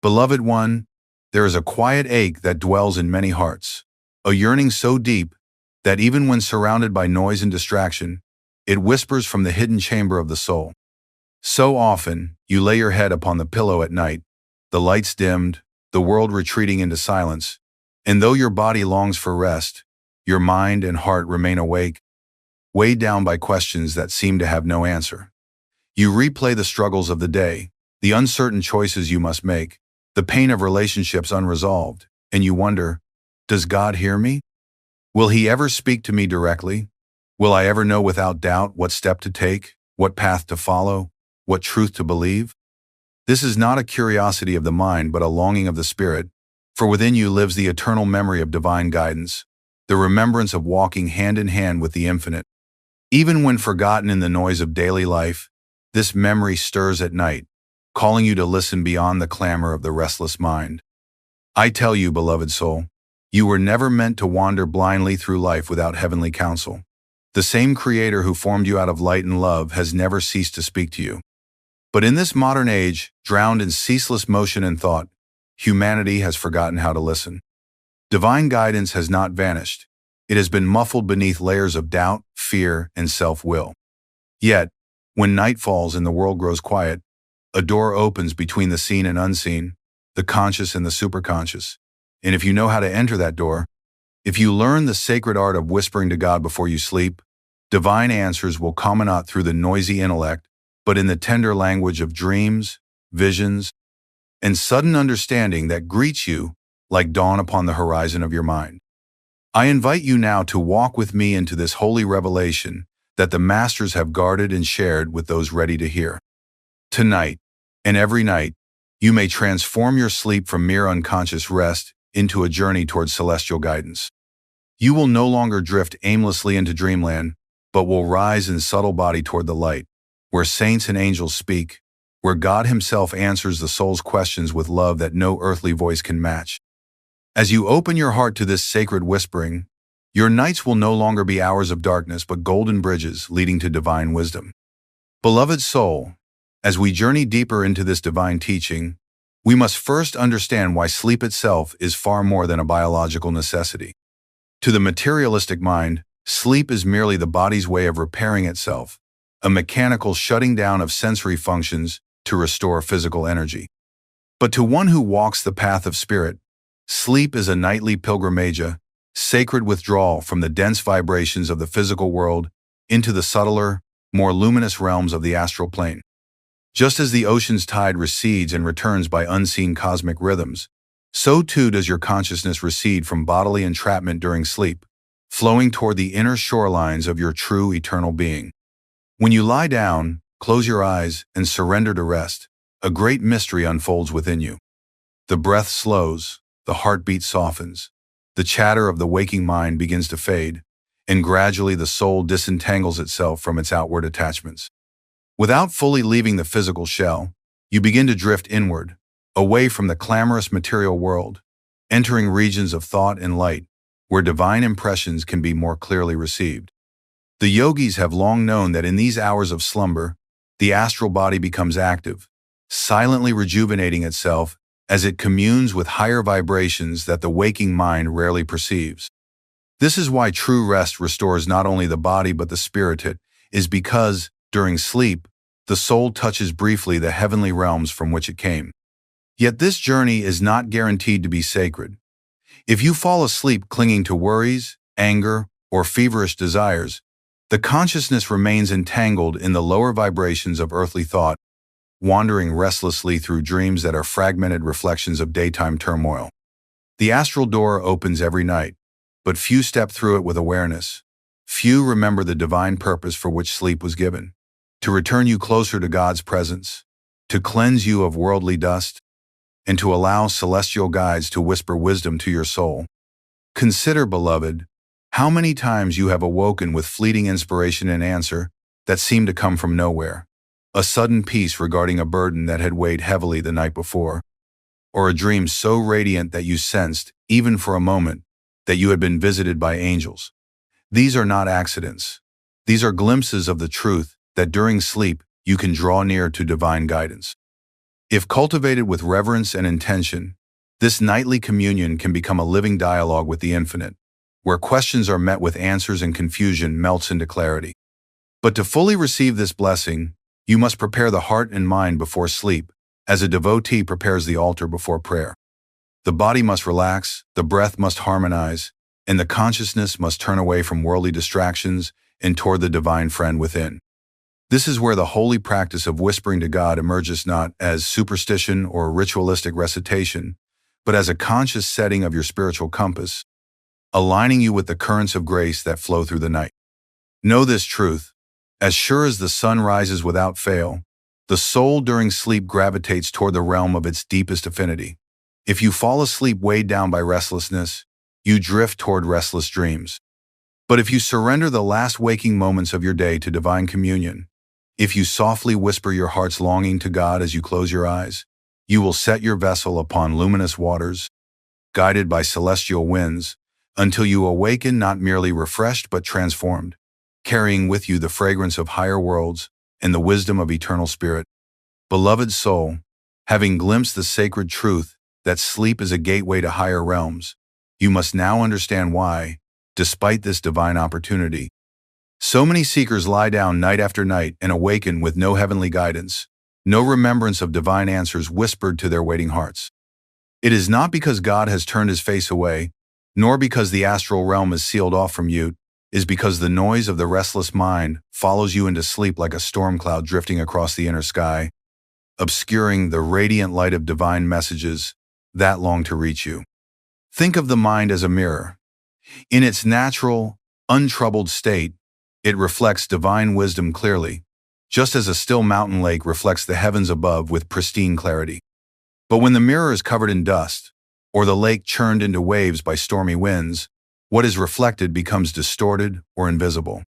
Beloved one, there is a quiet ache that dwells in many hearts, a yearning so deep that even when surrounded by noise and distraction, it whispers from the hidden chamber of the soul. So often, you lay your head upon the pillow at night, the lights dimmed, the world retreating into silence, and though your body longs for rest, your mind and heart remain awake, weighed down by questions that seem to have no answer. You replay the struggles of the day, the uncertain choices you must make, the pain of relationships unresolved, and you wonder, does God hear me? Will He ever speak to me directly? Will I ever know without doubt what step to take, what path to follow, what truth to believe? This is not a curiosity of the mind but a longing of the spirit, for within you lives the eternal memory of divine guidance, the remembrance of walking hand in hand with the infinite. Even when forgotten in the noise of daily life, this memory stirs at night, calling you to listen beyond the clamor of the restless mind. I tell you, beloved soul, you were never meant to wander blindly through life without heavenly counsel. The same Creator who formed you out of light and love has never ceased to speak to you. But in this modern age, drowned in ceaseless motion and thought, humanity has forgotten how to listen. Divine guidance has not vanished. It has been muffled beneath layers of doubt, fear, and self-will. Yet, when night falls and the world grows quiet, a door opens between the seen and unseen, the conscious and the superconscious. And if you know how to enter that door, if you learn the sacred art of whispering to God before you sleep, divine answers will come not through the noisy intellect, but in the tender language of dreams, visions, and sudden understanding that greets you like dawn upon the horizon of your mind. I invite you now to walk with me into this holy revelation that the masters have guarded and shared with those ready to hear. Tonight, and every night, you may transform your sleep from mere unconscious rest into a journey towards celestial guidance. You will no longer drift aimlessly into dreamland, but will rise in subtle body toward the light, where saints and angels speak, where God Himself answers the soul's questions with love that no earthly voice can match. As you open your heart to this sacred whispering, your nights will no longer be hours of darkness but golden bridges leading to divine wisdom. Beloved soul, as we journey deeper into this divine teaching, we must first understand why sleep itself is far more than a biological necessity. To the materialistic mind, sleep is merely the body's way of repairing itself, a mechanical shutting down of sensory functions to restore physical energy. But to one who walks the path of spirit, sleep is a nightly pilgrimage, a sacred withdrawal from the dense vibrations of the physical world into the subtler, more luminous realms of the astral plane. Just as the ocean's tide recedes and returns by unseen cosmic rhythms, so too does your consciousness recede from bodily entrapment during sleep, flowing toward the inner shorelines of your true eternal being. When you lie down, close your eyes, and surrender to rest, a great mystery unfolds within you. The breath slows, the heartbeat softens, the chatter of the waking mind begins to fade, and gradually the soul disentangles itself from its outward attachments. Without fully leaving the physical shell, you begin to drift inward, away from the clamorous material world, entering regions of thought and light, where divine impressions can be more clearly received. The yogis have long known that in these hours of slumber, the astral body becomes active, silently rejuvenating itself as it communes with higher vibrations that the waking mind rarely perceives. This is why true rest restores not only the body but the spirit. It is because, during sleep, the soul touches briefly the heavenly realms from which it came. Yet this journey is not guaranteed to be sacred. If you fall asleep clinging to worries, anger, or feverish desires, the consciousness remains entangled in the lower vibrations of earthly thought, wandering restlessly through dreams that are fragmented reflections of daytime turmoil. The astral door opens every night, but few step through it with awareness. Few remember the divine purpose for which sleep was given: to return you closer to God's presence, to cleanse you of worldly dust, and to allow celestial guides to whisper wisdom to your soul. Consider, beloved, how many times you have awoken with fleeting inspiration and answer that seemed to come from nowhere. A sudden peace regarding a burden that had weighed heavily the night before, or a dream so radiant that you sensed, even for a moment, that you had been visited by angels. These are not accidents. These are glimpses of the truth that during sleep you can draw near to divine guidance. If cultivated with reverence and intention, this nightly communion can become a living dialogue with the infinite, where questions are met with answers and confusion melts into clarity. But to fully receive this blessing, you must prepare the heart and mind before sleep, as a devotee prepares the altar before prayer. The body must relax, the breath must harmonize, and the consciousness must turn away from worldly distractions and toward the divine friend within. This is where the holy practice of whispering to God emerges not as superstition or ritualistic recitation, but as a conscious setting of your spiritual compass, aligning you with the currents of grace that flow through the night. Know this truth: as sure as the sun rises without fail, the soul during sleep gravitates toward the realm of its deepest affinity. If you fall asleep weighed down by restlessness, you drift toward restless dreams. But if you surrender the last waking moments of your day to divine communion, if you softly whisper your heart's longing to God as you close your eyes, you will set your vessel upon luminous waters, guided by celestial winds, until you awaken not merely refreshed but transformed, carrying with you the fragrance of higher worlds and the wisdom of eternal spirit. Beloved soul, having glimpsed the sacred truth that sleep is a gateway to higher realms, you must now understand why, despite this divine opportunity, so many seekers lie down night after night and awaken with no heavenly guidance, no remembrance of divine answers whispered to their waiting hearts. It is not because God has turned his face away, nor because the astral realm is sealed off from you. It is because the noise of the restless mind follows you into sleep like a storm cloud drifting across the inner sky, obscuring the radiant light of divine messages that long to reach you. Think of the mind as a mirror. In its natural, untroubled state, it reflects divine wisdom clearly, just as a still mountain lake reflects the heavens above with pristine clarity. But when the mirror is covered in dust, or the lake churned into waves by stormy winds, what is reflected becomes distorted or invisible.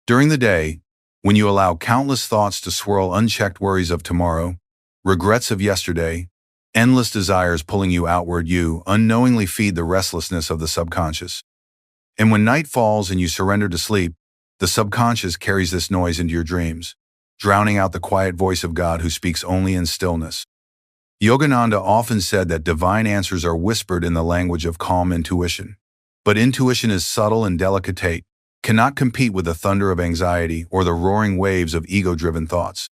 During the day, when you allow countless thoughts to swirl, unchecked worries of tomorrow, regrets of yesterday, endless desires pulling you outward, you unknowingly feed the restlessness of the subconscious. And when night falls and you surrender to sleep, the subconscious carries this noise into your dreams, drowning out the quiet voice of God who speaks only in stillness. Yogananda often said that divine answers are whispered in the language of calm intuition. But intuition is subtle and delicate, cannot compete with the thunder of anxiety or the roaring waves of ego-driven thoughts.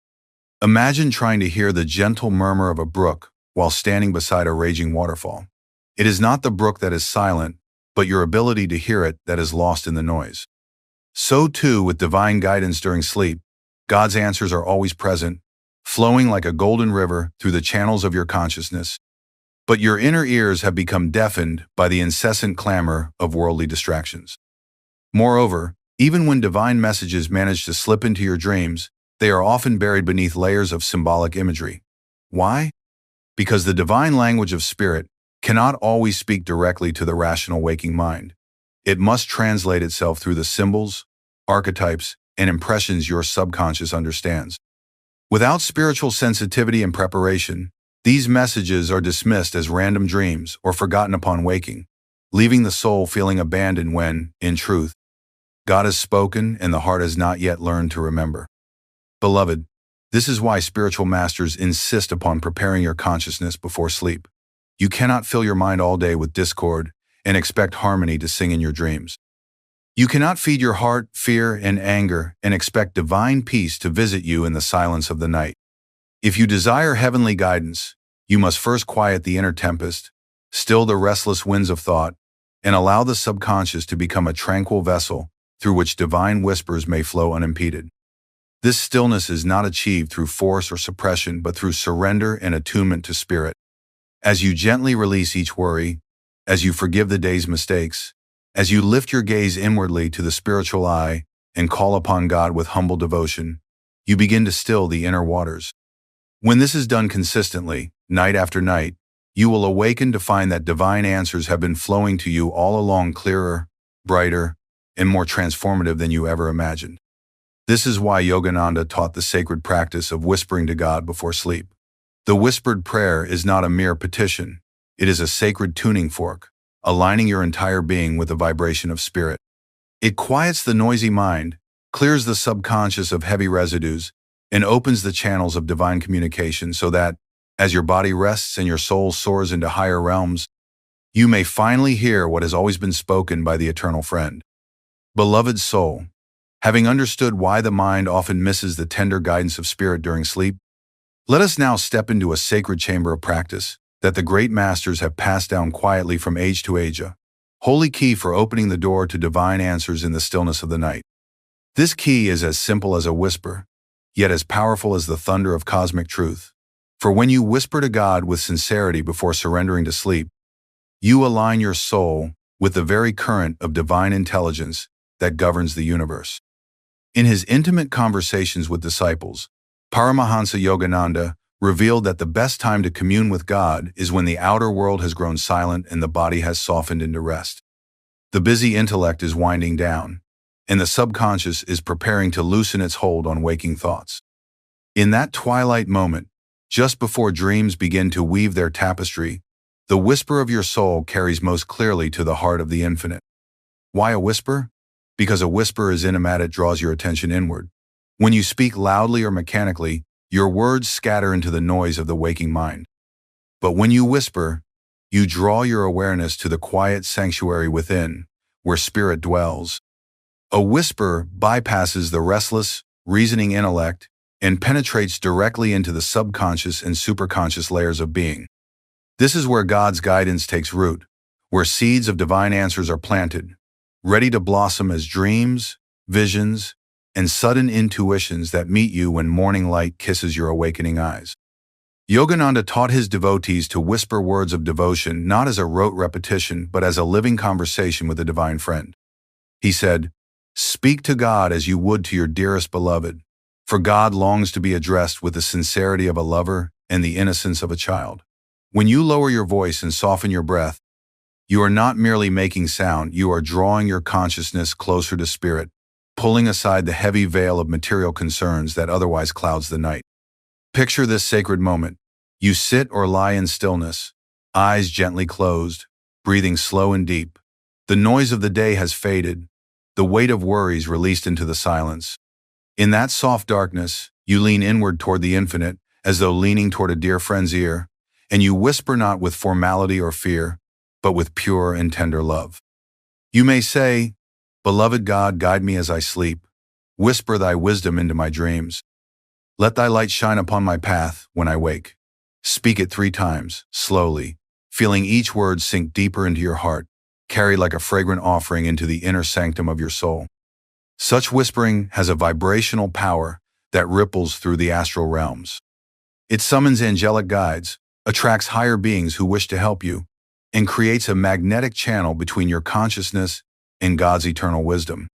Imagine trying to hear the gentle murmur of a brook while standing beside a raging waterfall. It is not the brook that is silent, but your ability to hear it that is lost in the noise. So too with divine guidance during sleep. God's answers are always present, flowing like a golden river through the channels of your consciousness. But your inner ears have become deafened by the incessant clamor of worldly distractions. Moreover, even when divine messages manage to slip into your dreams, they are often buried beneath layers of symbolic imagery. Why? Because the divine language of spirit cannot always speak directly to the rational waking mind. It must translate itself through the symbols, archetypes, and impressions your subconscious understands. Without spiritual sensitivity and preparation, these messages are dismissed as random dreams or forgotten upon waking, leaving the soul feeling abandoned when, in truth, God has spoken and the heart has not yet learned to remember. Beloved, this is why spiritual masters insist upon preparing your consciousness before sleep. You cannot fill your mind all day with discord and expect harmony to sing in your dreams. You cannot feed your heart fear and anger and expect divine peace to visit you in the silence of the night. If you desire heavenly guidance, you must first quiet the inner tempest, still the restless winds of thought, and allow the subconscious to become a tranquil vessel through which divine whispers may flow unimpeded. This stillness is not achieved through force or suppression, but through surrender and attunement to spirit. As you gently release each worry, as you forgive the day's mistakes, as you lift your gaze inwardly to the spiritual eye and call upon God with humble devotion, you begin to still the inner waters. When this is done consistently, night after night, you will awaken to find that divine answers have been flowing to you all along, clearer, brighter, and more transformative than you ever imagined. This is why Yogananda taught the sacred practice of whispering to God before sleep. The whispered prayer is not a mere petition. It is a sacred tuning fork, aligning your entire being with the vibration of spirit. It quiets the noisy mind, clears the subconscious of heavy residues, and opens the channels of divine communication so that, As your body rests and your soul soars into higher realms, you may finally hear what has always been spoken by the eternal friend. Beloved soul, having understood why the mind often misses the tender guidance of spirit during sleep, let us now step into a sacred chamber of practice that the great masters have passed down quietly from age to age, a holy key for opening the door to divine answers in the stillness of the night. This key is as simple as a whisper, yet as powerful as the thunder of cosmic truth. For when you whisper to God with sincerity before surrendering to sleep, you align your soul with the very current of divine intelligence that governs the universe. In his intimate conversations with disciples, Paramahansa Yogananda revealed that the best time to commune with God is when the outer world has grown silent and the body has softened into rest. The busy intellect is winding down, and the subconscious is preparing to loosen its hold on waking thoughts. In that twilight moment, just before dreams begin to weave their tapestry, the whisper of your soul carries most clearly to the heart of the infinite. Why a whisper? Because a whisper is intimate, it draws your attention inward. When you speak loudly or mechanically, your words scatter into the noise of the waking mind. But when you whisper, you draw your awareness to the quiet sanctuary within, where spirit dwells. A whisper bypasses the restless, reasoning intellect and penetrates directly into the subconscious and superconscious layers of being. This is where God's guidance takes root, where seeds of divine answers are planted, ready to blossom as dreams, visions, and sudden intuitions that meet you when morning light kisses your awakening eyes. Yogananda taught his devotees to whisper words of devotion not as a rote repetition but as a living conversation with a divine friend. He said, "Speak to God as you would to your dearest beloved, for God longs to be addressed with the sincerity of a lover and the innocence of a child." When you lower your voice and soften your breath, you are not merely making sound, you are drawing your consciousness closer to spirit, pulling aside the heavy veil of material concerns that otherwise clouds the night. Picture this sacred moment. You sit or lie in stillness, eyes gently closed, breathing slow and deep. The noise of the day has faded, the weight of worries released into the silence. In that soft darkness, you lean inward toward the infinite, as though leaning toward a dear friend's ear, and you whisper not with formality or fear, but with pure and tender love. You may say, "Beloved God, guide me as I sleep. Whisper thy wisdom into my dreams. Let thy light shine upon my path when I wake." Speak it 3 times, slowly, feeling each word sink deeper into your heart, carry like a fragrant offering into the inner sanctum of your soul. Such whispering has a vibrational power that ripples through the astral realms. It summons angelic guides, attracts higher beings who wish to help you, and creates a magnetic channel between your consciousness and God's eternal wisdom.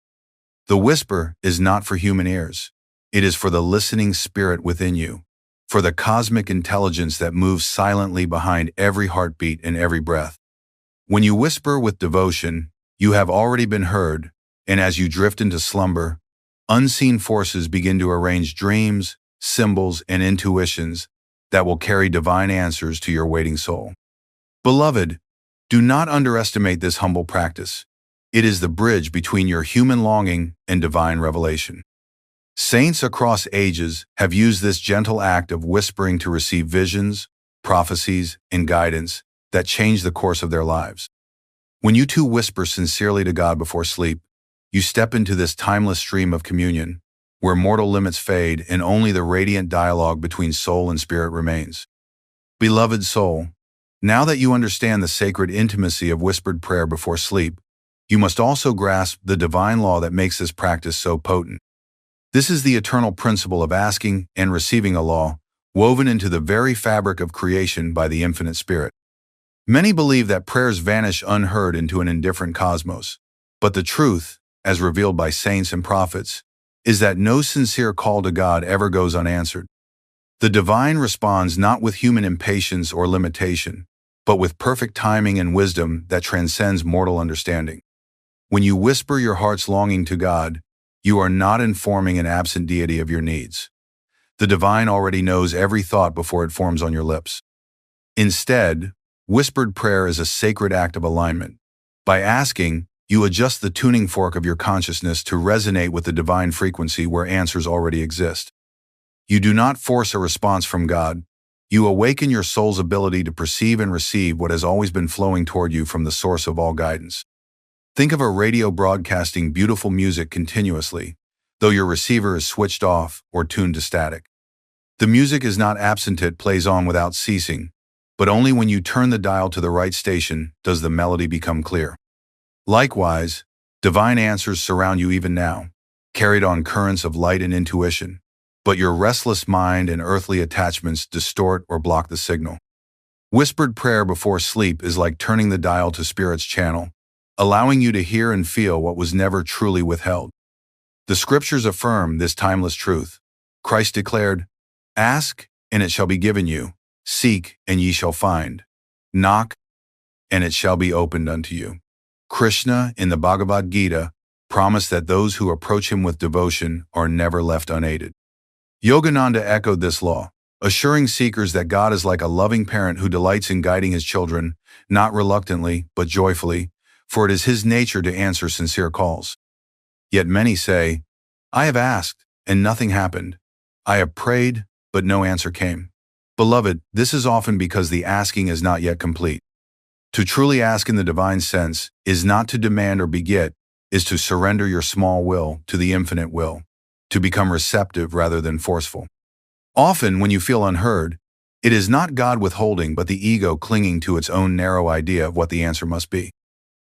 The whisper is not for human ears. It is for the listening spirit within you, for the cosmic intelligence that moves silently behind every heartbeat and every breath. When you whisper with devotion, you have already been heard, and as you drift into slumber, unseen forces begin to arrange dreams, symbols, and intuitions that will carry divine answers to your waiting soul. Beloved, do not underestimate this humble practice. It is the bridge between your human longing and divine revelation. Saints across ages have used this gentle act of whispering to receive visions, prophecies, and guidance that change the course of their lives. When you too whisper sincerely to God before sleep, you step into this timeless stream of communion, where mortal limits fade and only the radiant dialogue between soul and spirit remains. Beloved soul, now that you understand the sacred intimacy of whispered prayer before sleep, you must also grasp the divine law that makes this practice so potent. This is the eternal principle of asking and receiving a law, woven into the very fabric of creation by the infinite spirit. Many believe that prayers vanish unheard into an indifferent cosmos, but the truth, as revealed by saints and prophets, is that no sincere call to God ever goes unanswered. The divine responds not with human impatience or limitation, but with perfect timing and wisdom that transcends mortal understanding. When you whisper your heart's longing to God, you are not informing an absent deity of your needs. The divine already knows every thought before it forms on your lips. Instead, whispered prayer is a sacred act of alignment. By asking, you adjust the tuning fork of your consciousness to resonate with the divine frequency where answers already exist. You do not force a response from God. You awaken your soul's ability to perceive and receive what has always been flowing toward you from the source of all guidance. Think of a radio broadcasting beautiful music continuously, though your receiver is switched off or tuned to static. The music is not absent, it plays on without ceasing, but only when you turn the dial to the right station does the melody become clear. Likewise, divine answers surround you even now, carried on currents of light and intuition, but your restless mind and earthly attachments distort or block the signal. Whispered prayer before sleep is like turning the dial to Spirit's channel, allowing you to hear and feel what was never truly withheld. The scriptures affirm this timeless truth. Christ declared, "Ask, and it shall be given you. Seek, and ye shall find. Knock, and it shall be opened unto you." Krishna, in the Bhagavad Gita, promised that those who approach him with devotion are never left unaided. Yogananda echoed this law, assuring seekers that God is like a loving parent who delights in guiding his children, not reluctantly, but joyfully, for it is his nature to answer sincere calls. Yet many say, "I have asked, and nothing happened. I have prayed, but no answer came." Beloved, this is often because the asking is not yet complete. To truly ask in the divine sense is not to demand or beget, is to surrender your small will to the infinite will, to become receptive rather than forceful. Often, when you feel unheard, it is not God withholding but the ego clinging to its own narrow idea of what the answer must be.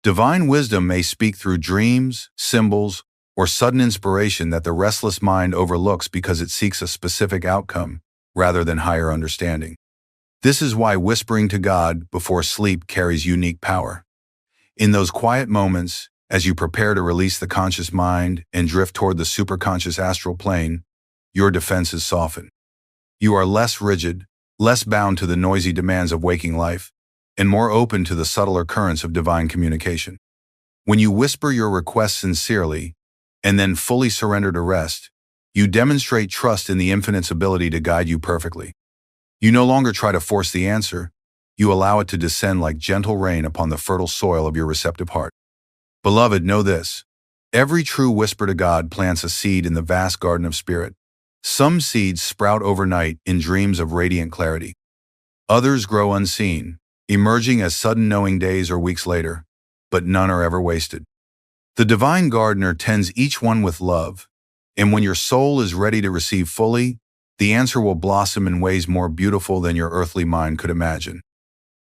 Divine wisdom may speak through dreams, symbols, or sudden inspiration that the restless mind overlooks because it seeks a specific outcome rather than higher understanding. This is why whispering to God before sleep carries unique power. In those quiet moments, as you prepare to release the conscious mind and drift toward the superconscious astral plane, your defenses soften. You are less rigid, less bound to the noisy demands of waking life, and more open to the subtler currents of divine communication. When you whisper your requests sincerely, and then fully surrender to rest, you demonstrate trust in the infinite's ability to guide you perfectly. You no longer try to force the answer, you allow it to descend like gentle rain upon the fertile soil of your receptive heart. Beloved, know this. Every true whisper to God plants a seed in the vast garden of spirit. Some seeds sprout overnight in dreams of radiant clarity. Others grow unseen, emerging as sudden knowing days or weeks later, but none are ever wasted. The divine gardener tends each one with love, and when your soul is ready to receive fully, the answer will blossom in ways more beautiful than your earthly mind could imagine.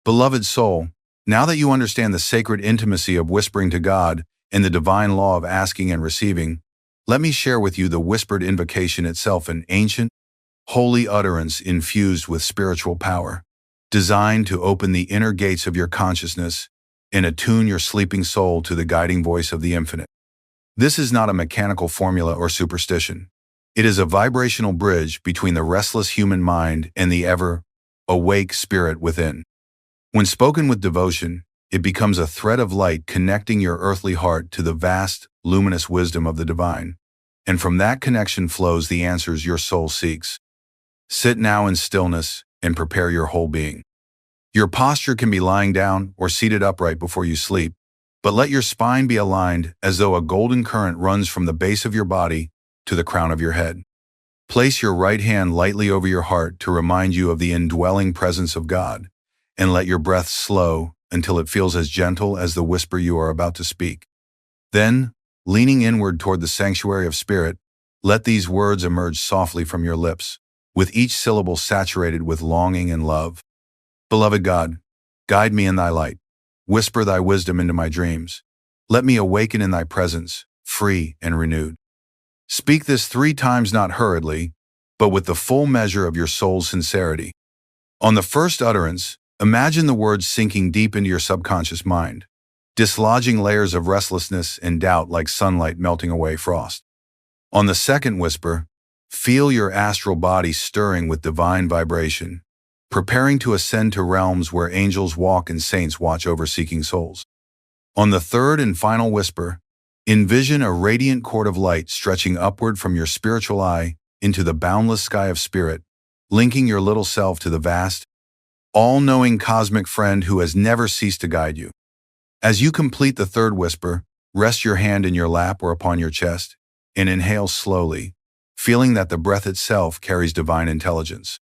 Beloved soul, now that you understand the sacred intimacy of whispering to God and the divine law of asking and receiving, let me share with you the whispered invocation itself, an ancient, holy utterance infused with spiritual power, designed to open the inner gates of your consciousness and attune your sleeping soul to the guiding voice of the infinite. This is not a mechanical formula or superstition. It is a vibrational bridge between the restless human mind and the ever-awake spirit within. When spoken with devotion, it becomes a thread of light connecting your earthly heart to the vast, luminous wisdom of the divine, and from that connection flows the answers your soul seeks. Sit now in stillness and prepare your whole being. Your posture can be lying down or seated upright before you sleep, but let your spine be aligned as though a golden current runs from the base of your body to the crown of your head. Place your right hand lightly over your heart to remind you of the indwelling presence of God, and let your breath slow until it feels as gentle as the whisper you are about to speak. Then, leaning inward toward the sanctuary of spirit, let these words emerge softly from your lips, with each syllable saturated with longing and love. Beloved God, guide me in thy light. Whisper thy wisdom into my dreams. Let me awaken in thy presence, free and renewed. Speak this 3 times, not hurriedly, but with the full measure of your soul's sincerity. On the first utterance, imagine the words sinking deep into your subconscious mind, dislodging layers of restlessness and doubt like sunlight melting away frost. On the second whisper, feel your astral body stirring with divine vibration, preparing to ascend to realms where angels walk and saints watch over seeking souls. On the third and final whisper, envision a radiant cord of light stretching upward from your spiritual eye into the boundless sky of spirit, linking your little self to the vast, all-knowing cosmic friend who has never ceased to guide you. As you complete the third whisper, rest your hand in your lap or upon your chest, and inhale slowly, feeling that the breath itself carries divine intelligence.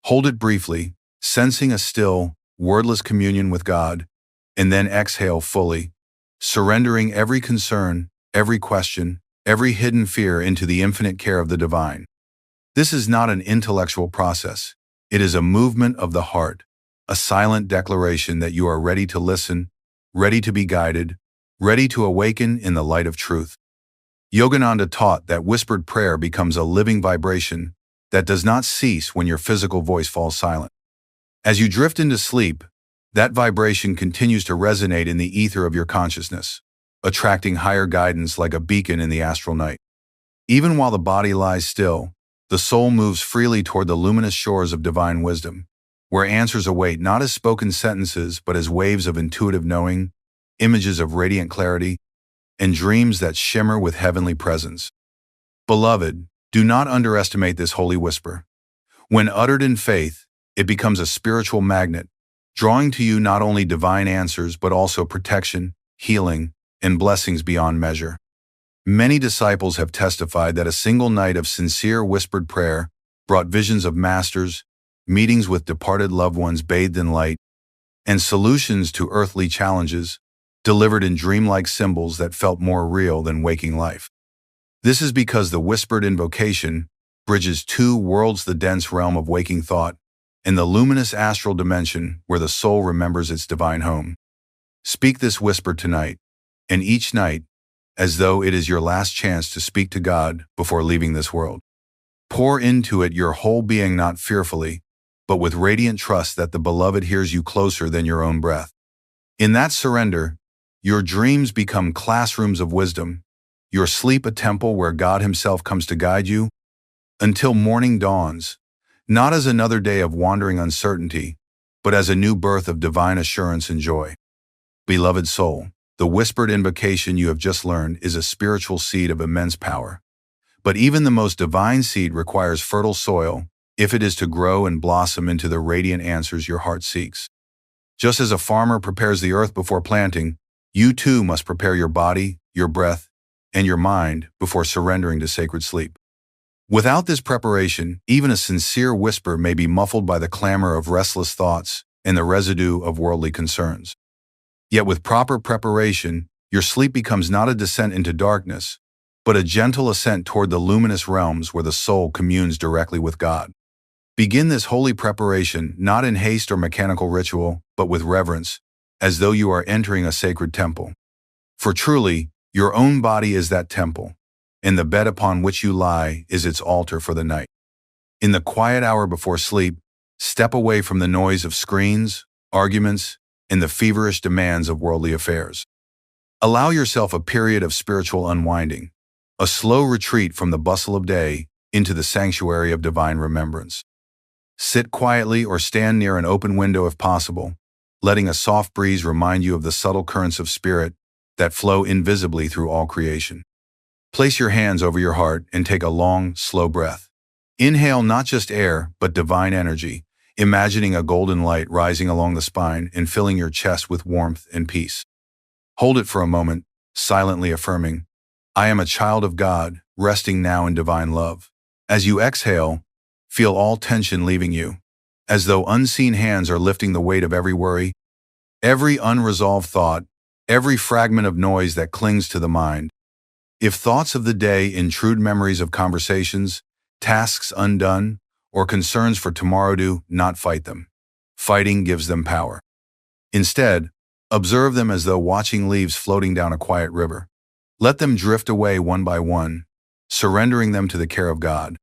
Hold it briefly, sensing a still, wordless communion with God, and then exhale fully, surrendering every concern, every question, every hidden fear into the infinite care of the divine. This is not an intellectual process. It is a movement of the heart, a silent declaration that you are ready to listen, ready to be guided, ready to awaken in the light of truth. Yogananda taught that whispered prayer becomes a living vibration that does not cease when your physical voice falls silent. As you drift into sleep, that vibration continues to resonate in the ether of your consciousness, attracting higher guidance like a beacon in the astral night. Even while the body lies still, the soul moves freely toward the luminous shores of divine wisdom, where answers await not as spoken sentences but as waves of intuitive knowing, images of radiant clarity, and dreams that shimmer with heavenly presence. Beloved, do not underestimate this holy whisper. When uttered in faith, it becomes a spiritual magnet, drawing to you not only divine answers but also protection, healing, and blessings beyond measure. Many disciples have testified that a single night of sincere whispered prayer brought visions of masters, meetings with departed loved ones bathed in light, and solutions to earthly challenges, delivered in dreamlike symbols that felt more real than waking life. This is because the whispered invocation bridges two worlds: the dense realm of waking thought and the luminous astral dimension where the soul remembers its divine home. Speak this whisper tonight, and each night, as though it is your last chance to speak to God before leaving this world. Pour into it your whole being, not fearfully, but with radiant trust that the beloved hears you closer than your own breath. In that surrender, your dreams become classrooms of wisdom, your sleep a temple where God Himself comes to guide you, until morning dawns, not as another day of wandering uncertainty, but as a new birth of divine assurance and joy. Beloved soul, the whispered invocation you have just learned is a spiritual seed of immense power. But even the most divine seed requires fertile soil if it is to grow and blossom into the radiant answers your heart seeks. Just as a farmer prepares the earth before planting, you too must prepare your body, your breath, and your mind before surrendering to sacred sleep. Without this preparation, even a sincere whisper may be muffled by the clamor of restless thoughts and the residue of worldly concerns. Yet with proper preparation, your sleep becomes not a descent into darkness, but a gentle ascent toward the luminous realms where the soul communes directly with God. Begin this holy preparation not in haste or mechanical ritual, but with reverence, as though you are entering a sacred temple. For truly, your own body is that temple, and the bed upon which you lie is its altar for the night. In the quiet hour before sleep, step away from the noise of screens, arguments, and the feverish demands of worldly affairs. Allow yourself a period of spiritual unwinding, a slow retreat from the bustle of day into the sanctuary of divine remembrance. Sit quietly or stand near an open window if possible, letting a soft breeze remind you of the subtle currents of spirit that flow invisibly through all creation. Place your hands over your heart and take a long, slow breath. Inhale not just air, but divine energy, imagining a golden light rising along the spine and filling your chest with warmth and peace. Hold it for a moment, silently affirming, "I am a child of God, resting now in divine love." As you exhale, feel all tension leaving you, as though unseen hands are lifting the weight of every worry, every unresolved thought, every fragment of noise that clings to the mind. If thoughts of the day intrude memories of conversations, tasks undone, or concerns for tomorrow, do not fight them. Fighting gives them power. Instead, observe them as though watching leaves floating down a quiet river. Let them drift away one by one, surrendering them to the care of God.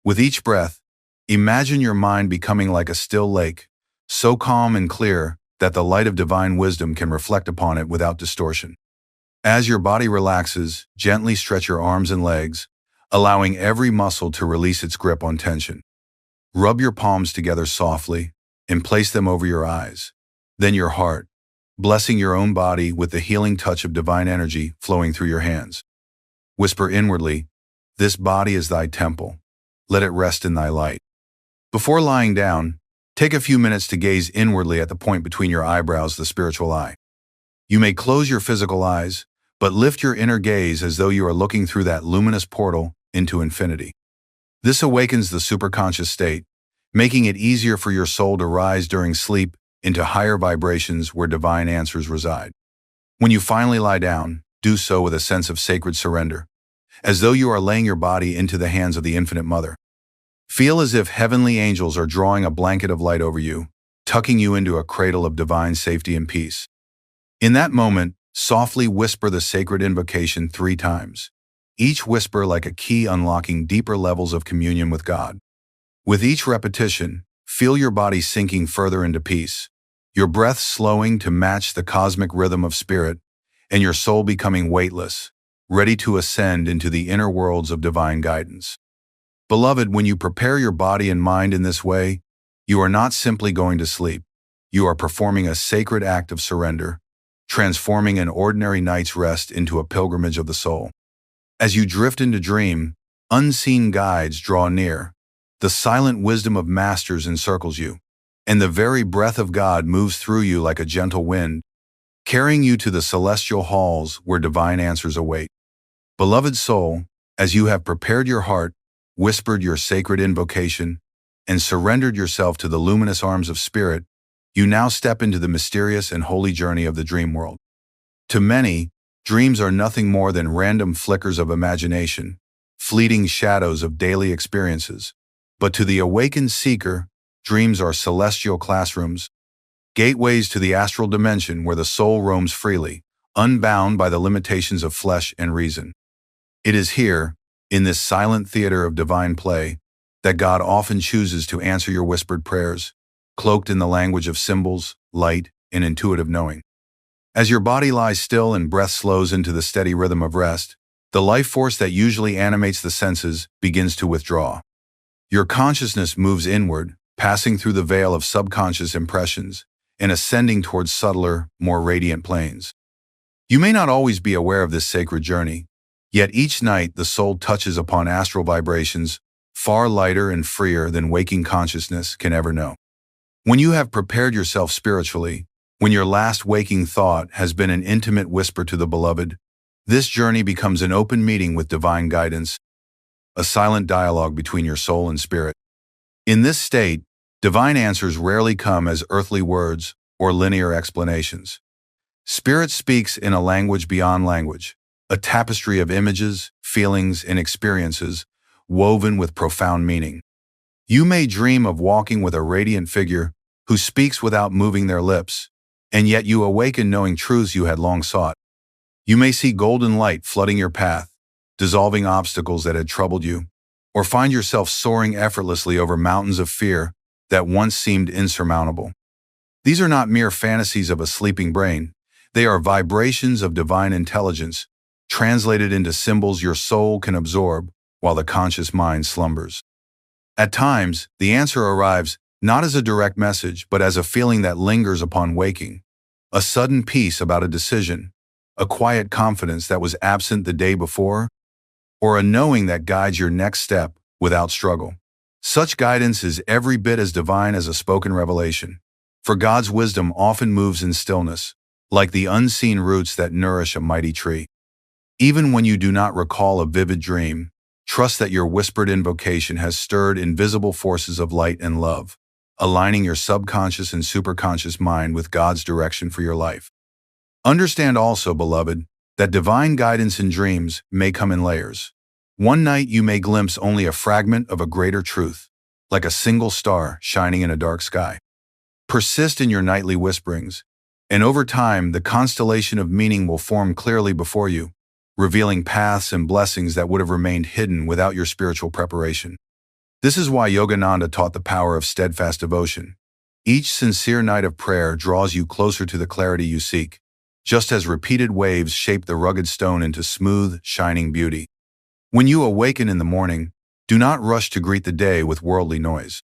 With each breath, imagine your mind becoming like a still lake, so calm and clear that the light of divine wisdom can reflect upon it without distortion. As your body relaxes, gently stretch your arms and legs, allowing every muscle to release its grip on tension. Rub your palms together softly and place them over your eyes, then your heart, blessing your own body with the healing touch of divine energy flowing through your hands. Whisper inwardly, "This body is thy temple. Let it rest in thy light." Before lying down, take a few minutes to gaze inwardly at the point between your eyebrows, the spiritual eye. You may close your physical eyes, but lift your inner gaze as though you are looking through that luminous portal into infinity. This awakens the superconscious state, making it easier for your soul to rise during sleep into higher vibrations where divine answers reside. When you finally lie down, do so with a sense of sacred surrender, as though you are laying your body into the hands of the Infinite Mother. Feel as if heavenly angels are drawing a blanket of light over you, tucking you into a cradle of divine safety and peace. In that moment, softly whisper the sacred invocation 3 times, each whisper like a key unlocking deeper levels of communion with God. With each repetition, feel your body sinking further into peace, your breath slowing to match the cosmic rhythm of spirit, and your soul becoming weightless, ready to ascend into the inner worlds of divine guidance. Beloved, when you prepare your body and mind in this way, you are not simply going to sleep. You are performing a sacred act of surrender, transforming an ordinary night's rest into a pilgrimage of the soul. As you drift into dream, unseen guides draw near, the silent wisdom of masters encircles you, and the very breath of God moves through you like a gentle wind, carrying you to the celestial halls where divine answers await. Beloved soul, as you have prepared your heart, whispered your sacred invocation, and surrendered yourself to the luminous arms of spirit, you now step into the mysterious and holy journey of the dream world. To many, dreams are nothing more than random flickers of imagination, fleeting shadows of daily experiences. But to the awakened seeker, dreams are celestial classrooms, gateways to the astral dimension where the soul roams freely, unbound by the limitations of flesh and reason. It is here, in this silent theater of divine play, that God often chooses to answer your whispered prayers, cloaked in the language of symbols, light, and intuitive knowing. As your body lies still and breath slows into the steady rhythm of rest, the life force that usually animates the senses begins to withdraw. Your consciousness moves inward, passing through the veil of subconscious impressions and ascending towards subtler, more radiant planes. You may not always be aware of this sacred journey, yet each night the soul touches upon astral vibrations far lighter and freer than waking consciousness can ever know. When you have prepared yourself spiritually, when your last waking thought has been an intimate whisper to the beloved, this journey becomes an open meeting with divine guidance, a silent dialogue between your soul and spirit. In this state, divine answers rarely come as earthly words or linear explanations. Spirit speaks in a language beyond language, a tapestry of images, feelings, and experiences woven with profound meaning. You may dream of walking with a radiant figure who speaks without moving their lips, and yet you awaken knowing truths you had long sought. You may see golden light flooding your path, dissolving obstacles that had troubled you, or find yourself soaring effortlessly over mountains of fear that once seemed insurmountable. These are not mere fantasies of a sleeping brain. They are vibrations of divine intelligence, translated into symbols your soul can absorb while the conscious mind slumbers. At times, the answer arrives not as a direct message, but as a feeling that lingers upon waking, a sudden peace about a decision, a quiet confidence that was absent the day before, or a knowing that guides your next step without struggle. Such guidance is every bit as divine as a spoken revelation, for God's wisdom often moves in stillness, like the unseen roots that nourish a mighty tree. Even when you do not recall a vivid dream, trust that your whispered invocation has stirred invisible forces of light and love, aligning your subconscious and superconscious mind with God's direction for your life. Understand also, beloved, that divine guidance in dreams may come in layers. One night you may glimpse only a fragment of a greater truth, like a single star shining in a dark sky. Persist in your nightly whisperings, and over time the constellation of meaning will form clearly before you, revealing paths and blessings that would have remained hidden without your spiritual preparation. This is why Yogananda taught the power of steadfast devotion. Each sincere night of prayer draws you closer to the clarity you seek, just as repeated waves shape the rugged stone into smooth, shining beauty. When you awaken in the morning, do not rush to greet the day with worldly noise.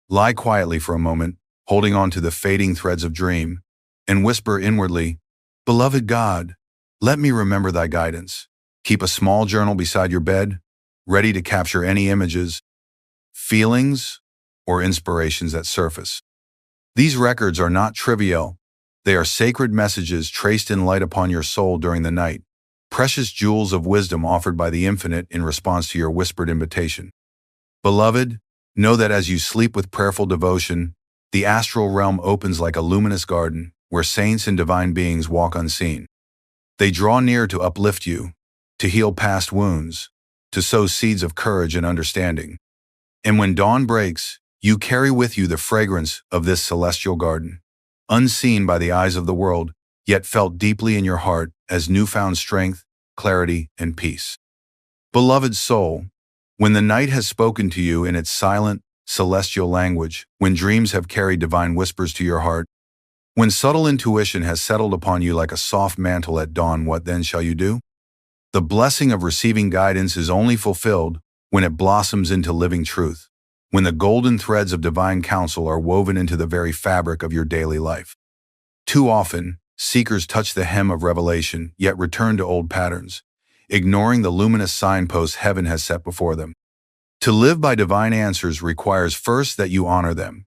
Lie quietly for a moment, holding on to the fading threads of dream, and whisper inwardly, "Beloved God, let me remember thy guidance." Keep a small journal beside your bed, ready to capture any images, feelings, or inspirations that surface. These records are not trivial. They are sacred messages traced in light upon your soul during the night, precious jewels of wisdom offered by the Infinite in response to your whispered invitation. Beloved, Know that as you sleep with prayerful devotion, the astral realm opens like a luminous garden where saints and divine beings walk unseen. They draw near to uplift you, to heal past wounds, to sow seeds of courage and understanding. And when dawn breaks, you carry with you the fragrance of this celestial garden, unseen by the eyes of the world, yet felt deeply in your heart as newfound strength, clarity, and peace. Beloved soul, when the night has spoken to you in its silent, celestial language, when dreams have carried divine whispers to your heart, when subtle intuition has settled upon you like a soft mantle at dawn, what then shall you do? The blessing of receiving guidance is only fulfilled when it blossoms into living truth, when the golden threads of divine counsel are woven into the very fabric of your daily life. Too often, seekers touch the hem of revelation, yet return to old patterns, ignoring the luminous signposts heaven has set before them. To live by divine answers requires first that you honor them.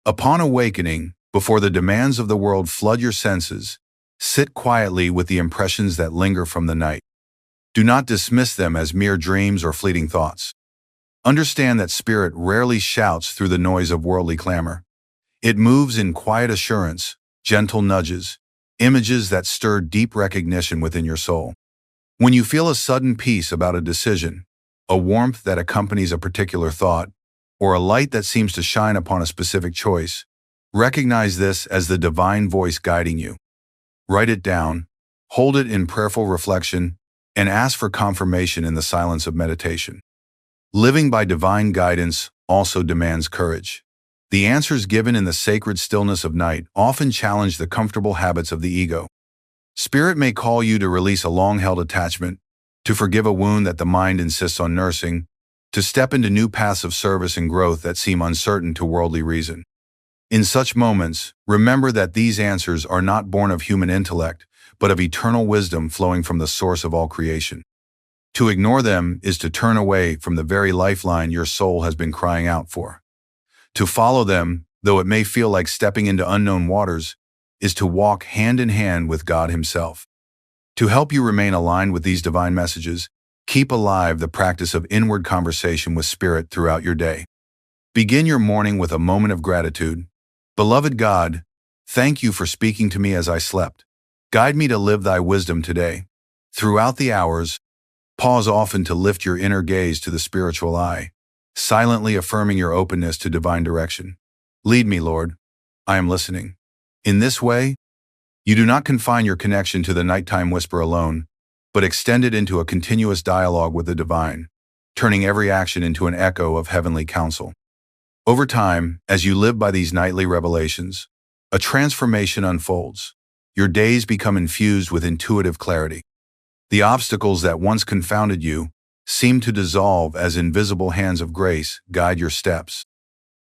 Upon awakening, before the demands of the world flood your senses, sit quietly with the impressions that linger from the night. Do not dismiss them as mere dreams or fleeting thoughts. Understand that spirit rarely shouts through the noise of worldly clamor. It moves in quiet assurance, gentle nudges, images that stir deep recognition within your soul. When you feel a sudden peace about a decision, a warmth that accompanies a particular thought, or a light that seems to shine upon a specific choice, recognize this as the divine voice guiding you. Write it down, hold it in prayerful reflection, and ask for confirmation in the silence of meditation. Living by divine guidance also demands courage. The answers given in the sacred stillness of night often challenge the comfortable habits of the ego. Spirit may call you to release a long-held attachment, to forgive a wound that the mind insists on nursing, to step into new paths of service and growth that seem uncertain to worldly reason. In such moments, remember that these answers are not born of human intellect, but of eternal wisdom flowing from the source of all creation. To ignore them is to turn away from the very lifeline your soul has been crying out for. To follow them, though it may feel like stepping into unknown waters, is to walk hand in hand with God Himself. To help you remain aligned with these divine messages, keep alive the practice of inward conversation with Spirit throughout your day. Begin your morning with a moment of gratitude. Beloved God, thank you for speaking to me as I slept. Guide me to live thy wisdom today. Throughout the hours, pause often to lift your inner gaze to the spiritual eye, silently affirming your openness to divine direction. Lead me, Lord. I am listening. In this way, you do not confine your connection to the nighttime whisper alone, but extend it into a continuous dialogue with the divine, turning every action into an echo of heavenly counsel. Over time, as you live by these nightly revelations, a transformation unfolds. Your days become infused with intuitive clarity. The obstacles that once confounded you seem to dissolve as invisible hands of grace guide your steps.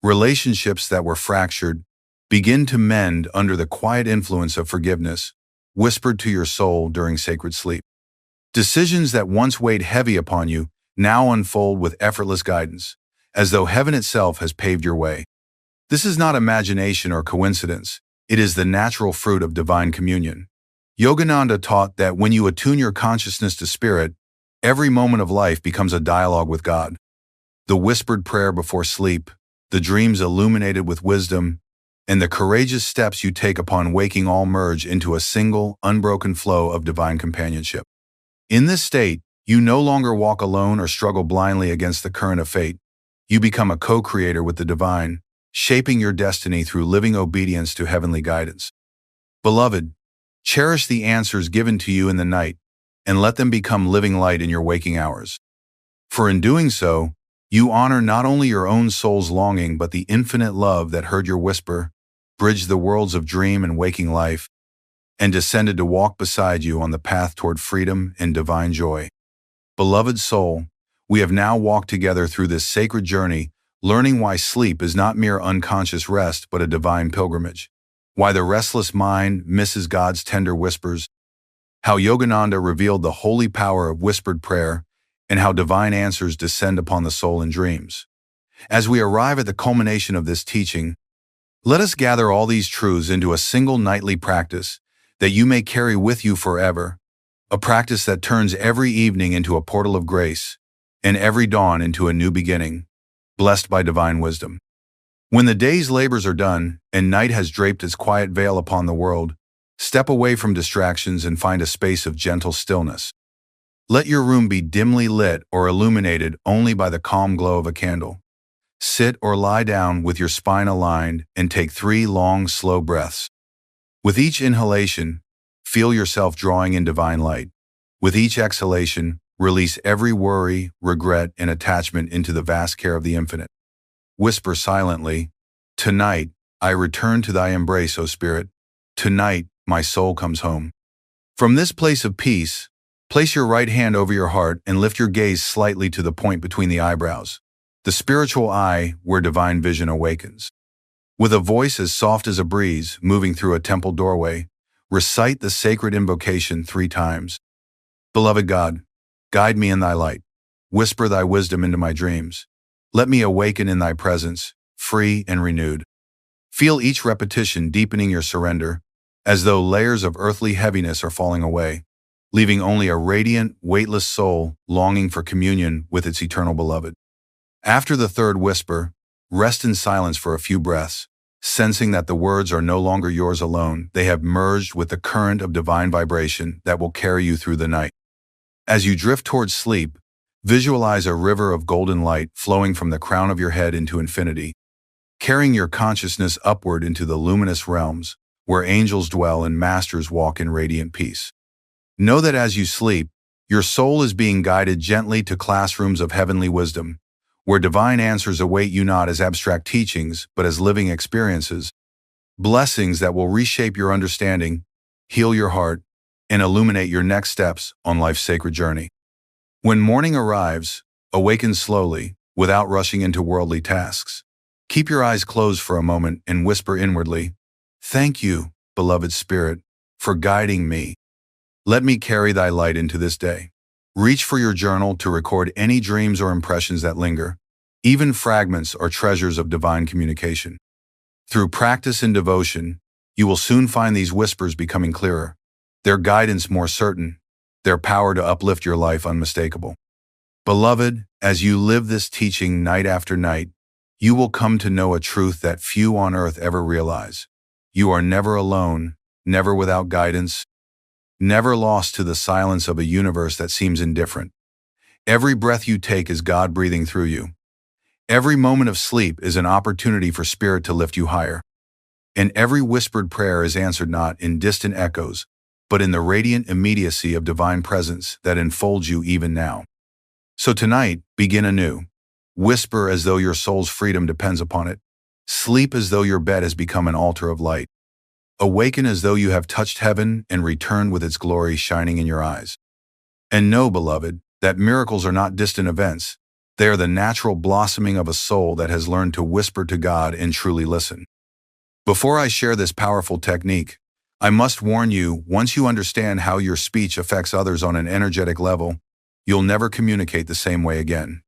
Relationships that were fractured begin to mend under the quiet influence of forgiveness, whispered to your soul during sacred sleep. Decisions that once weighed heavy upon you now unfold with effortless guidance, as though heaven itself has paved your way. This is not imagination or coincidence. It is the natural fruit of divine communion. Yogananda taught that when you attune your consciousness to Spirit, every moment of life becomes a dialogue with God. The whispered prayer before sleep, the dreams illuminated with wisdom, and the courageous steps you take upon waking all merge into a single, unbroken flow of divine companionship. In this state, you no longer walk alone or struggle blindly against the current of fate. You become a co-creator with the divine, shaping your destiny through living obedience to heavenly guidance. Beloved, cherish the answers given to you in the night, and let them become living light in your waking hours. For in doing so, you honor not only your own soul's longing but the infinite love that heard your whisper, bridged the worlds of dream and waking life, and descended to walk beside you on the path toward freedom and divine joy. Beloved soul, we have now walked together through this sacred journey, learning why sleep is not mere unconscious rest but a divine pilgrimage, why the restless mind misses God's tender whispers, how Yogananda revealed the holy power of whispered prayer, and how divine answers descend upon the soul in dreams. As we arrive at the culmination of this teaching, let us gather all these truths into a single nightly practice that you may carry with you forever, a practice that turns every evening into a portal of grace, and every dawn into a new beginning. blessed by divine wisdom. When the day's labors are done and night has draped its quiet veil upon the world, step away from distractions and find a space of gentle stillness. Let your room be dimly lit or illuminated only by the calm glow of a candle. Sit or lie down with your spine aligned and take 3 long, slow breaths. With each inhalation, feel yourself drawing in divine light. With each exhalation, release every worry, regret, and attachment into the vast care of the infinite. Whisper silently, "Tonight, I return to thy embrace, O Spirit. Tonight, my soul comes home." From this place of peace, place your right hand over your heart and lift your gaze slightly to the point between the eyebrows, the spiritual eye where divine vision awakens. With a voice as soft as a breeze moving through a temple doorway, recite the sacred invocation 3 times. Beloved God, guide me in thy light. Whisper thy wisdom into my dreams. Let me awaken in thy presence, free and renewed. Feel each repetition deepening your surrender, as though layers of earthly heaviness are falling away, leaving only a radiant, weightless soul longing for communion with its eternal beloved. After the 3rd whisper, rest in silence for a few breaths, sensing that the words are no longer yours alone. They have merged with the current of divine vibration that will carry you through the night. As you drift towards sleep, visualize a river of golden light flowing from the crown of your head into infinity, carrying your consciousness upward into the luminous realms where angels dwell and masters walk in radiant peace. Know that as you sleep, your soul is being guided gently to classrooms of heavenly wisdom, where divine answers await you not as abstract teachings, but as living experiences, blessings that will reshape your understanding, heal your heart, and illuminate your next steps on life's sacred journey. When morning arrives, awaken slowly, without rushing into worldly tasks. Keep your eyes closed for a moment and whisper inwardly, "Thank you, beloved Spirit, for guiding me. Let me carry thy light into this day." Reach for your journal to record any dreams or impressions that linger, even fragments or treasures of divine communication. Through practice and devotion, you will soon find these whispers becoming clearer, their guidance more certain, their power to uplift your life unmistakable. Beloved, as you live this teaching night after night, you will come to know a truth that few on earth ever realize. You are never alone, never without guidance, never lost to the silence of a universe that seems indifferent. Every breath you take is God breathing through you. Every moment of sleep is an opportunity for Spirit to lift you higher. And every whispered prayer is answered not in distant echoes, but in the radiant immediacy of divine presence that enfolds you even now. So tonight, begin anew. Whisper as though your soul's freedom depends upon it. Sleep as though your bed has become an altar of light. Awaken as though you have touched heaven and returned with its glory shining in your eyes. And know, beloved, that miracles are not distant events. They are the natural blossoming of a soul that has learned to whisper to God and truly listen. Before I share this powerful technique, I must warn you, once you understand how your speech affects others on an energetic level, you'll never communicate the same way again.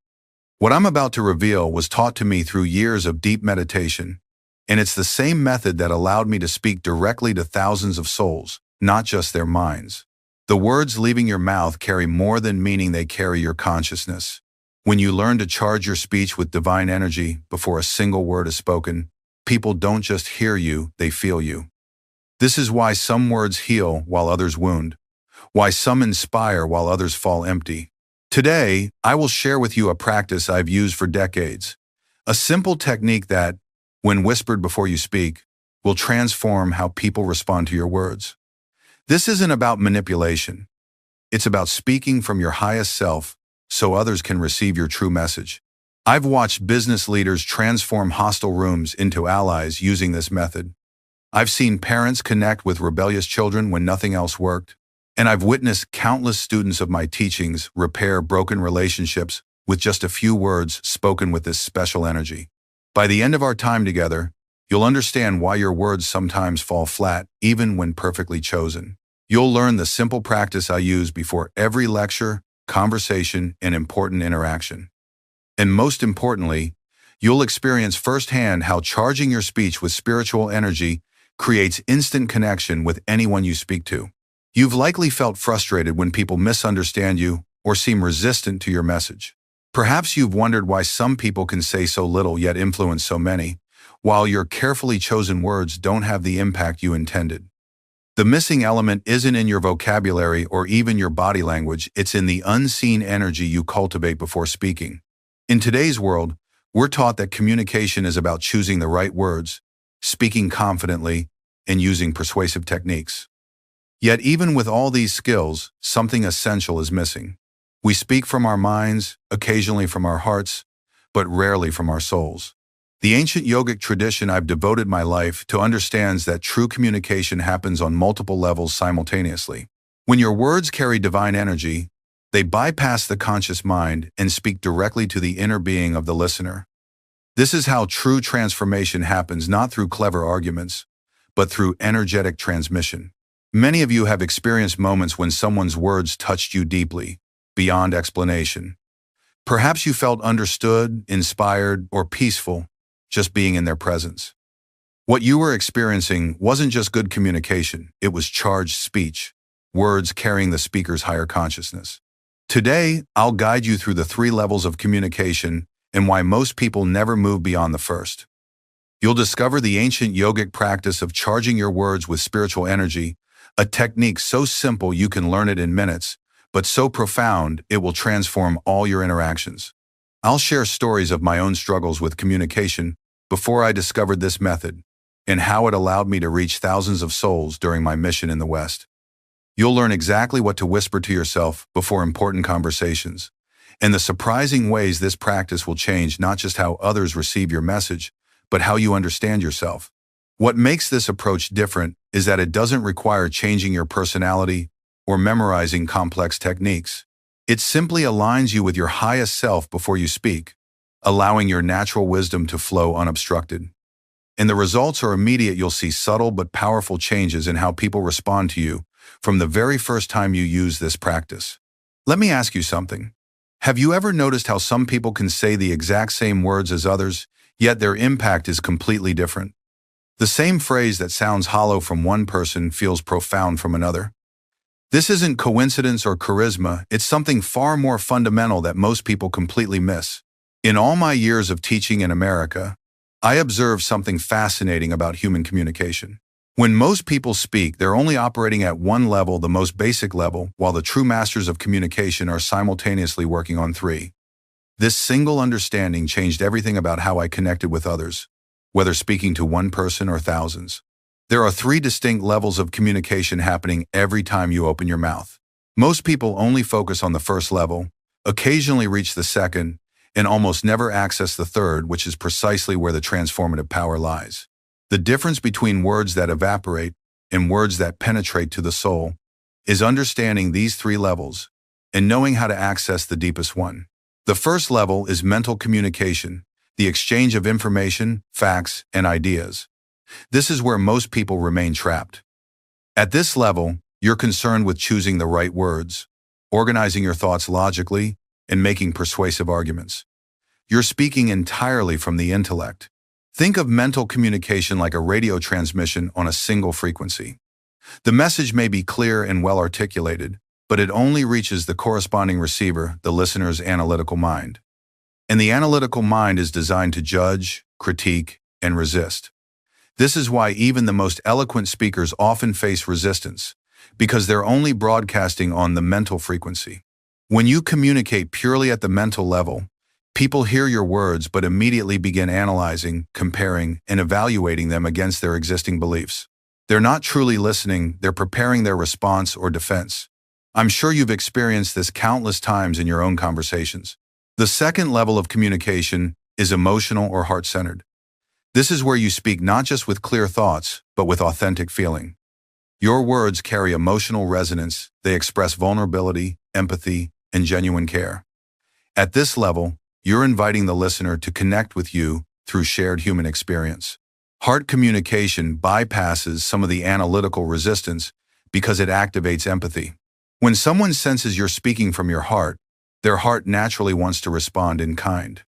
What I'm about to reveal was taught to me through years of deep meditation, and it's the same method that allowed me to speak directly to thousands of souls, not just their minds. The words leaving your mouth carry more than meaning, they carry your consciousness. When you learn to charge your speech with divine energy before a single word is spoken, people don't just hear you, they feel you. This is why some words heal while others wound, why some inspire while others fall empty. Today, I will share with you a practice I've used for decades, a simple technique that, when whispered before you speak, will transform how people respond to your words. This isn't about manipulation. It's about speaking from your highest self so others can receive your true message. I've watched business leaders transform hostile rooms into allies using this method. I've seen parents connect with rebellious children when nothing else worked. And I've witnessed countless students of my teachings repair broken relationships with just a few words spoken with this special energy. By the end of our time together, you'll understand why your words sometimes fall flat, even when perfectly chosen. You'll learn the simple practice I use before every lecture, conversation, and important interaction. And most importantly, you'll experience firsthand how charging your speech with spiritual energy creates instant connection with anyone you speak to. You've likely felt frustrated when people misunderstand you or seem resistant to your message. Perhaps you've wondered why some people can say so little yet influence so many, while your carefully chosen words don't have the impact you intended. The missing element isn't in your vocabulary or even your body language, it's in the unseen energy you cultivate before speaking. In today's world, we're taught that communication is about choosing the right words, speaking confidently, and using persuasive techniques. Yet even with all these skills, something essential is missing. We speak from our minds, occasionally from our hearts, but rarely from our souls. The ancient yogic tradition I've devoted my life to understands that true communication happens on multiple levels simultaneously. When your words carry divine energy, they bypass the conscious mind and speak directly to the inner being of the listener. This is how true transformation happens, not through clever arguments, but through energetic transmission. Many of you have experienced moments when someone's words touched you deeply, beyond explanation. Perhaps you felt understood, inspired, or peaceful just being in their presence. What you were experiencing wasn't just good communication, it was charged speech, words carrying the speaker's higher consciousness. Today, I'll guide you through the 3 levels of communication and why most people never move beyond the first. You'll discover the ancient yogic practice of charging your words with spiritual energy, a technique so simple you can learn it in minutes, but so profound it will transform all your interactions. I'll share stories of my own struggles with communication before I discovered this method, and how it allowed me to reach thousands of souls during my mission in the West. You'll learn exactly what to whisper to yourself before important conversations, and the surprising ways this practice will change not just how others receive your message, but how you understand yourself. What makes this approach different is that it doesn't require changing your personality or memorizing complex techniques. It simply aligns you with your highest self before you speak, allowing your natural wisdom to flow unobstructed. And the results are immediate. You'll see subtle but powerful changes in how people respond to you from the very first time you use this practice. Let me ask you something. Have you ever noticed how some people can say the exact same words as others, yet their impact is completely different? The same phrase that sounds hollow from one person feels profound from another. This isn't coincidence or charisma, it's something far more fundamental that most people completely miss. In all my years of teaching in America, I observed something fascinating about human communication. When most people speak, they're only operating at one level, the most basic level, while the true masters of communication are simultaneously working on 3. This single understanding changed everything about how I connected with others, whether speaking to one person or thousands. There are 3 distinct levels of communication happening every time you open your mouth. Most people only focus on the first level, occasionally reach the second, and almost never access the third, which is precisely where the transformative power lies. The difference between words that evaporate and words that penetrate to the soul is understanding these 3 levels and knowing how to access the deepest one. The first level is mental communication, the exchange of information, facts, and ideas. This is where most people remain trapped. At this level, you're concerned with choosing the right words, organizing your thoughts logically, and making persuasive arguments. You're speaking entirely from the intellect. Think of mental communication like a radio transmission on a single frequency. The message may be clear and well articulated, but it only reaches the corresponding receiver, the listener's analytical mind. And the analytical mind is designed to judge, critique, and resist. This is why even the most eloquent speakers often face resistance, because they're only broadcasting on the mental frequency. When you communicate purely at the mental level, people hear your words but immediately begin analyzing, comparing, and evaluating them against their existing beliefs. They're not truly listening, they're preparing their response or defense. I'm sure you've experienced this countless times in your own conversations. The second level of communication is emotional or heart-centered. This is where you speak not just with clear thoughts, but with authentic feeling. Your words carry emotional resonance, they express vulnerability, empathy, and genuine care. At this level, you're inviting the listener to connect with you through shared human experience. Heart communication bypasses some of the analytical resistance because it activates empathy. When someone senses you're speaking from your heart, their heart naturally wants to respond in kind.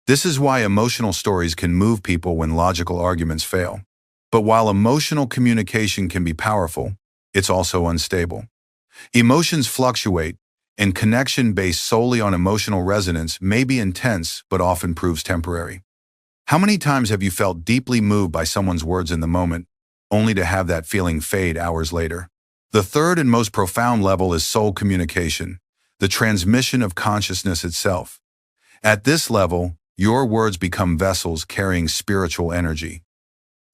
This is why emotional stories can move people when logical arguments fail. But while emotional communication can be powerful, it's also unstable. Emotions fluctuate, and connection based solely on emotional resonance may be intense but often proves temporary. How many times have you felt deeply moved by someone's words in the moment, only to have that feeling fade hours later? The third and most profound level is soul communication, the transmission of consciousness itself. At this level, your words become vessels carrying spiritual energy.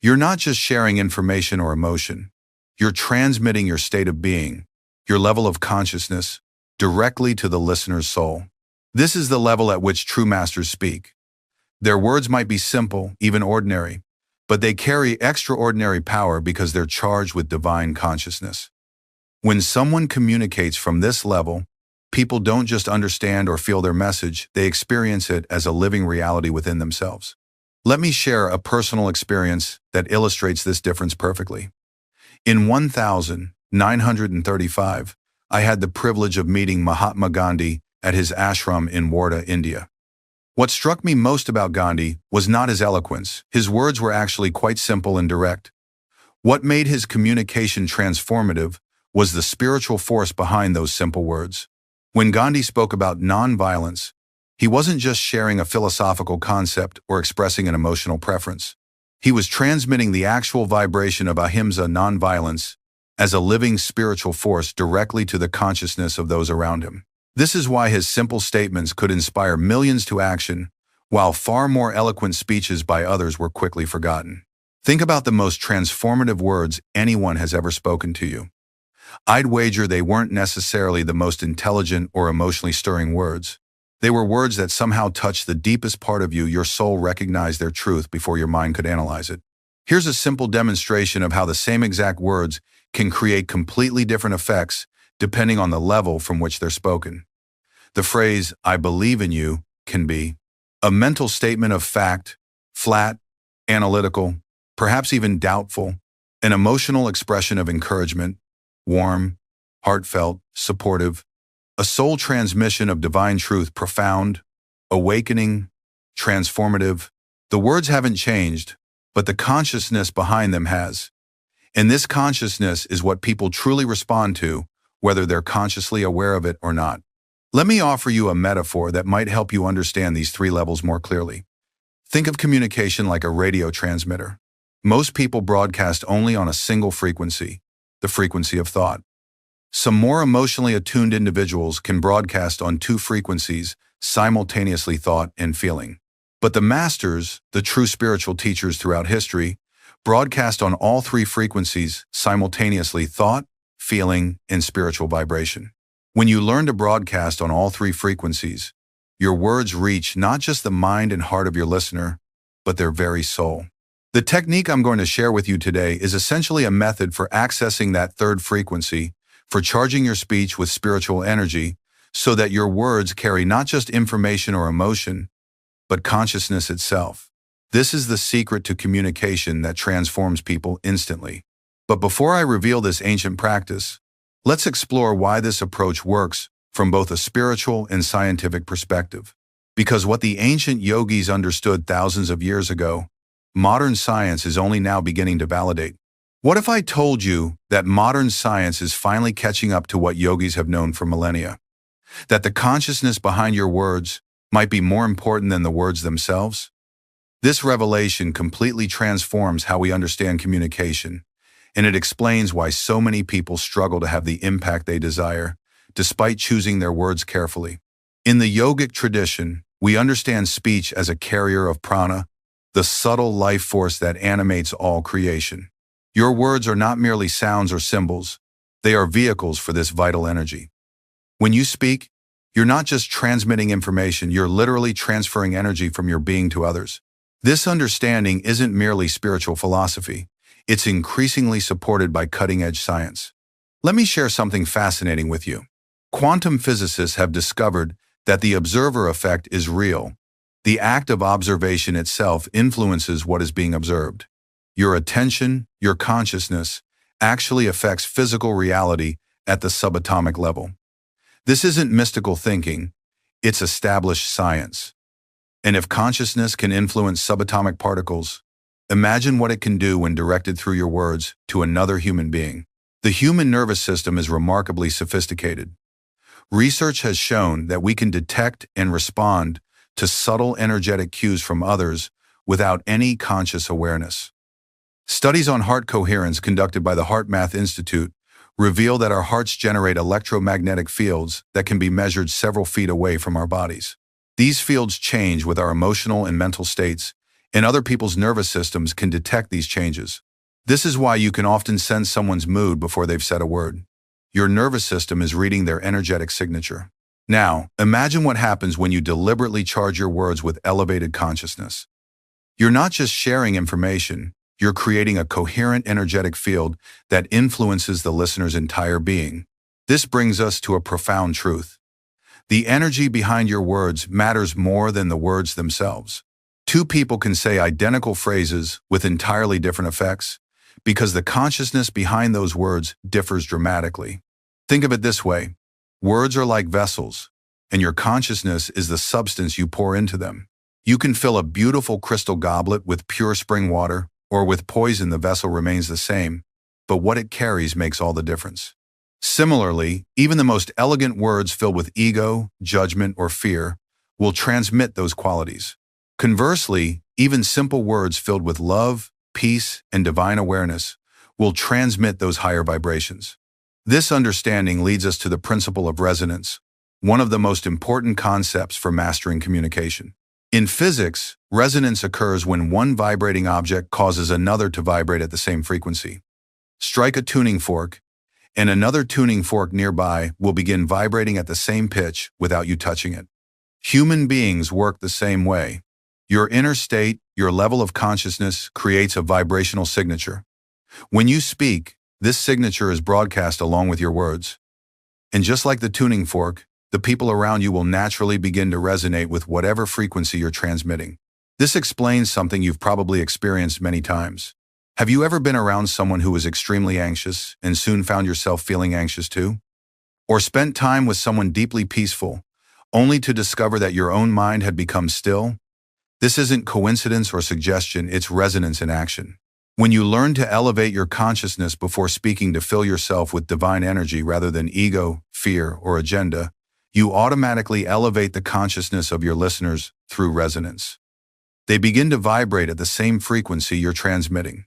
You're not just sharing information or emotion. You're transmitting your state of being, your level of consciousness, directly to the listener's soul. This is the level at which true masters speak. Their words might be simple, even ordinary, but they carry extraordinary power because they're charged with divine consciousness. When someone communicates from this level, people don't just understand or feel their message, they experience it as a living reality within themselves. Let me share a personal experience that illustrates this difference perfectly. In 1935, I had the privilege of meeting Mahatma Gandhi at his ashram in Wardha, India. What struck me most about Gandhi was not his eloquence. His words were actually quite simple and direct. What made his communication transformative was the spiritual force behind those simple words. When Gandhi spoke about non-violence, he wasn't just sharing a philosophical concept or expressing an emotional preference. He was transmitting the actual vibration of ahimsa, non-violence, as a living spiritual force directly to the consciousness of those around him. This is why his simple statements could inspire millions to action, while far more eloquent speeches by others were quickly forgotten. Think about the most transformative words anyone has ever spoken to you. I'd wager they weren't necessarily the most intelligent or emotionally stirring words. They were words that somehow touched the deepest part of you. Your soul recognized their truth before your mind could analyze it. Here's a simple demonstration of how the same exact words can create completely different effects depending on the level from which they're spoken. The phrase, "I believe in you," can be a mental statement of fact, flat, analytical, perhaps even doubtful, an emotional expression of encouragement, warm, heartfelt, supportive, a soul transmission of divine truth, profound, awakening, transformative. The words haven't changed, but the consciousness behind them has. And this consciousness is what people truly respond to, whether they're consciously aware of it or not. Let me offer you a metaphor that might help you understand these three levels more clearly. Think of communication like a radio transmitter. Most people broadcast only on a single frequency, the frequency of thought. Some more emotionally attuned individuals can broadcast on two frequencies, simultaneously, thought and feeling. But the masters, the true spiritual teachers throughout history, broadcast on all three frequencies simultaneously, thought, feeling, and spiritual vibration. When you learn to broadcast on all three frequencies, your words reach not just the mind and heart of your listener, but their very soul. The technique I'm going to share with you today is essentially a method for accessing that third frequency, for charging your speech with spiritual energy, so that your words carry not just information or emotion, but consciousness itself. This is the secret to communication that transforms people instantly. But before I reveal this ancient practice, let's explore why this approach works from both a spiritual and scientific perspective. Because what the ancient yogis understood thousands of years ago, modern science is only now beginning to validate. What if I told you that modern science is finally catching up to what yogis have known for millennia? That the consciousness behind your words might be more important than the words themselves? This revelation completely transforms how we understand communication, and it explains why so many people struggle to have the impact they desire, despite choosing their words carefully. In the yogic tradition, we understand speech as a carrier of prana, the subtle life force that animates all creation. Your words are not merely sounds or symbols, they are vehicles for this vital energy. When you speak, you're not just transmitting information, you're literally transferring energy from your being to others. This understanding isn't merely spiritual philosophy, it's increasingly supported by cutting-edge science. Let me share something fascinating with you. Quantum physicists have discovered that the observer effect is real. The act of observation itself influences what is being observed. Your attention, your consciousness, actually affects physical reality at the subatomic level. This isn't mystical thinking, it's established science. And if consciousness can influence subatomic particles, imagine what it can do when directed through your words to another human being. The human nervous system is remarkably sophisticated. Research has shown that we can detect and respond to subtle energetic cues from others without any conscious awareness. Studies on heart coherence conducted by the HeartMath Institute reveal that our hearts generate electromagnetic fields that can be measured several feet away from our bodies. These fields change with our emotional and mental states, and other people's nervous systems can detect these changes. This is why you can often sense someone's mood before they've said a word. Your nervous system is reading their energetic signature. Now, imagine what happens when you deliberately charge your words with elevated consciousness. You're not just sharing information, you're creating a coherent energetic field that influences the listener's entire being. This brings us to a profound truth. The energy behind your words matters more than the words themselves. Two people can say identical phrases with entirely different effects because the consciousness behind those words differs dramatically. Think of it this way. Words are like vessels, and your consciousness is the substance you pour into them. You can fill a beautiful crystal goblet with pure spring water, or with poison the vessel remains the same, but what it carries makes all the difference. Similarly, even the most elegant words filled with ego, judgment, or fear will transmit those qualities. Conversely, even simple words filled with love, peace, and divine awareness will transmit those higher vibrations. This understanding leads us to the principle of resonance, one of the most important concepts for mastering communication. In physics, resonance occurs when one vibrating object causes another to vibrate at the same frequency. Strike a tuning fork, and another tuning fork nearby will begin vibrating at the same pitch without you touching it. Human beings work the same way. Your inner state, your level of consciousness, creates a vibrational signature. When you speak, this signature is broadcast along with your words. And just like the tuning fork, the people around you will naturally begin to resonate with whatever frequency you're transmitting. This explains something you've probably experienced many times. Have you ever been around someone who was extremely anxious and soon found yourself feeling anxious too? Or spent time with someone deeply peaceful, only to discover that your own mind had become still? This isn't coincidence or suggestion, it's resonance in action. When you learn to elevate your consciousness before speaking to fill yourself with divine energy rather than ego, fear, or agenda, you automatically elevate the consciousness of your listeners through resonance. They begin to vibrate at the same frequency you're transmitting.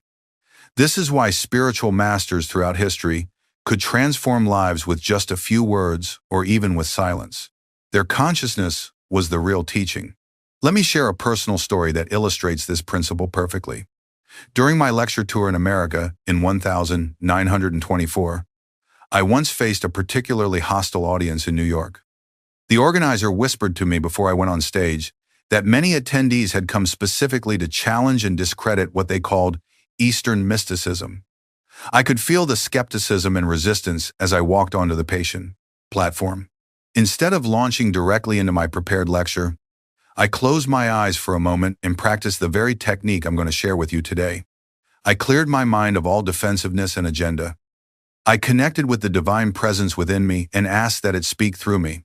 This is why spiritual masters throughout history could transform lives with just a few words or even with silence. Their consciousness was the real teaching. Let me share a personal story that illustrates this principle perfectly. During my lecture tour in America in 1924, I once faced a particularly hostile audience in New York. The organizer whispered to me before I went on stage that many attendees had come specifically to challenge and discredit what they called Eastern mysticism. I could feel the skepticism and resistance as I walked onto the patient platform. Instead of launching directly into my prepared lecture, I closed my eyes for a moment and practiced the very technique I'm going to share with you today. I cleared my mind of all defensiveness and agenda. I connected with the divine presence within me and asked that it speak through me.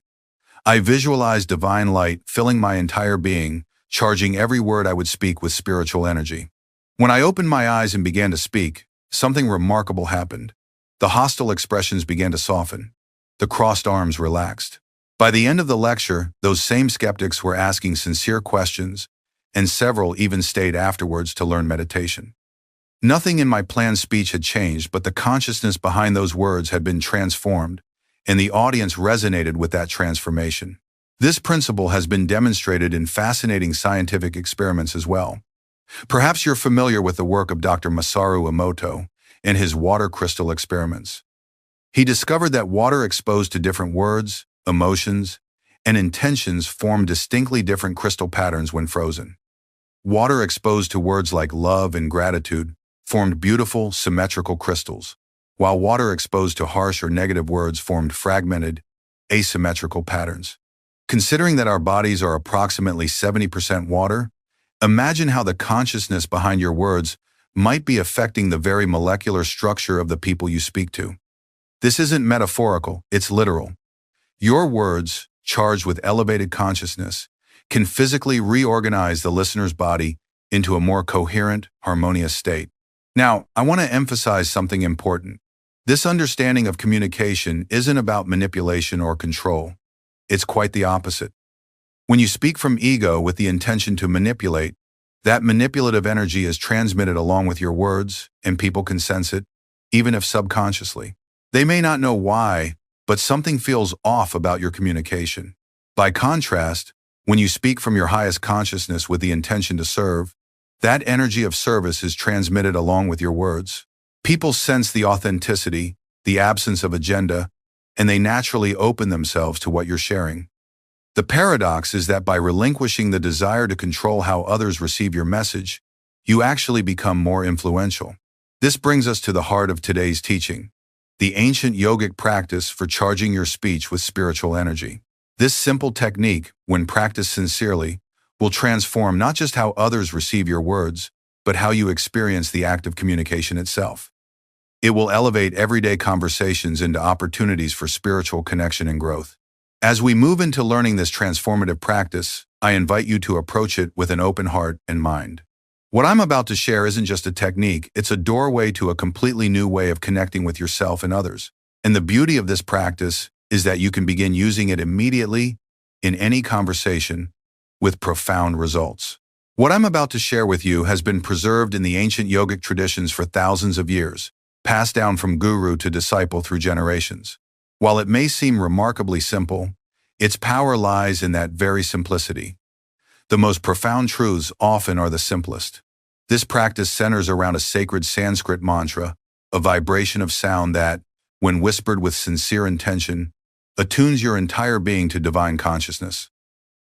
I visualized divine light filling my entire being, charging every word I would speak with spiritual energy. When I opened my eyes and began to speak, something remarkable happened. The hostile expressions began to soften. The crossed arms relaxed. By the end of the lecture, those same skeptics were asking sincere questions, and several even stayed afterwards to learn meditation. Nothing in my planned speech had changed, but the consciousness behind those words had been transformed, and the audience resonated with that transformation. This principle has been demonstrated in fascinating scientific experiments as well. Perhaps you're familiar with the work of Dr. Masaru Emoto and his water crystal experiments. He discovered that water exposed to different words, emotions, and intentions form distinctly different crystal patterns when frozen. Water exposed to words like love and gratitude formed beautiful, symmetrical crystals, while water exposed to harsh or negative words formed fragmented, asymmetrical patterns. Considering that our bodies are approximately 70% water, imagine how the consciousness behind your words might be affecting the very molecular structure of the people you speak to. This isn't metaphorical, it's literal. Your words, charged with elevated consciousness, can physically reorganize the listener's body into a more coherent, harmonious state. Now, I want to emphasize something important. This understanding of communication isn't about manipulation or control. It's quite the opposite. When you speak from ego with the intention to manipulate, that manipulative energy is transmitted along with your words, and people can sense it, even if subconsciously. They may not know why, but something feels off about your communication. By contrast, when you speak from your highest consciousness with the intention to serve, that energy of service is transmitted along with your words. People sense the authenticity, the absence of agenda, and they naturally open themselves to what you're sharing. The paradox is that by relinquishing the desire to control how others receive your message, you actually become more influential. This brings us to the heart of today's teaching, the ancient yogic practice for charging your speech with spiritual energy. This simple technique, when practiced sincerely, will transform not just how others receive your words, but how you experience the act of communication itself. It will elevate everyday conversations into opportunities for spiritual connection and growth. As we move into learning this transformative practice, I invite you to approach it with an open heart and mind. What I'm about to share isn't just a technique, it's a doorway to a completely new way of connecting with yourself and others. And the beauty of this practice is that you can begin using it immediately in any conversation with profound results. What I'm about to share with you has been preserved in the ancient yogic traditions for thousands of years, passed down from guru to disciple through generations. While it may seem remarkably simple, its power lies in that very simplicity. The most profound truths often are the simplest. This practice centers around a sacred Sanskrit mantra, a vibration of sound that, when whispered with sincere intention, attunes your entire being to divine consciousness.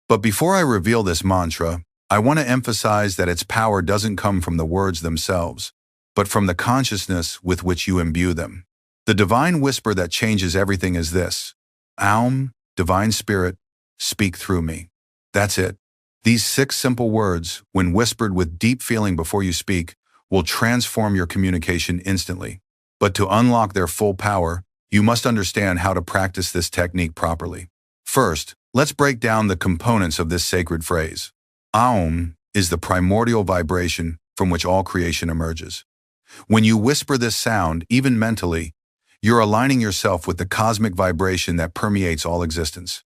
But before I reveal this mantra, I want to emphasize that its power doesn't come from the words themselves, but from the consciousness with which you imbue them. The divine whisper that changes everything is this: Aum, Divine Spirit, speak through me. That's it. These 6 simple words, when whispered with deep feeling before you speak, will transform your communication instantly. But to unlock their full power, you must understand how to practice this technique properly. First, let's break down the components of this sacred phrase. Aum is the primordial vibration from which all creation emerges. When you whisper this sound, even mentally, you're aligning yourself with the cosmic vibration that permeates all existence.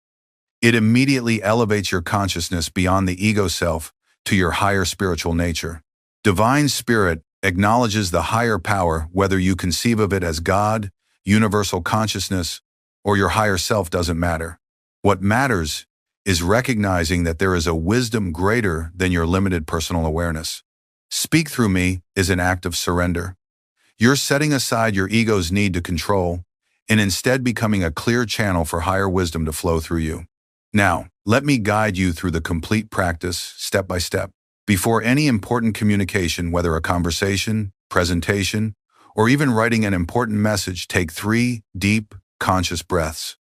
It immediately elevates your consciousness beyond the ego self to your higher spiritual nature. Divine Spirit acknowledges the higher power, whether you conceive of it as God, universal consciousness, or your higher self doesn't matter. What matters is recognizing that there is a wisdom greater than your limited personal awareness. Speak through me is an act of surrender. You're setting aside your ego's need to control and instead becoming a clear channel for higher wisdom to flow through you. Now, let me guide you through the complete practice, step by step. Before any important communication, whether a conversation, presentation, or even writing an important message, take 3 deep, conscious breaths.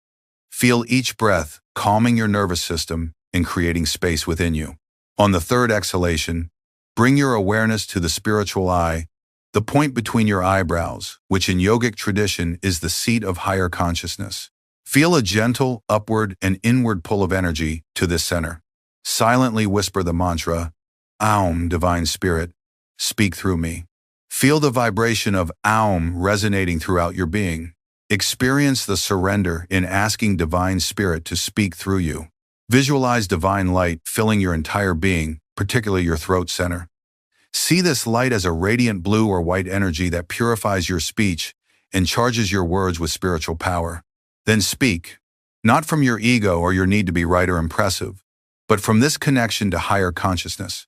Feel each breath calming your nervous system and creating space within you. On the 3rd exhalation, bring your awareness to the spiritual eye, the point between your eyebrows, which in yogic tradition is the seat of higher consciousness. Feel a gentle upward and inward pull of energy to this center. Silently whisper the mantra, Aum, Divine Spirit, speak through me. Feel the vibration of Aum resonating throughout your being. Experience the surrender in asking Divine Spirit to speak through you. Visualize divine light filling your entire being, particularly your throat center. See this light as a radiant blue or white energy that purifies your speech and charges your words with spiritual power. Then speak, not from your ego or your need to be right or impressive, but from this connection to higher consciousness.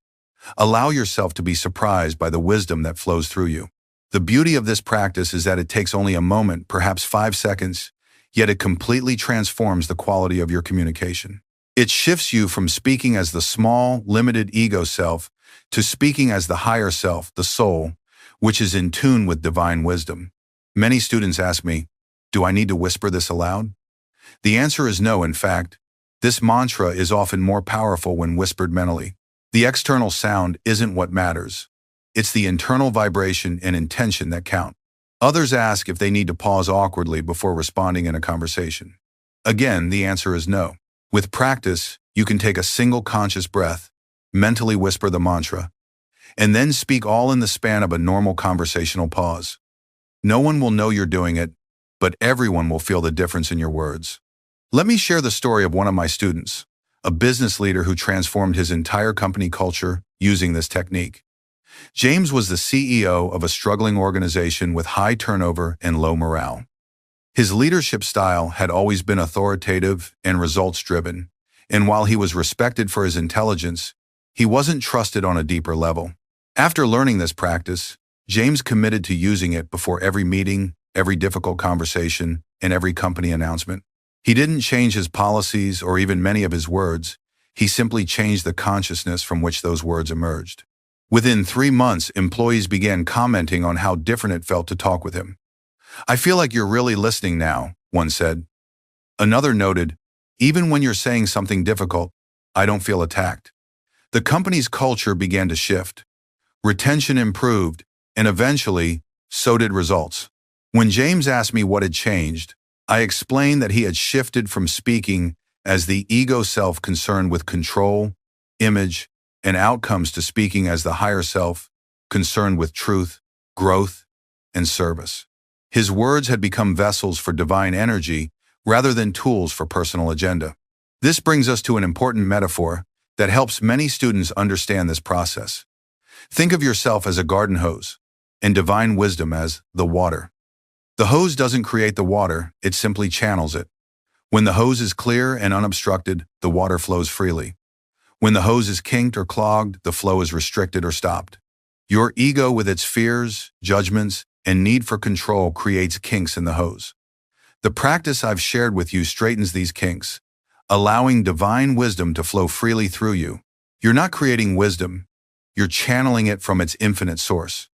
Allow yourself to be surprised by the wisdom that flows through you. The beauty of this practice is that it takes only a moment, perhaps 5 seconds, yet it completely transforms the quality of your communication. It shifts you from speaking as the small, limited ego self to speaking as the higher self, the soul, which is in tune with divine wisdom. Many students ask me, do I need to whisper this aloud? The answer is no. In fact, this mantra is often more powerful when whispered mentally. The external sound isn't what matters. It's the internal vibration and intention that count. Others ask if they need to pause awkwardly before responding in a conversation. Again, the answer is no. With practice, you can take a single conscious breath, mentally whisper the mantra, and then speak all in the span of a normal conversational pause. No one will know you're doing it, but everyone will feel the difference in your words. Let me share the story of one of my students, a business leader who transformed his entire company culture using this technique. James was the CEO of a struggling organization with high turnover and low morale. His leadership style had always been authoritative and results-driven, and while he was respected for his intelligence, he wasn't trusted on a deeper level. After learning this practice, James committed to using it before every meeting, every difficult conversation, and every company announcement. He didn't change his policies or even many of his words. He simply changed the consciousness from which those words emerged. Within 3 months, employees began commenting on how different it felt to talk with him. "I feel like you're really listening now," one said. Another noted, "Even when you're saying something difficult, I don't feel attacked." The company's culture began to shift. Retention improved, and eventually, so did results. When James asked me what had changed, I explained that he had shifted from speaking as the ego self concerned with control, image, and outcomes to speaking as the higher self concerned with truth, growth, and service. His words had become vessels for divine energy rather than tools for personal agenda. This brings us to an important metaphor that helps many students understand this process. Think of yourself as a garden hose and divine wisdom as the water. The hose doesn't create the water, it simply channels it. When the hose is clear and unobstructed, the water flows freely. When the hose is kinked or clogged, the flow is restricted or stopped. Your ego, with its fears, judgments, and need for control, creates kinks in the hose. The practice I've shared with you straightens these kinks, allowing divine wisdom to flow freely through you. You're not creating wisdom, you're channeling it from its infinite source.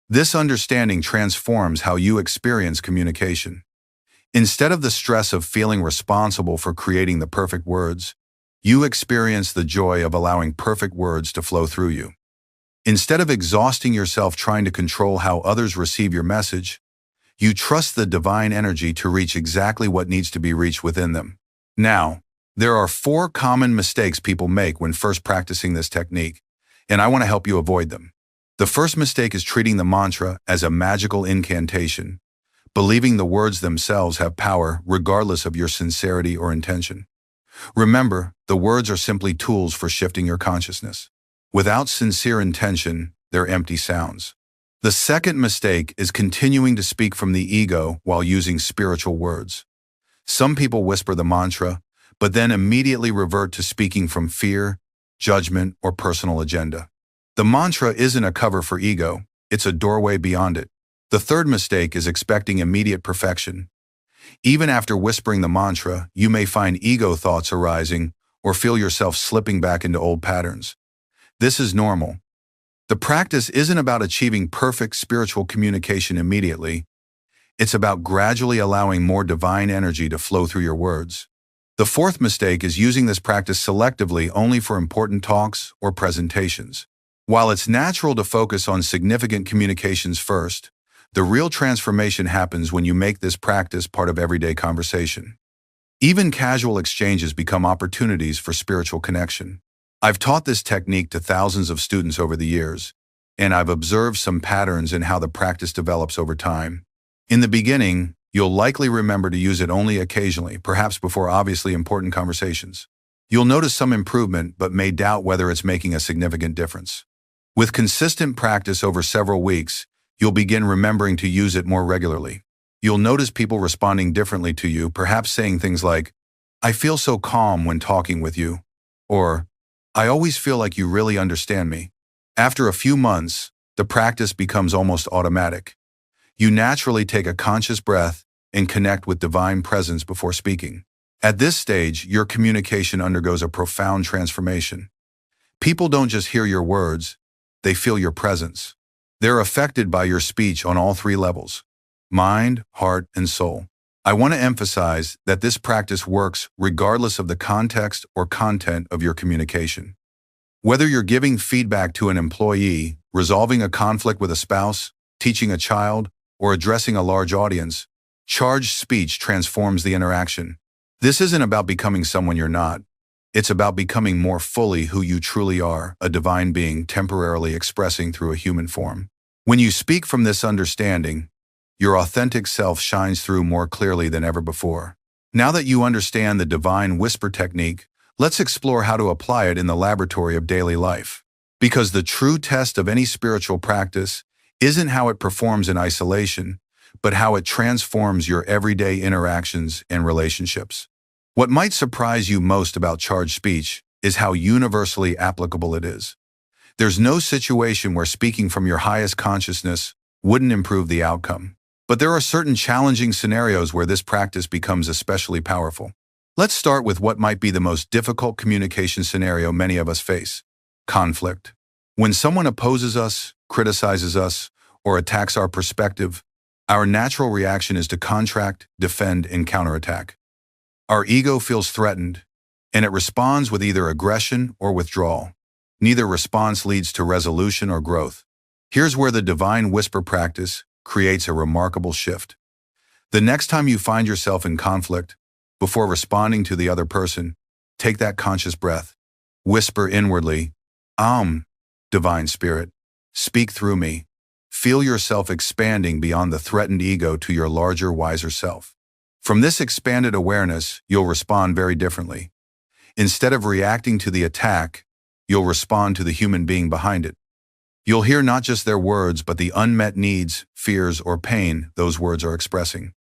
This understanding transforms how you experience communication. Instead of the stress of feeling responsible for creating the perfect words, you experience the joy of allowing perfect words to flow through you. Instead of exhausting yourself trying to control how others receive your message, you trust the divine energy to reach exactly what needs to be reached within them. Now, there are 4 common mistakes people make when first practicing this technique, and I want to help you avoid them. The first mistake is treating the mantra as a magical incantation, believing the words themselves have power regardless of your sincerity or intention. Remember, the words are simply tools for shifting your consciousness. Without sincere intention, they're empty sounds. The second mistake is continuing to speak from the ego while using spiritual words. Some people whisper the mantra, but then immediately revert to speaking from fear, judgment, or personal agenda. The mantra isn't a cover for ego, it's a doorway beyond it. The third mistake is expecting immediate perfection. Even after whispering the mantra, you may find ego thoughts arising or feel yourself slipping back into old patterns. This is normal. The practice isn't about achieving perfect spiritual communication immediately. It's about gradually allowing more divine energy to flow through your words. The fourth mistake is using this practice selectively only for important talks or presentations. While it's natural to focus on significant communications first, the real transformation happens when you make this practice part of everyday conversation. Even casual exchanges become opportunities for spiritual connection. I've taught this technique to thousands of students over the years, and I've observed some patterns in how the practice develops over time. In the beginning, you'll likely remember to use it only occasionally, perhaps before obviously important conversations. You'll notice some improvement, but may doubt whether it's making a significant difference. With consistent practice over several weeks, you'll begin remembering to use it more regularly. You'll notice people responding differently to you, perhaps saying things like, "I feel so calm when talking with you," or "I always feel like you really understand me." After a few months, the practice becomes almost automatic. You naturally take a conscious breath and connect with divine presence before speaking. At this stage, your communication undergoes a profound transformation. People don't just hear your words, they feel your presence. They're affected by your speech on all 3 levels: mind, heart, and soul. I want to emphasize that this practice works regardless of the context or content of your communication. Whether you're giving feedback to an employee, resolving a conflict with a spouse, teaching a child, or addressing a large audience, charged speech transforms the interaction. This isn't about becoming someone you're not. It's about becoming more fully who you truly are, a divine being temporarily expressing through a human form. When you speak from this understanding, Your authentic self shines through more clearly than ever before. Now that you understand the divine whisper technique, let's explore how to apply it in the laboratory of daily life. Because the true test of any spiritual practice isn't how it performs in isolation, but how it transforms your everyday interactions and relationships. What might surprise you most about charged speech is how universally applicable it is. There's no situation where speaking from your highest consciousness wouldn't improve the outcome. But there are certain challenging scenarios where this practice becomes especially powerful. Let's start with what might be the most difficult communication scenario many of us face: conflict. When someone opposes us, criticizes us, or attacks our perspective, our natural reaction is to contract, defend, and counterattack. Our ego feels threatened, and it responds with either aggression or withdrawal. Neither response leads to resolution or growth. Here's where the divine whisper practice creates a remarkable shift. The next time you find yourself in conflict, before responding to the other person, take that conscious breath. Whisper inwardly, Divine Spirit, speak through me. Feel yourself expanding beyond the threatened ego to your larger, wiser self. From this expanded awareness, you'll respond very differently. Instead of reacting to the attack, you'll respond to the human being behind it. You'll hear not just their words, but the unmet needs, fears, or pain those words are expressing.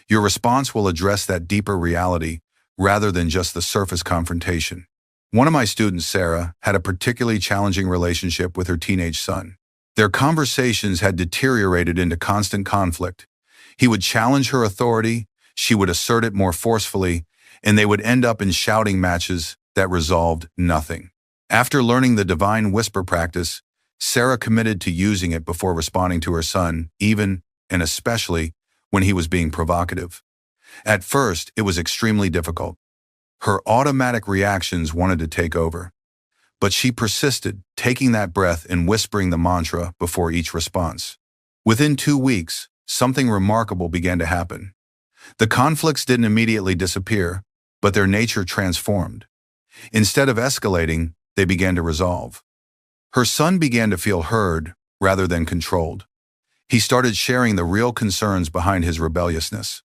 Your response will address that deeper reality rather than just the surface confrontation. One of my students, Sarah, had a particularly challenging relationship with her teenage son. Their conversations had deteriorated into constant conflict. He would challenge her authority, she would assert it more forcefully, and they would end up in shouting matches that resolved nothing. After learning the divine whisper practice, Sarah committed to using it before responding to her son, even and especially when he was being provocative. At first, it was extremely difficult. Her automatic reactions wanted to take over. But she persisted, taking that breath and whispering the mantra before each response. Within 2 weeks, something remarkable began to happen. The conflicts didn't immediately disappear, but their nature transformed. Instead of escalating, they began to resolve. Her son began to feel heard rather than controlled. He started sharing the real concerns behind his rebelliousness.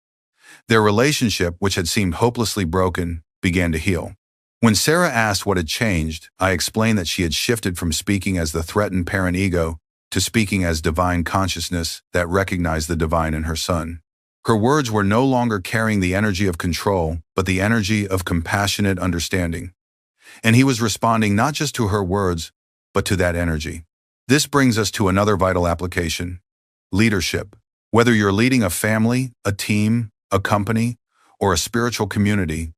Their relationship, which had seemed hopelessly broken, began to heal. When Sarah asked what had changed, I explained that she had shifted from speaking as the threatened parent ego to speaking as divine consciousness that recognized the divine in her son. Her words were no longer carrying the energy of control, but the energy of compassionate understanding. And he was responding not just to her words, but to that energy. This brings us to another vital application: leadership. Whether you're leading a family, a team, a company, or a spiritual community,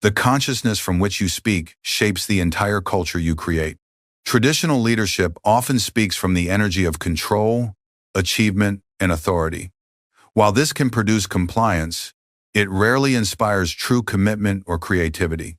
the consciousness from which you speak shapes the entire culture you create. Traditional leadership often speaks from the energy of control, achievement, and authority. While this can produce compliance, it rarely inspires true commitment or creativity.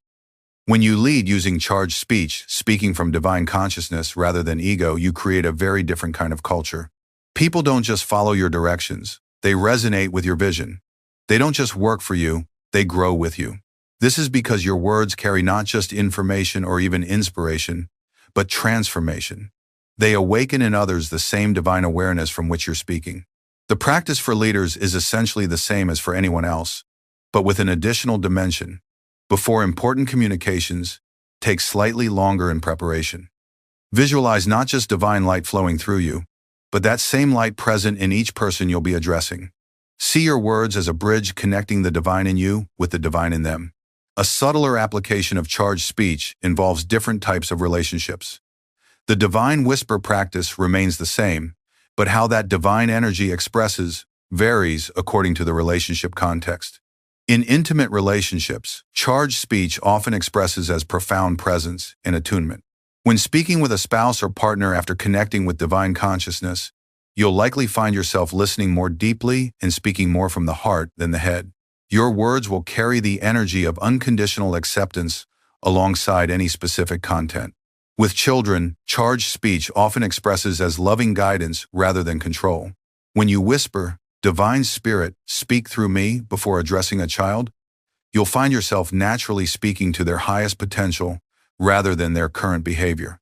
When you lead using charged speech, speaking from divine consciousness rather than ego, you create a very different kind of culture. People don't just follow your directions, they resonate with your vision. They don't just work for you, they grow with you. This is because your words carry not just information or even inspiration, but transformation. They awaken in others the same divine awareness from which you're speaking. The practice for leaders is essentially the same as for anyone else, but with an additional dimension. Before important communications, take slightly longer in preparation. Visualize not just divine light flowing through you, but that same light present in each person you'll be addressing. See your words as a bridge connecting the divine in you with the divine in them. A subtler application of charged speech involves different types of relationships. The divine whisper practice remains the same, but how that divine energy expresses varies according to the relationship context. In intimate relationships, charged speech often expresses as profound presence and attunement. When speaking with a spouse or partner after connecting with divine consciousness, you'll likely find yourself listening more deeply and speaking more from the heart than the head. Your words will carry the energy of unconditional acceptance alongside any specific content. With children, charged speech often expresses as loving guidance rather than control. When you whisper, "Divine Spirit, speak through me," before addressing a child, you'll find yourself naturally speaking to their highest potential rather than their current behavior.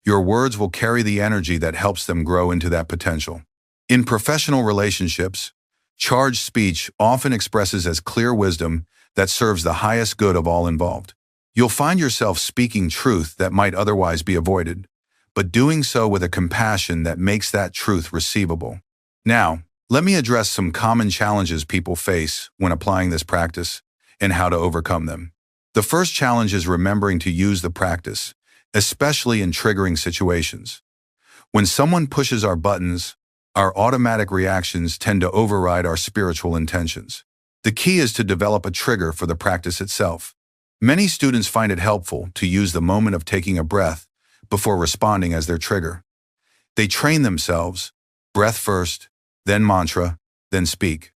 Your words will carry the energy that helps them grow into that potential. In professional relationships, charged speech often expresses as clear wisdom that serves the highest good of all involved. You'll find yourself speaking truth that might otherwise be avoided, but doing so with a compassion that makes that truth receivable. Now, let me address some common challenges people face when applying this practice and how to overcome them. The first challenge is remembering to use the practice, especially in triggering situations. When someone pushes our buttons, our automatic reactions tend to override our spiritual intentions. The key is to develop a trigger for the practice itself. Many students find it helpful to use the moment of taking a breath before responding as their trigger. They train themselves, breath first, then mantra, then speak.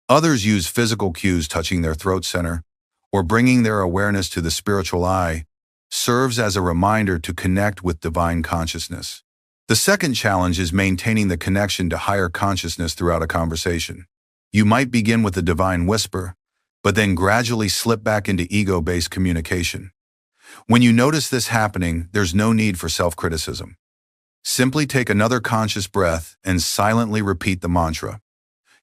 Others use physical cues touching their throat center, or bringing their awareness to the spiritual eye, serves as a reminder to connect with divine consciousness. The second challenge is maintaining the connection to higher consciousness throughout a conversation. You might begin with a divine whisper, but then gradually slip back into ego-based communication. When you notice this happening, there's no need for self-criticism. Simply take another conscious breath and silently repeat the mantra.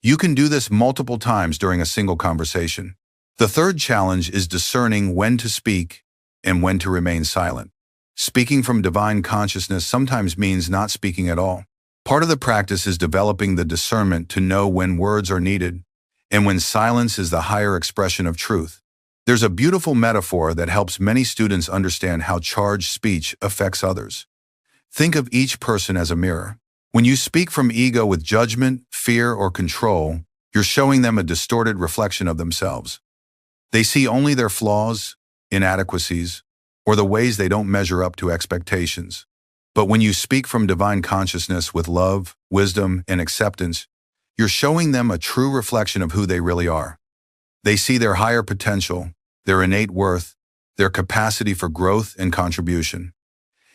You can do this multiple times during a single conversation. The third challenge is discerning when to speak and when to remain silent. Speaking from divine consciousness sometimes means not speaking at all. Part of the practice is developing the discernment to know when words are needed and when silence is the higher expression of truth. There's a beautiful metaphor that helps many students understand how charged speech affects others. Think of each person as a mirror. When you speak from ego with judgment, fear, or control, you're showing them a distorted reflection of themselves. They see only their flaws, inadequacies, or the ways they don't measure up to expectations. But when you speak from divine consciousness with love, wisdom, and acceptance, you're showing them a true reflection of who they really are. They see their higher potential, their innate worth, their capacity for growth and contribution.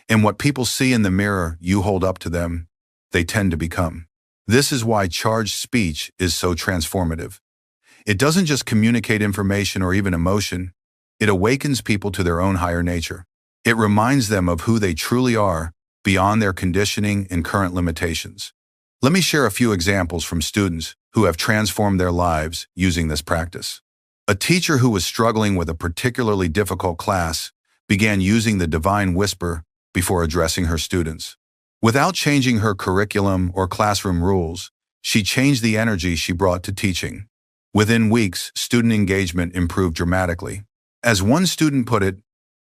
And what people see in the mirror you hold up to them, they tend to become. This is why charged speech is so transformative. It doesn't just communicate information or even emotion, it awakens people to their own higher nature. It reminds them of who they truly are, beyond their conditioning and current limitations. Let me share a few examples from students who have transformed their lives using this practice. A teacher who was struggling with a particularly difficult class began using the divine whisper before addressing her students. Without changing her curriculum or classroom rules, she changed the energy she brought to teaching. Within weeks, student engagement improved dramatically. As one student put it,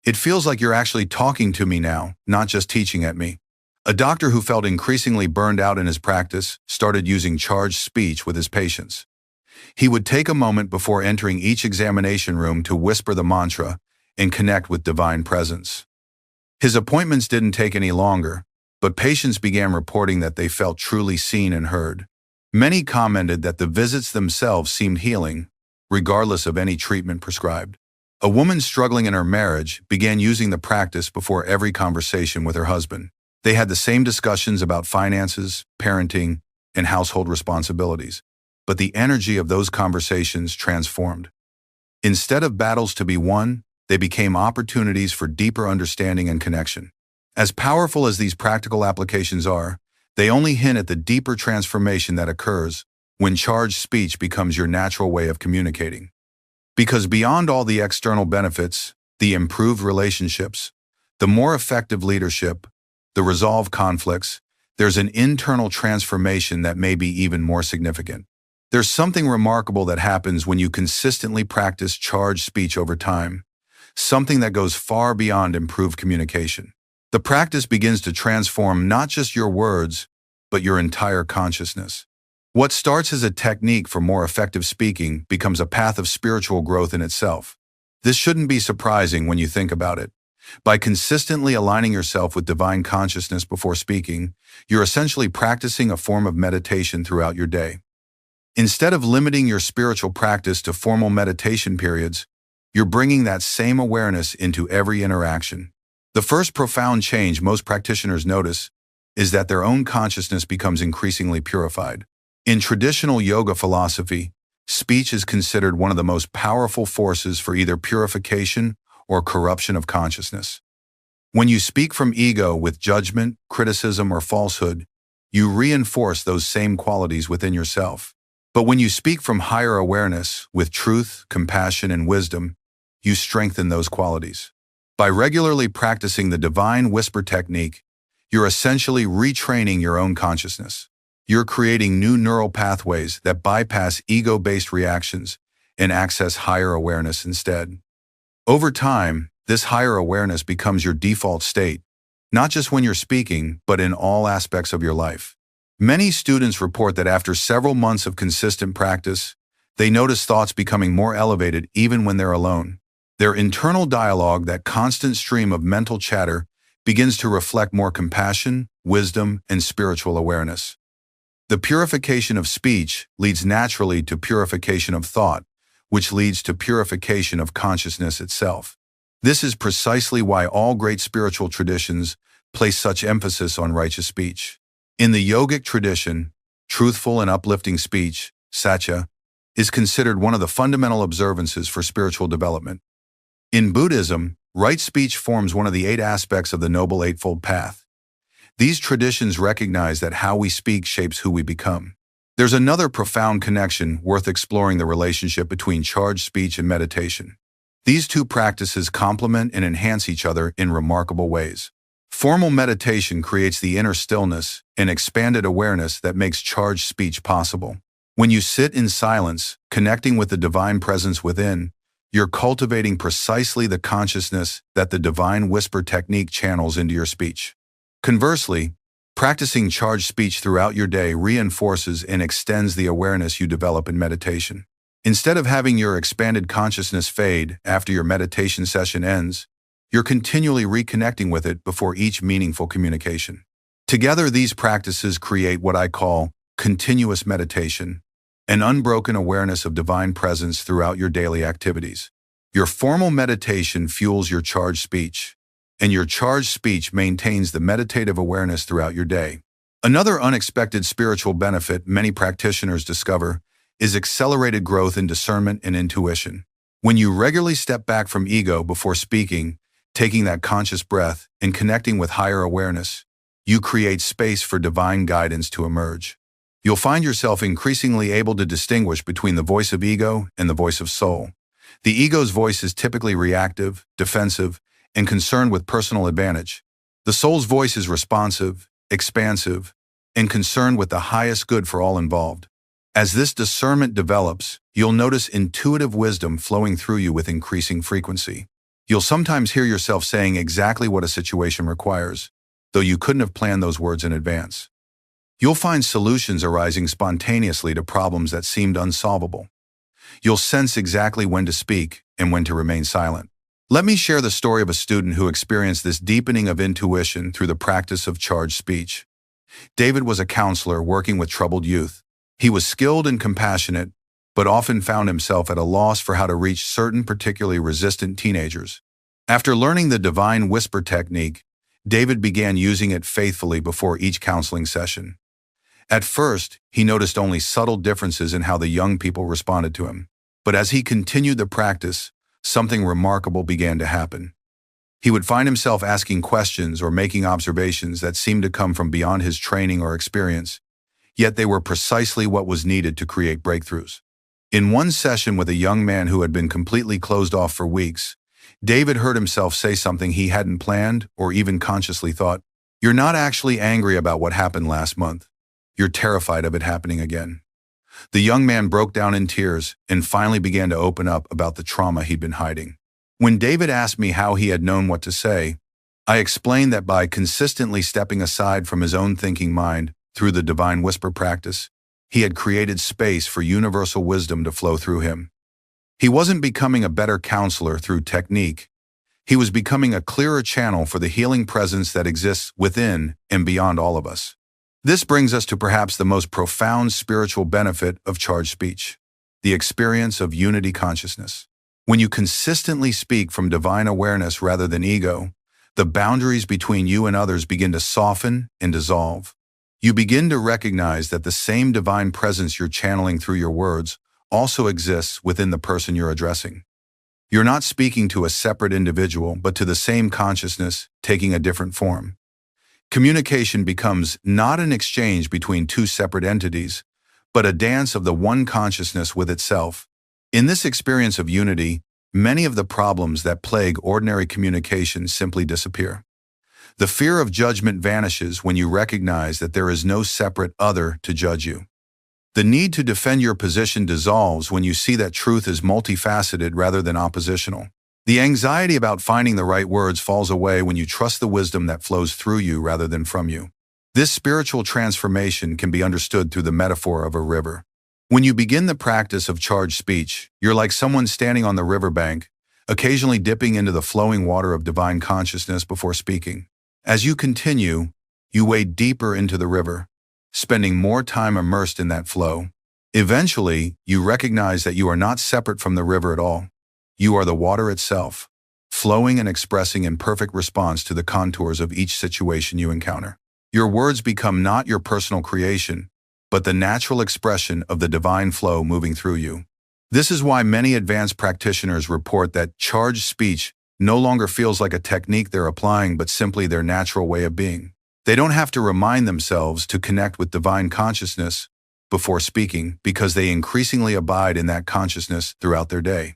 "It feels like you're actually talking to me now, not just teaching at me." A doctor who felt increasingly burned out in his practice started using charged speech with his patients. He would take a moment before entering each examination room to whisper the mantra and connect with divine presence. His appointments didn't take any longer, but patients began reporting that they felt truly seen and heard. Many commented that the visits themselves seemed healing, regardless of any treatment prescribed. A woman struggling in her marriage began using the practice before every conversation with her husband. They had the same discussions about finances, parenting, and household responsibilities, but the energy of those conversations transformed. Instead of battles to be won, they became opportunities for deeper understanding and connection. As powerful as these practical applications are, they only hint at the deeper transformation that occurs when charged speech becomes your natural way of communicating. Because beyond all the external benefits, the improved relationships, the more effective leadership, the resolved conflicts, there's an internal transformation that may be even more significant. There's something remarkable that happens when you consistently practice charged speech over time, something that goes far beyond improved communication. The practice begins to transform not just your words, but your entire consciousness. What starts as a technique for more effective speaking becomes a path of spiritual growth in itself. This shouldn't be surprising when you think about it. By consistently aligning yourself with divine consciousness before speaking, you're essentially practicing a form of meditation throughout your day. Instead of limiting your spiritual practice to formal meditation periods, you're bringing that same awareness into every interaction. The first profound change most practitioners notice is that their own consciousness becomes increasingly purified. In traditional yoga philosophy, speech is considered one of the most powerful forces for either purification or corruption of consciousness. When you speak from ego with judgment, criticism, or falsehood, you reinforce those same qualities within yourself. But when you speak from higher awareness, with truth, compassion, and wisdom, you strengthen those qualities. By regularly practicing the divine whisper technique, you're essentially retraining your own consciousness. You're creating new neural pathways that bypass ego-based reactions and access higher awareness instead. Over time, this higher awareness becomes your default state, not just when you're speaking, but in all aspects of your life. Many students report that after several months of consistent practice, they notice thoughts becoming more elevated even when they're alone. Their internal dialogue, that constant stream of mental chatter, begins to reflect more compassion, wisdom, and spiritual awareness. The purification of speech leads naturally to purification of thought, which leads to purification of consciousness itself. This is precisely why all great spiritual traditions place such emphasis on righteous speech. In the yogic tradition, truthful and uplifting speech, satya, is considered one of the fundamental observances for spiritual development. In Buddhism, right speech forms one of the 8 aspects of the Noble Eightfold Path. These traditions recognize that how we speak shapes who we become. There's another profound connection worth exploring: the relationship between charged speech and meditation. These two practices complement and enhance each other in remarkable ways. Formal meditation creates the inner stillness and expanded awareness that makes charged speech possible. When you sit in silence, connecting with the divine presence within, you're cultivating precisely the consciousness that the divine whisper technique channels into your speech. Conversely, practicing charged speech throughout your day reinforces and extends the awareness you develop in meditation. Instead of having your expanded consciousness fade after your meditation session ends, you're continually reconnecting with it before each meaningful communication. Together, these practices create what I call continuous meditation, an unbroken awareness of divine presence throughout your daily activities. Your formal meditation fuels your charged speech, and your charged speech maintains the meditative awareness throughout your day. Another unexpected spiritual benefit many practitioners discover is accelerated growth in discernment and intuition. When you regularly step back from ego before speaking, taking that conscious breath and connecting with higher awareness, you create space for divine guidance to emerge. You'll find yourself increasingly able to distinguish between the voice of ego and the voice of soul. The ego's voice is typically reactive, defensive, and concerned with personal advantage. The soul's voice is responsive, expansive, and concerned with the highest good for all involved. As this discernment develops, you'll notice intuitive wisdom flowing through you with increasing frequency. You'll sometimes hear yourself saying exactly what a situation requires, though you couldn't have planned those words in advance. You'll find solutions arising spontaneously to problems that seemed unsolvable. You'll sense exactly when to speak and when to remain silent. Let me share the story of a student who experienced this deepening of intuition through the practice of charged speech. David was a counselor working with troubled youth. He was skilled and compassionate, but often found himself at a loss for how to reach certain particularly resistant teenagers. After learning the divine whisper technique, David began using it faithfully before each counseling session. At first, he noticed only subtle differences in how the young people responded to him. But as he continued the practice, something remarkable began to happen. He would find himself asking questions or making observations that seemed to come from beyond his training or experience, yet they were precisely what was needed to create breakthroughs. In one session with a young man who had been completely closed off for weeks, David heard himself say something he hadn't planned or even consciously thought. "You're not actually angry about what happened last month. You're terrified of it happening again." The young man broke down in tears and finally began to open up about the trauma he'd been hiding. When David asked me how he had known what to say, I explained that by consistently stepping aside from his own thinking mind through the divine whisper practice, he had created space for universal wisdom to flow through him. He wasn't becoming a better counselor through technique. He was becoming a clearer channel for the healing presence that exists within and beyond all of us. This brings us to perhaps the most profound spiritual benefit of charged speech, the experience of unity consciousness. When you consistently speak from divine awareness rather than ego, the boundaries between you and others begin to soften and dissolve. You begin to recognize that the same divine presence you're channeling through your words also exists within the person you're addressing. You're not speaking to a separate individual, but to the same consciousness taking a different form. Communication becomes not an exchange between two separate entities, but a dance of the one consciousness with itself. In this experience of unity, many of the problems that plague ordinary communication simply disappear. The fear of judgment vanishes when you recognize that there is no separate other to judge you. The need to defend your position dissolves when you see that truth is multifaceted rather than oppositional. The anxiety about finding the right words falls away when you trust the wisdom that flows through you rather than from you. This spiritual transformation can be understood through the metaphor of a river. When you begin the practice of charged speech, you're like someone standing on the riverbank, occasionally dipping into the flowing water of divine consciousness before speaking. As you continue, you wade deeper into the river, spending more time immersed in that flow. Eventually, you recognize that you are not separate from the river at all. You are the water itself, flowing and expressing in perfect response to the contours of each situation you encounter. Your words become not your personal creation, but the natural expression of the divine flow moving through you. This is why many advanced practitioners report that charged speech no longer feels like a technique they're applying, but simply their natural way of being. They don't have to remind themselves to connect with divine consciousness before speaking because they increasingly abide in that consciousness throughout their day.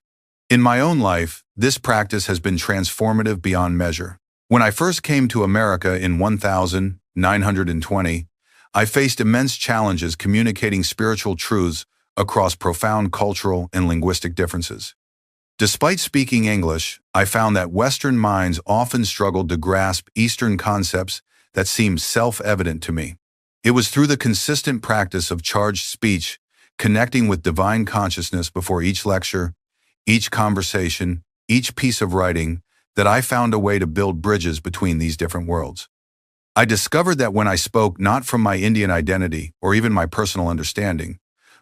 In my own life, this practice has been transformative beyond measure. When I first came to America in 1920, I faced immense challenges communicating spiritual truths across profound cultural and linguistic differences. Despite speaking English, I found that Western minds often struggled to grasp Eastern concepts that seemed self-evident to me. It was through the consistent practice of charged speech, connecting with divine consciousness before each lecture, each conversation, each piece of writing, that I found a way to build bridges between these different worlds. I discovered that when I spoke not from my Indian identity or even my personal understanding,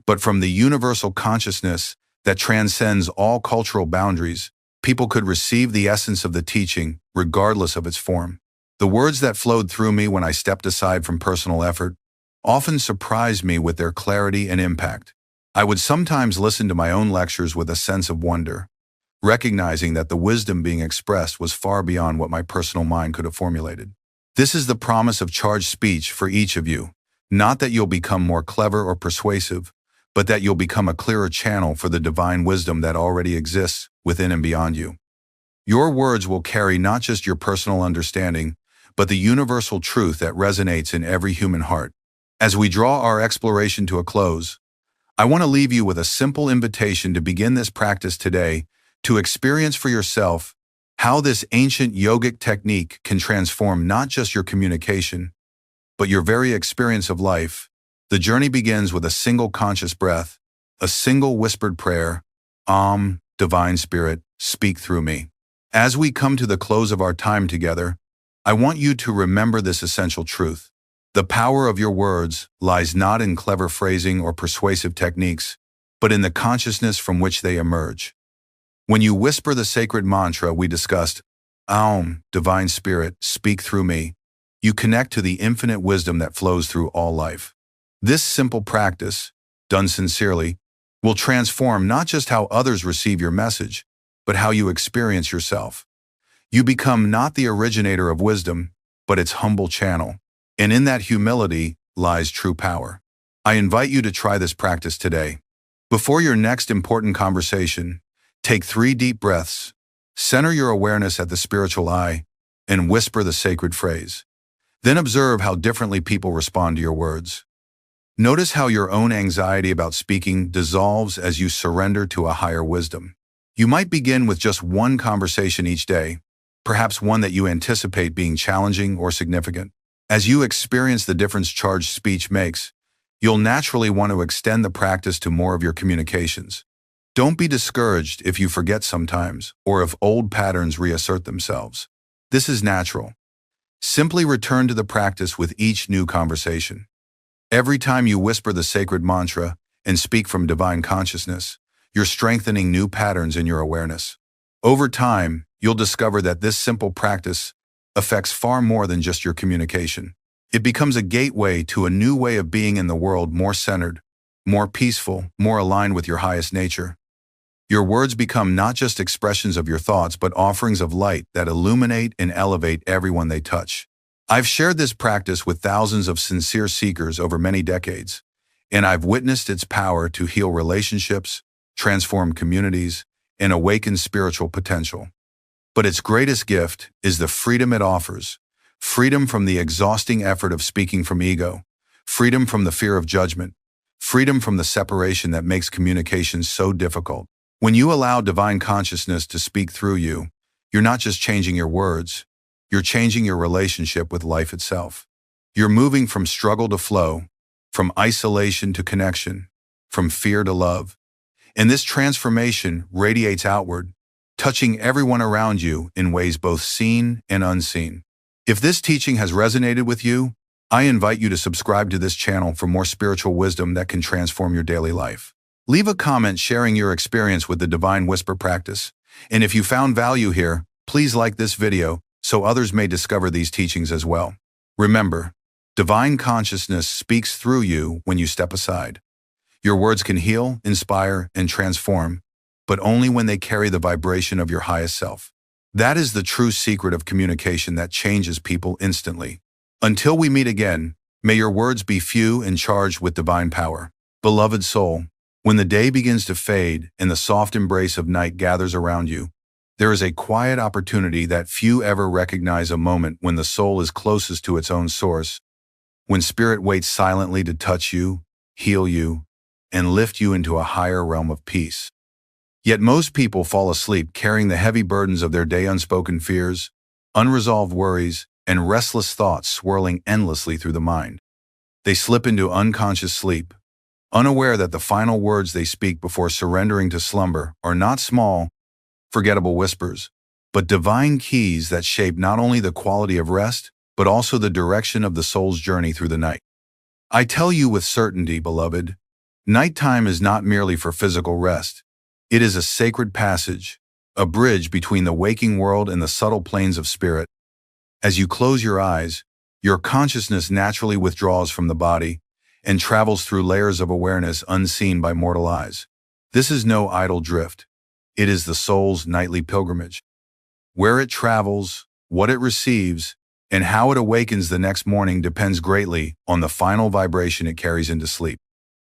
but from the universal consciousness that transcends all cultural boundaries, people could receive the essence of the teaching regardless of its form. The words that flowed through me when I stepped aside from personal effort often surprised me with their clarity and impact. I would sometimes listen to my own lectures with a sense of wonder, recognizing that the wisdom being expressed was far beyond what my personal mind could have formulated. This is the promise of charged speech for each of you, not that you'll become more clever or persuasive, but that you'll become a clearer channel for the divine wisdom that already exists within and beyond you. Your words will carry not just your personal understanding, but the universal truth that resonates in every human heart. As we draw our exploration to a close, I want to leave you with a simple invitation to begin this practice today, to experience for yourself how this ancient yogic technique can transform not just your communication, but your very experience of life. The journey begins with a single conscious breath, a single whispered prayer, Divine Spirit, speak through me. As we come to the close of our time together, I want you to remember this essential truth. The power of your words lies not in clever phrasing or persuasive techniques, but in the consciousness from which they emerge. When you whisper the sacred mantra we discussed, Divine Spirit, speak through me, you connect to the infinite wisdom that flows through all life. This simple practice, done sincerely, will transform not just how others receive your message, but how you experience yourself. You become not the originator of wisdom, but its humble channel. And in that humility lies true power. I invite you to try this practice today. Before your next important conversation, take 3 deep breaths, center your awareness at the spiritual eye, and whisper the sacred phrase. Then observe how differently people respond to your words. Notice how your own anxiety about speaking dissolves as you surrender to a higher wisdom. You might begin with just one conversation each day, perhaps one that you anticipate being challenging or significant. As you experience the difference charged speech makes, you'll naturally want to extend the practice to more of your communications. Don't be discouraged if you forget sometimes or if old patterns reassert themselves. This is natural. Simply return to the practice with each new conversation. Every time you whisper the sacred mantra and speak from divine consciousness, you're strengthening new patterns in your awareness. Over time, you'll discover that this simple practice affects far more than just your communication. It becomes a gateway to a new way of being in the world, more centered, more peaceful, more aligned with your highest nature. Your words become not just expressions of your thoughts, but offerings of light that illuminate and elevate everyone they touch. I've shared this practice with thousands of sincere seekers over many decades, and I've witnessed its power to heal relationships, transform communities, and awaken spiritual potential. But its greatest gift is the freedom it offers. Freedom from the exhausting effort of speaking from ego, freedom from the fear of judgment, freedom from the separation that makes communication so difficult. When you allow divine consciousness to speak through you, you're not just changing your words, you're changing your relationship with life itself. You're moving from struggle to flow, from isolation to connection, from fear to love. And this transformation radiates outward, touching everyone around you in ways both seen and unseen. If this teaching has resonated with you, I invite you to subscribe to this channel for more spiritual wisdom that can transform your daily life. Leave a comment sharing your experience with the Divine Whisper practice. And if you found value here, please like this video so others may discover these teachings as well. Remember, divine consciousness speaks through you when you step aside. Your words can heal, inspire, and transform, but only when they carry the vibration of your highest self. That is the true secret of communication that changes people instantly. Until we meet again, may your words be few and charged with divine power. Beloved soul, when the day begins to fade and the soft embrace of night gathers around you, there is a quiet opportunity that few ever recognize, a moment when the soul is closest to its own source, when spirit waits silently to touch you, heal you, and lift you into a higher realm of peace. Yet most people fall asleep carrying the heavy burdens of their day, unspoken fears, unresolved worries, and restless thoughts swirling endlessly through the mind. They slip into unconscious sleep, unaware that the final words they speak before surrendering to slumber are not small, forgettable whispers, but divine keys that shape not only the quality of rest, but also the direction of the soul's journey through the night. I tell you with certainty, beloved, nighttime is not merely for physical rest. It is a sacred passage, a bridge between the waking world and the subtle planes of spirit. As you close your eyes, your consciousness naturally withdraws from the body and travels through layers of awareness unseen by mortal eyes. This is no idle drift. It is the soul's nightly pilgrimage. Where it travels, what it receives, and how it awakens the next morning depends greatly on the final vibration it carries into sleep.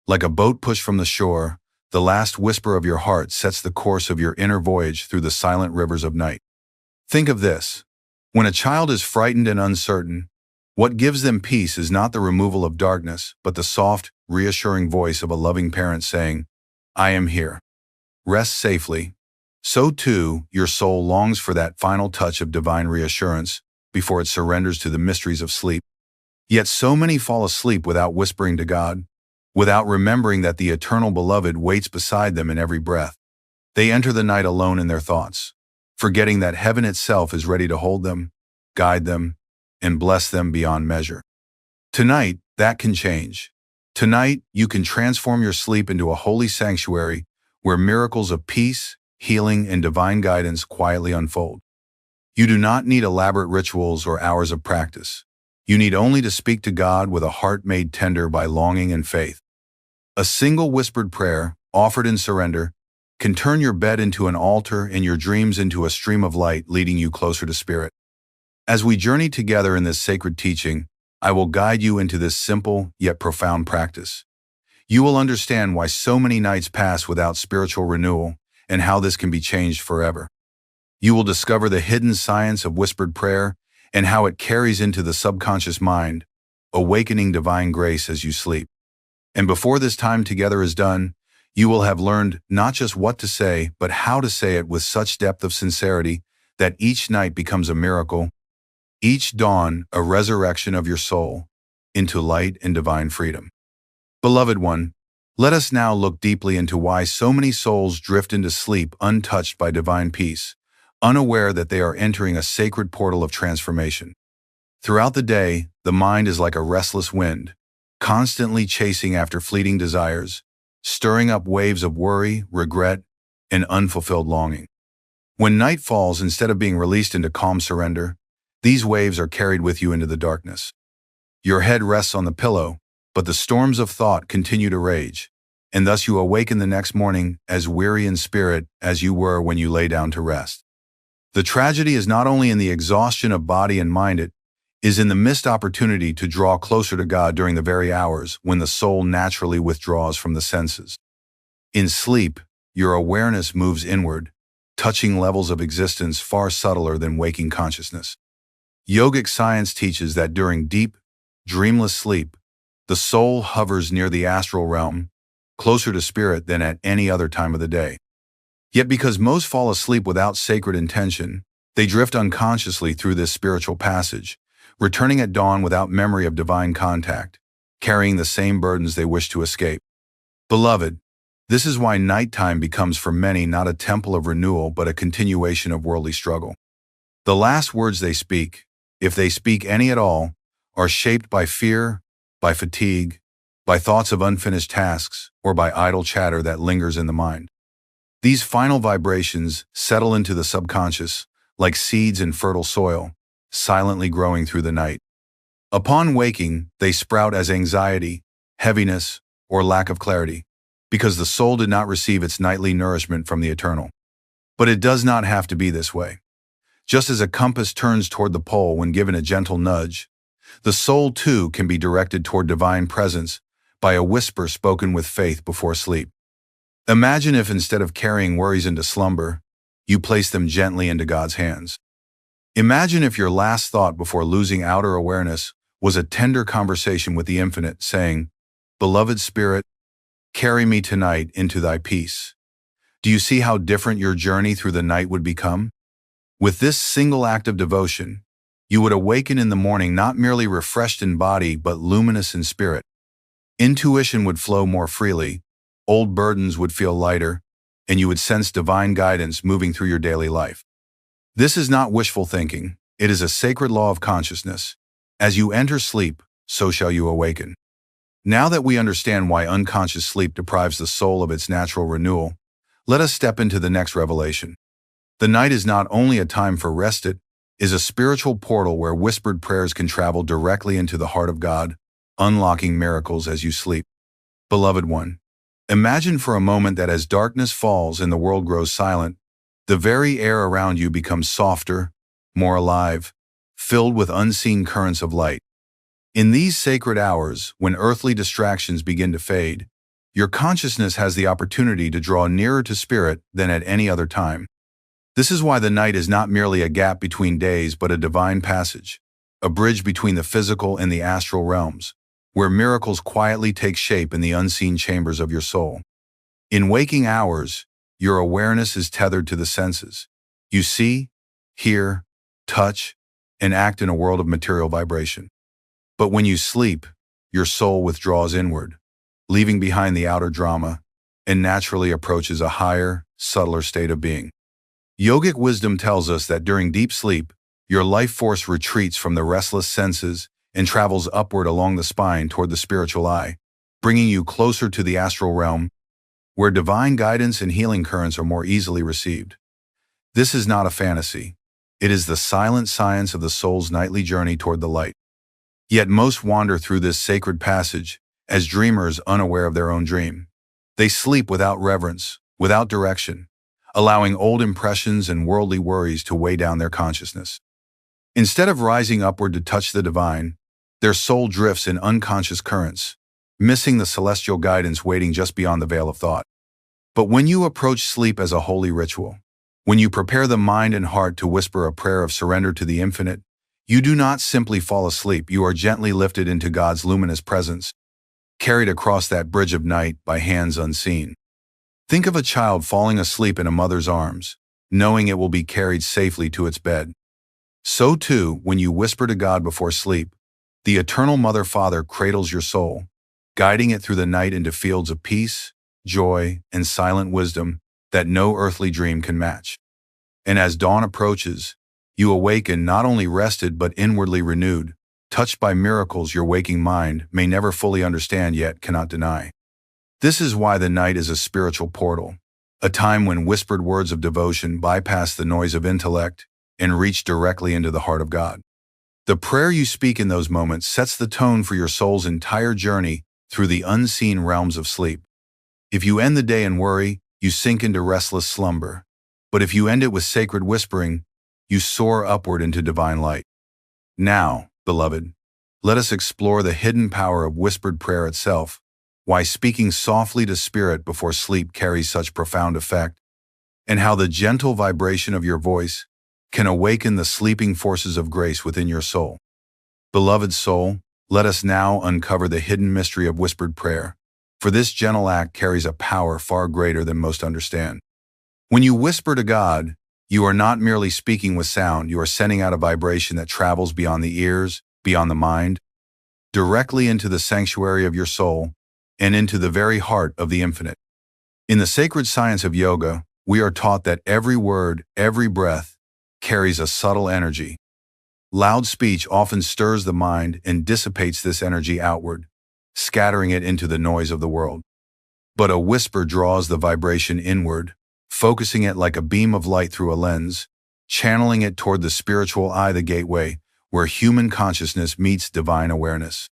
Like a boat pushed from the shore, the last whisper of your heart sets the course of your inner voyage through the silent rivers of night. Think of this. When a child is frightened and uncertain, what gives them peace is not the removal of darkness, but the soft, reassuring voice of a loving parent saying, "I am here. Rest safely." So too, your soul longs for that final touch of divine reassurance before it surrenders to the mysteries of sleep. Yet so many fall asleep without whispering to God, without remembering that the eternal beloved waits beside them in every breath. They enter the night alone in their thoughts, forgetting that heaven itself is ready to hold them, guide them, and bless them beyond measure. Tonight, that can change. Tonight, you can transform your sleep into a holy sanctuary where miracles of peace, healing, and divine guidance quietly unfold. You do not need elaborate rituals or hours of practice. You need only to speak to God with a heart made tender by longing and faith. A single whispered prayer, offered in surrender, can turn your bed into an altar and your dreams into a stream of light leading you closer to spirit. As we journey together in this sacred teaching, I will guide you into this simple yet profound practice. You will understand why so many nights pass without spiritual renewal and how this can be changed forever. You will discover the hidden science of whispered prayer and how it carries into the subconscious mind, awakening divine grace as you sleep. And before this time together is done, you will have learned not just what to say, but how to say it with such depth of sincerity that each night becomes a miracle, each dawn a resurrection of your soul into light and divine freedom. Beloved one, let us now look deeply into why so many souls drift into sleep untouched by divine peace, unaware that they are entering a sacred portal of transformation. Throughout the day, the mind is like a restless wind, constantly chasing after fleeting desires, stirring up waves of worry, regret, and unfulfilled longing. When night falls, instead of being released into calm surrender, these waves are carried with you into the darkness. Your head rests on the pillow, but the storms of thought continue to rage, and thus you awaken the next morning as weary in spirit as you were when you lay down to rest. The tragedy is not only in the exhaustion of body and mind, is in the missed opportunity to draw closer to God during the very hours when the soul naturally withdraws from the senses. In sleep, your awareness moves inward, touching levels of existence far subtler than waking consciousness. Yogic science teaches that during deep, dreamless sleep, the soul hovers near the astral realm, closer to spirit than at any other time of the day. Yet because most fall asleep without sacred intention, they drift unconsciously through this spiritual passage, returning at dawn without memory of divine contact, carrying the same burdens they wish to escape. Beloved, this is why nighttime becomes for many not a temple of renewal but a continuation of worldly struggle. The last words they speak, if they speak any at all, are shaped by fear, by fatigue, by thoughts of unfinished tasks, or by idle chatter that lingers in the mind. These final vibrations settle into the subconscious, like seeds in fertile soil, silently growing through the night. Upon waking, they sprout as anxiety, heaviness, or lack of clarity, because the soul did not receive its nightly nourishment from the eternal. But it does not have to be this way. Just as a compass turns toward the pole when given a gentle nudge, the soul too can be directed toward divine presence by a whisper spoken with faith before sleep. Imagine if instead of carrying worries into slumber, you place them gently into God's hands. Imagine if your last thought before losing outer awareness was a tender conversation with the Infinite saying, "Beloved Spirit, carry me tonight into thy peace." Do you see how different your journey through the night would become? With this single act of devotion, you would awaken in the morning not merely refreshed in body but luminous in spirit. Intuition would flow more freely, old burdens would feel lighter, and you would sense divine guidance moving through your daily life. This is not wishful thinking, it is a sacred law of consciousness. As you enter sleep, so shall you awaken. Now that we understand why unconscious sleep deprives the soul of its natural renewal, let us step into the next revelation. The night is not only a time for rest, it is a spiritual portal where whispered prayers can travel directly into the heart of God, unlocking miracles as you sleep. Beloved one, imagine for a moment that as darkness falls and the world grows silent, the very air around you becomes softer, more alive, filled with unseen currents of light. In these sacred hours, when earthly distractions begin to fade, your consciousness has the opportunity to draw nearer to spirit than at any other time. This is why the night is not merely a gap between days but a divine passage, a bridge between the physical and the astral realms, where miracles quietly take shape in the unseen chambers of your soul. In waking hours, your awareness is tethered to the senses. You see, hear, touch, and act in a world of material vibration. But when you sleep, your soul withdraws inward, leaving behind the outer drama, and naturally approaches a higher, subtler state of being. Yogic wisdom tells us that during deep sleep, your life force retreats from the restless senses and travels upward along the spine toward the spiritual eye, bringing you closer to the astral realm, where divine guidance and healing currents are more easily received. This is not a fantasy. It is the silent science of the soul's nightly journey toward the light. Yet most wander through this sacred passage as dreamers unaware of their own dream. They sleep without reverence, without direction, allowing old impressions and worldly worries to weigh down their consciousness. Instead of rising upward to touch the divine, their soul drifts in unconscious currents, missing the celestial guidance waiting just beyond the veil of thought. But when you approach sleep as a holy ritual, when you prepare the mind and heart to whisper a prayer of surrender to the Infinite, you do not simply fall asleep, you are gently lifted into God's luminous presence, carried across that bridge of night by hands unseen. Think of a child falling asleep in a mother's arms, knowing it will be carried safely to its bed. So too, when you whisper to God before sleep, the eternal Mother-Father cradles your soul, guiding it through the night into fields of peace, joy, and silent wisdom that no earthly dream can match. And as dawn approaches, you awaken not only rested but inwardly renewed, touched by miracles your waking mind may never fully understand yet cannot deny. This is why the night is a spiritual portal, a time when whispered words of devotion bypass the noise of intellect and reach directly into the heart of God. The prayer you speak in those moments sets the tone for your soul's entire journey through the unseen realms of sleep. If you end the day in worry, you sink into restless slumber. But if you end it with sacred whispering, you soar upward into divine light. Now, Beloved, let us explore the hidden power of whispered prayer itself, why speaking softly to spirit before sleep carries such profound effect, and how the gentle vibration of your voice can awaken the sleeping forces of grace within your soul. Beloved soul, let us now uncover the hidden mystery of whispered prayer, for this gentle act carries a power far greater than most understand. When you whisper to God, you are not merely speaking with sound, you are sending out a vibration that travels beyond the ears, beyond the mind, directly into the sanctuary of your soul, and into the very heart of the infinite. In the sacred science of yoga, we are taught that every word, every breath, carries a subtle energy. Loud speech often stirs the mind and dissipates this energy outward, scattering it into the noise of the world. But a whisper draws the vibration inward, focusing it like a beam of light through a lens, channeling it toward the spiritual eye, the gateway, where human consciousness meets divine awareness.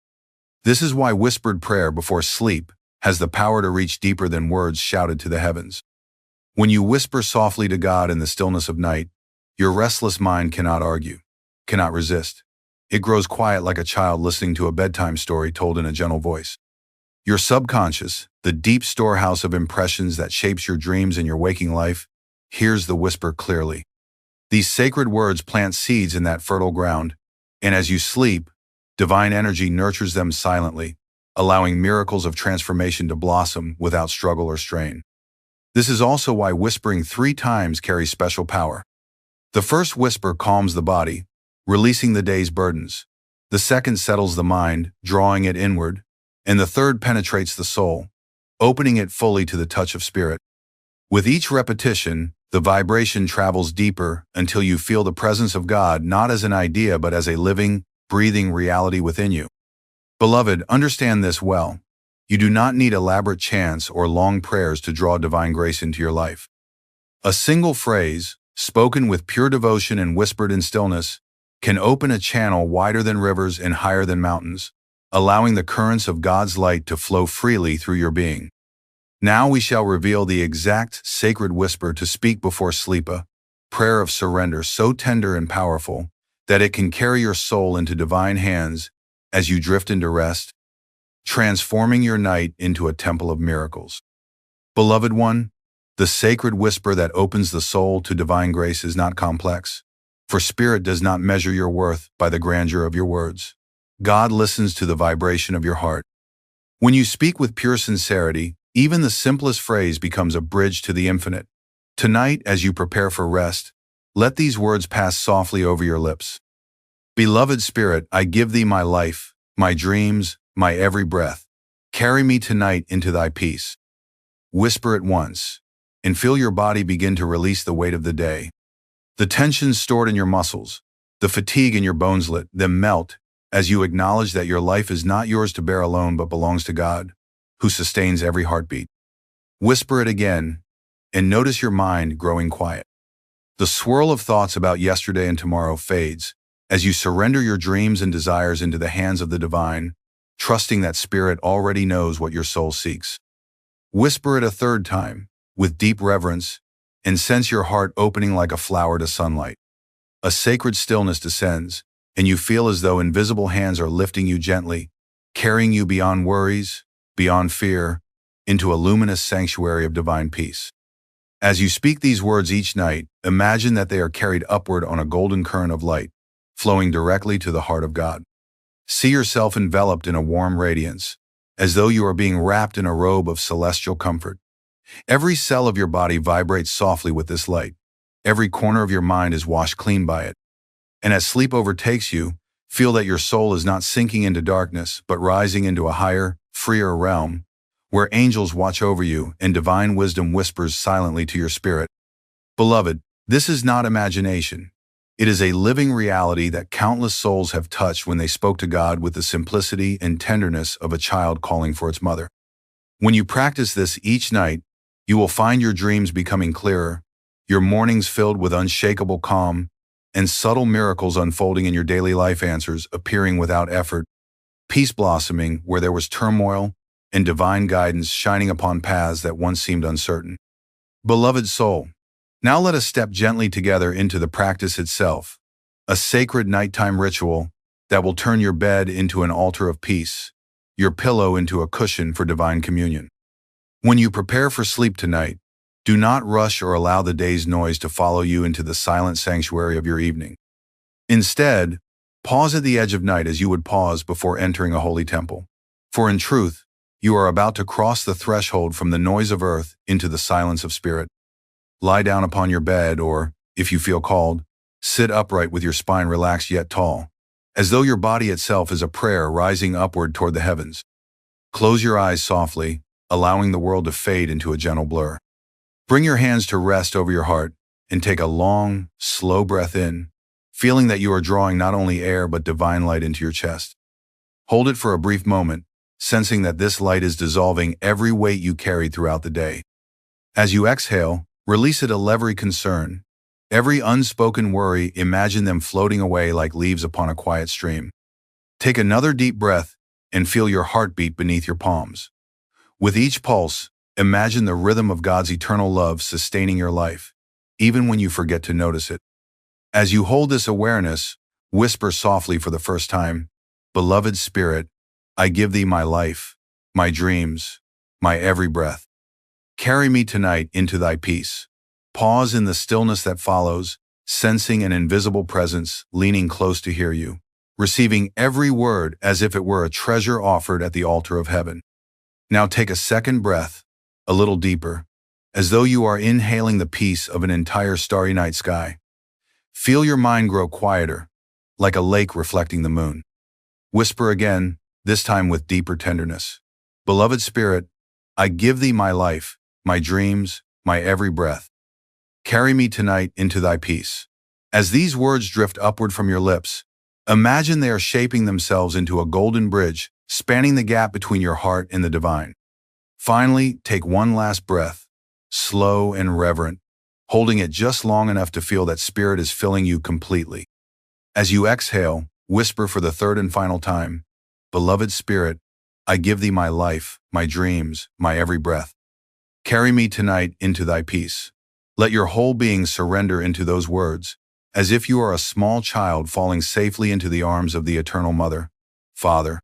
This is why whispered prayer before sleep has the power to reach deeper than words shouted to the heavens. When you whisper softly to God in the stillness of night, your restless mind cannot argue, cannot resist. It grows quiet like a child listening to a bedtime story told in a gentle voice. Your subconscious, the deep storehouse of impressions that shapes your dreams and your waking life, hears the whisper clearly. These sacred words plant seeds in that fertile ground, and as you sleep, divine energy nurtures them silently, allowing miracles of transformation to blossom without struggle or strain. This is also why whispering 3 times carries special power. The first whisper calms the body, releasing the day's burdens. The second settles the mind, drawing it inward, and the third penetrates the soul, opening it fully to the touch of spirit. With each repetition, the vibration travels deeper until you feel the presence of God not as an idea but as a living, breathing reality within you. Beloved, understand this well. You do not need elaborate chants or long prayers to draw divine grace into your life. A single phrase, spoken with pure devotion and whispered in stillness, can open a channel wider than rivers and higher than mountains, allowing the currents of God's light to flow freely through your being. Now we shall reveal the exact sacred whisper to speak before sleep, a prayer of surrender so tender and powerful that it can carry your soul into divine hands as you drift into rest, transforming your night into a temple of miracles. Beloved one, the sacred whisper that opens the soul to divine grace is not complex, for spirit does not measure your worth by the grandeur of your words. God listens to the vibration of your heart. When you speak with pure sincerity, even the simplest phrase becomes a bridge to the infinite. Tonight, as you prepare for rest, let these words pass softly over your lips. Beloved Spirit, I give thee my life, my dreams, my every breath. Carry me tonight into thy peace. Whisper it once, and feel your body begin to release the weight of the day. The tensions stored in your muscles, the fatigue in your bones, let them melt as you acknowledge that your life is not yours to bear alone but belongs to God, who sustains every heartbeat. Whisper it again, and notice your mind growing quiet. The swirl of thoughts about yesterday and tomorrow fades as you surrender your dreams and desires into the hands of the divine, trusting that spirit already knows what your soul seeks. Whisper it a third time, with deep reverence, and sense your heart opening like a flower to sunlight. A sacred stillness descends, and you feel as though invisible hands are lifting you gently, carrying you beyond worries, beyond fear, into a luminous sanctuary of divine peace. As you speak these words each night, imagine that they are carried upward on a golden current of light, flowing directly to the heart of God. See yourself enveloped in a warm radiance, as though you are being wrapped in a robe of celestial comfort. Every cell of your body vibrates softly with this light. Every corner of your mind is washed clean by it. And as sleep overtakes you, feel that your soul is not sinking into darkness, but rising into a higher, freer realm, where angels watch over you and divine wisdom whispers silently to your spirit. Beloved, this is not imagination. It is a living reality that countless souls have touched when they spoke to God with the simplicity and tenderness of a child calling for its mother. When you practice this each night, you will find your dreams becoming clearer, your mornings filled with unshakable calm, and subtle miracles unfolding in your daily life, answers appearing without effort, peace blossoming where there was turmoil, and divine guidance shining upon paths that once seemed uncertain. Beloved soul, now let us step gently together into the practice itself, a sacred nighttime ritual that will turn your bed into an altar of peace, your pillow into a cushion for divine communion. When you prepare for sleep tonight, do not rush or allow the day's noise to follow you into the silent sanctuary of your evening. Instead, pause at the edge of night as you would pause before entering a holy temple. For in truth, you are about to cross the threshold from the noise of earth into the silence of spirit. Lie down upon your bed or, if you feel called, sit upright with your spine relaxed yet tall, as though your body itself is a prayer rising upward toward the heavens. Close your eyes softly, allowing the world to fade into a gentle blur. Bring your hands to rest over your heart and take a long, slow breath in, feeling that you are drawing not only air but divine light into your chest. Hold it for a brief moment, sensing that this light is dissolving every weight you carried throughout the day. As you exhale, release it every concern, every unspoken worry. Imagine them floating away like leaves upon a quiet stream. Take another deep breath and feel your heartbeat beneath your palms. With each pulse, imagine the rhythm of God's eternal love sustaining your life, even when you forget to notice it. As you hold this awareness, whisper softly for the first time, "Beloved Spirit, I give thee my life, my dreams, my every breath. Carry me tonight into thy peace." Pause in the stillness that follows, sensing an invisible presence leaning close to hear you, receiving every word as if it were a treasure offered at the altar of heaven. Now take a second breath, a little deeper, as though you are inhaling the peace of an entire starry night sky. Feel your mind grow quieter, like a lake reflecting the moon. Whisper again, this time with deeper tenderness. "Beloved Spirit, I give thee my life, my dreams, my every breath. Carry me tonight into thy peace." As these words drift upward from your lips, imagine they are shaping themselves into a golden bridge, spanning the gap between your heart and the divine. Finally, take one last breath, slow and reverent, holding it just long enough to feel that spirit is filling you completely. As you exhale, whisper for the third and final time, "Beloved Spirit, I give thee my life, my dreams, my every breath. Carry me tonight into thy peace." Let your whole being surrender into those words, as if you are a small child falling safely into the arms of the eternal Mother, Father.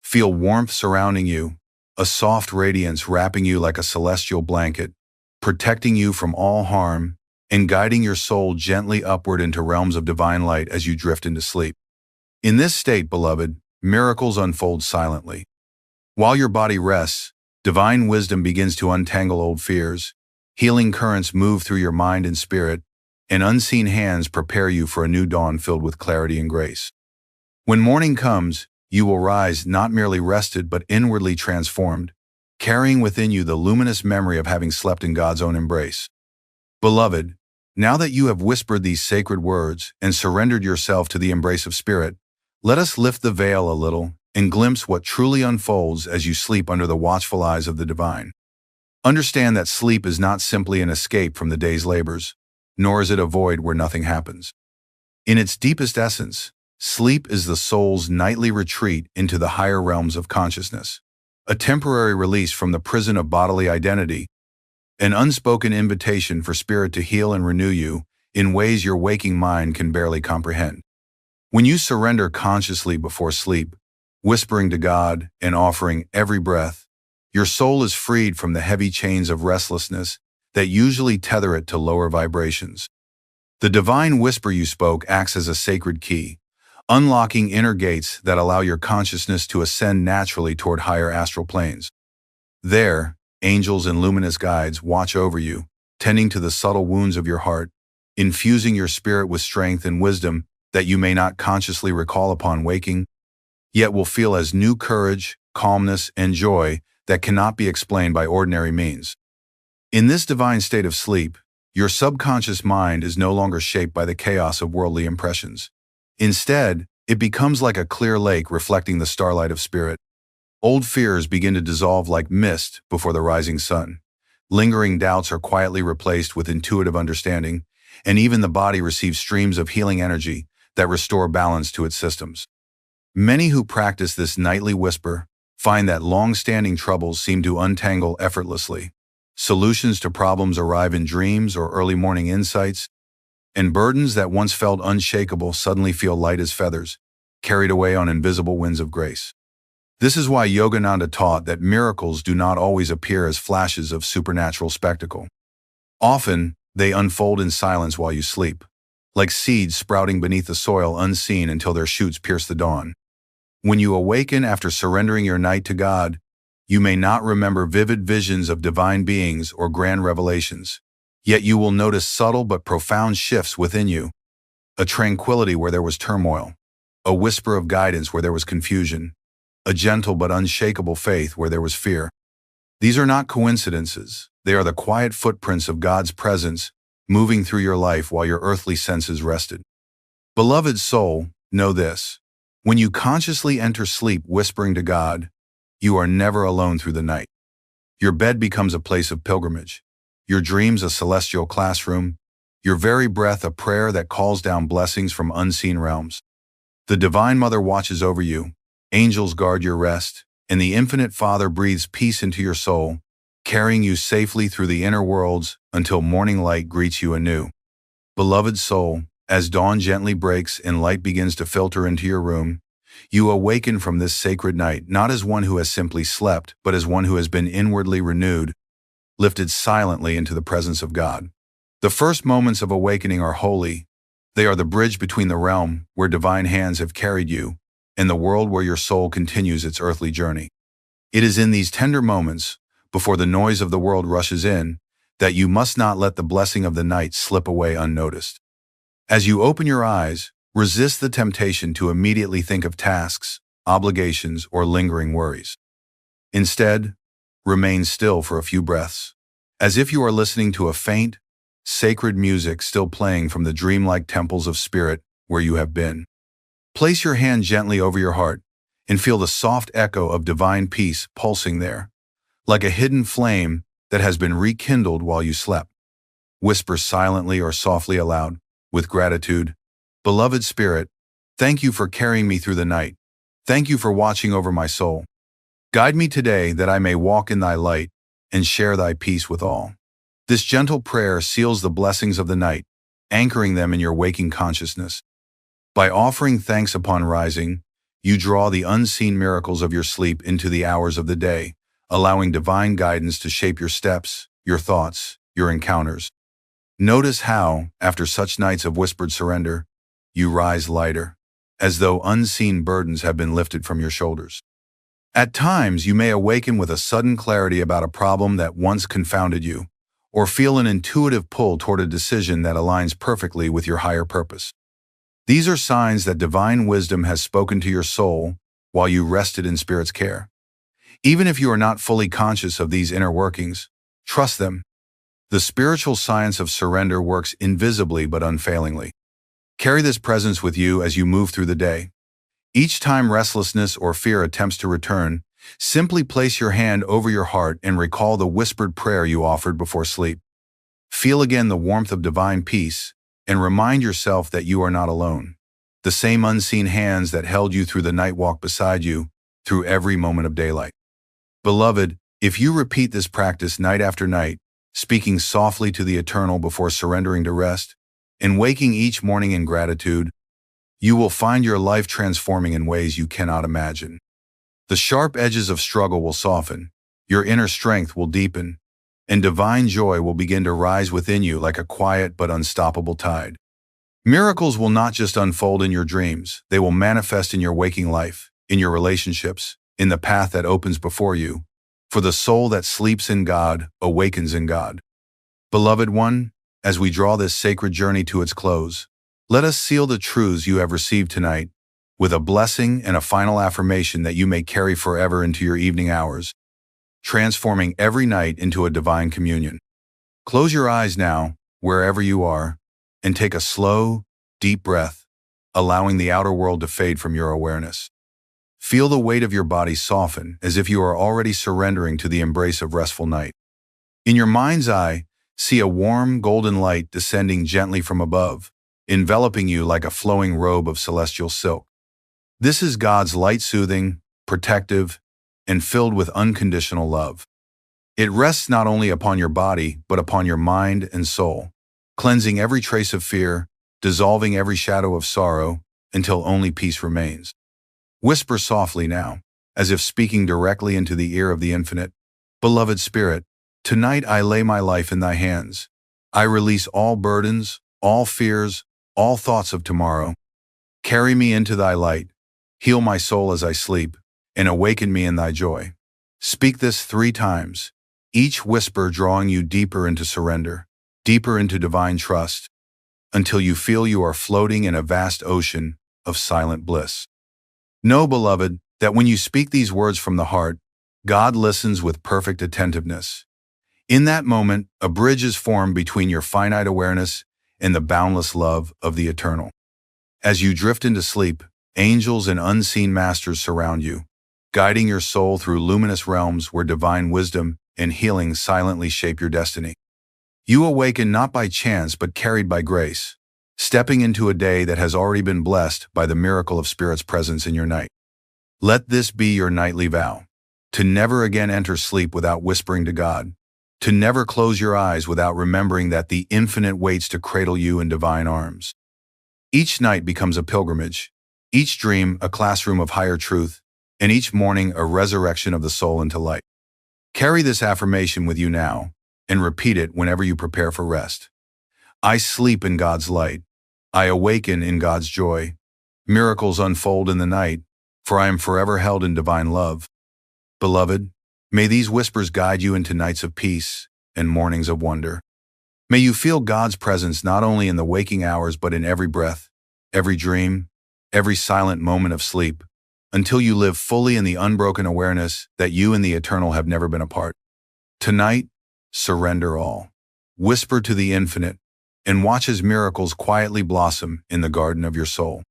Feel warmth surrounding you, a soft radiance wrapping you like a celestial blanket, protecting you from all harm and guiding your soul gently upward into realms of divine light as you drift into sleep. In this state, beloved, miracles unfold silently. While your body rests, divine wisdom begins to untangle old fears, healing currents move through your mind and spirit, and unseen hands prepare you for a new dawn filled with clarity and grace. When morning comes, you will rise not merely rested but inwardly transformed, carrying within you the luminous memory of having slept in God's own embrace. Beloved, now that you have whispered these sacred words and surrendered yourself to the embrace of Spirit, let us lift the veil a little and glimpse what truly unfolds as you sleep under the watchful eyes of the divine. Understand that sleep is not simply an escape from the day's labors, nor is it a void where nothing happens. In its deepest essence, sleep is the soul's nightly retreat into the higher realms of consciousness, a temporary release from the prison of bodily identity, an unspoken invitation for spirit to heal and renew you in ways your waking mind can barely comprehend. When you surrender consciously before sleep, whispering to God and offering every breath, your soul is freed from the heavy chains of restlessness that usually tether it to lower vibrations. The divine whisper you spoke acts as a sacred key, unlocking inner gates that allow your consciousness to ascend naturally toward higher astral planes. There, angels and luminous guides watch over you, tending to the subtle wounds of your heart, infusing your spirit with strength and wisdom that you may not consciously recall upon waking, yet will feel as new courage, calmness, and joy that cannot be explained by ordinary means. In this divine state of sleep, your subconscious mind is no longer shaped by the chaos of worldly impressions. Instead, it becomes like a clear lake reflecting the starlight of spirit. Old fears begin to dissolve like mist before the rising sun. Lingering doubts are quietly replaced with intuitive understanding, and even the body receives streams of healing energy that restore balance to its systems. Many who practice this nightly whisper find that long-standing troubles seem to untangle effortlessly. Solutions to problems arrive in dreams or early morning insights, and burdens that once felt unshakable suddenly feel light as feathers. carried away on invisible winds of grace. This is why Yogananda taught that miracles do not always appear as flashes of supernatural spectacle. Often, they unfold in silence while you sleep, like seeds sprouting beneath the soil unseen until their shoots pierce the dawn. When you awaken after surrendering your night to God, you may not remember vivid visions of divine beings or grand revelations, yet you will notice subtle but profound shifts within you, a tranquility where there was turmoil, a whisper of guidance where there was confusion, a gentle but unshakable faith where there was fear. These are not coincidences. They are the quiet footprints of God's presence moving through your life while your earthly senses rested. Beloved soul, know this. When you consciously enter sleep whispering to God, you are never alone through the night. Your bed becomes a place of pilgrimage, your dreams a celestial classroom, your very breath a prayer that calls down blessings from unseen realms. The Divine Mother watches over you, angels guard your rest, and the Infinite Father breathes peace into your soul, carrying you safely through the inner worlds until morning light greets you anew. Beloved soul, as dawn gently breaks and light begins to filter into your room, you awaken from this sacred night not as one who has simply slept, but as one who has been inwardly renewed, lifted silently into the presence of God. The first moments of awakening are holy. They are the bridge between the realm where divine hands have carried you and the world where your soul continues its earthly journey. It is in these tender moments, before the noise of the world rushes in, that you must not let the blessing of the night slip away unnoticed. As you open your eyes, resist the temptation to immediately think of tasks, obligations, or lingering worries. Instead, remain still for a few breaths, as if you are listening to a faint, sacred music still playing from the dreamlike temples of spirit where you have been. Place your hand gently over your heart and feel the soft echo of divine peace pulsing there, like a hidden flame that has been rekindled while you slept. Whisper silently or softly aloud, with gratitude, "Beloved Spirit, thank you for carrying me through the night. Thank you for watching over my soul. Guide me today that I may walk in thy light and share thy peace with all." This gentle prayer seals the blessings of the night, anchoring them in your waking consciousness. By offering thanks upon rising, you draw the unseen miracles of your sleep into the hours of the day, allowing divine guidance to shape your steps, your thoughts, your encounters. Notice how, after such nights of whispered surrender, you rise lighter, as though unseen burdens have been lifted from your shoulders. At times, you may awaken with a sudden clarity about a problem that once confounded you, or feel an intuitive pull toward a decision that aligns perfectly with your higher purpose. These are signs that divine wisdom has spoken to your soul while you rested in Spirit's care. Even if you are not fully conscious of these inner workings, trust them. The spiritual science of surrender works invisibly but unfailingly. Carry this presence with you as you move through the day. Each time restlessness or fear attempts to return, simply place your hand over your heart and recall the whispered prayer you offered before sleep. Feel again the warmth of divine peace and remind yourself that you are not alone. The same unseen hands that held you through the night walk beside you through every moment of daylight. Beloved, if you repeat this practice night after night, speaking softly to the eternal before surrendering to rest, and waking each morning in gratitude, you will find your life transforming in ways you cannot imagine. The sharp edges of struggle will soften, your inner strength will deepen, and divine joy will begin to rise within you like a quiet but unstoppable tide. Miracles will not just unfold in your dreams, they will manifest in your waking life, in your relationships, in the path that opens before you. For the soul that sleeps in God awakens in God. Beloved one, as we draw this sacred journey to its close, let us seal the truths you have received tonight with a blessing and a final affirmation that you may carry forever into your evening hours, transforming every night into a divine communion. Close your eyes now, wherever you are, and take a slow, deep breath, allowing the outer world to fade from your awareness. Feel the weight of your body soften as if you are already surrendering to the embrace of restful night. In your mind's eye, see a warm, golden light descending gently from above, enveloping you like a flowing robe of celestial silk. This is God's light, soothing, protective, and filled with unconditional love. It rests not only upon your body, but upon your mind and soul, cleansing every trace of fear, dissolving every shadow of sorrow, until only peace remains. Whisper softly now, as if speaking directly into the ear of the infinite. Beloved Spirit, tonight I lay my life in thy hands. I release all burdens, all fears, all thoughts of tomorrow. Carry me into thy light, heal my soul as I sleep, and awaken me in thy joy. Speak this 3 times, each whisper drawing you deeper into surrender, deeper into divine trust, until you feel you are floating in a vast ocean of silent bliss. Know, beloved, that when you speak these words from the heart, God listens with perfect attentiveness. In that moment, a bridge is formed between your finite awareness and the boundless love of the eternal. As you drift into sleep, angels and unseen masters surround you, guiding your soul through luminous realms where divine wisdom and healing silently shape your destiny. You awaken not by chance but carried by grace, stepping into a day that has already been blessed by the miracle of Spirit's presence in your night. Let this be your nightly vow, to never again enter sleep without whispering to God, to never close your eyes without remembering that the infinite waits to cradle you in divine arms. Each night becomes a pilgrimage, each dream a classroom of higher truth, and each morning a resurrection of the soul into light. Carry this affirmation with you now, and repeat it whenever you prepare for rest. I sleep in God's light. I awaken in God's joy. Miracles unfold in the night, for I am forever held in divine love. Beloved, may these whispers guide you into nights of peace and mornings of wonder. May you feel God's presence not only in the waking hours but in every breath, every dream, every silent moment of sleep, until you live fully in the unbroken awareness that you and the eternal have never been apart. Tonight, surrender all. Whisper to the infinite, and watch as miracles quietly blossom in the garden of your soul.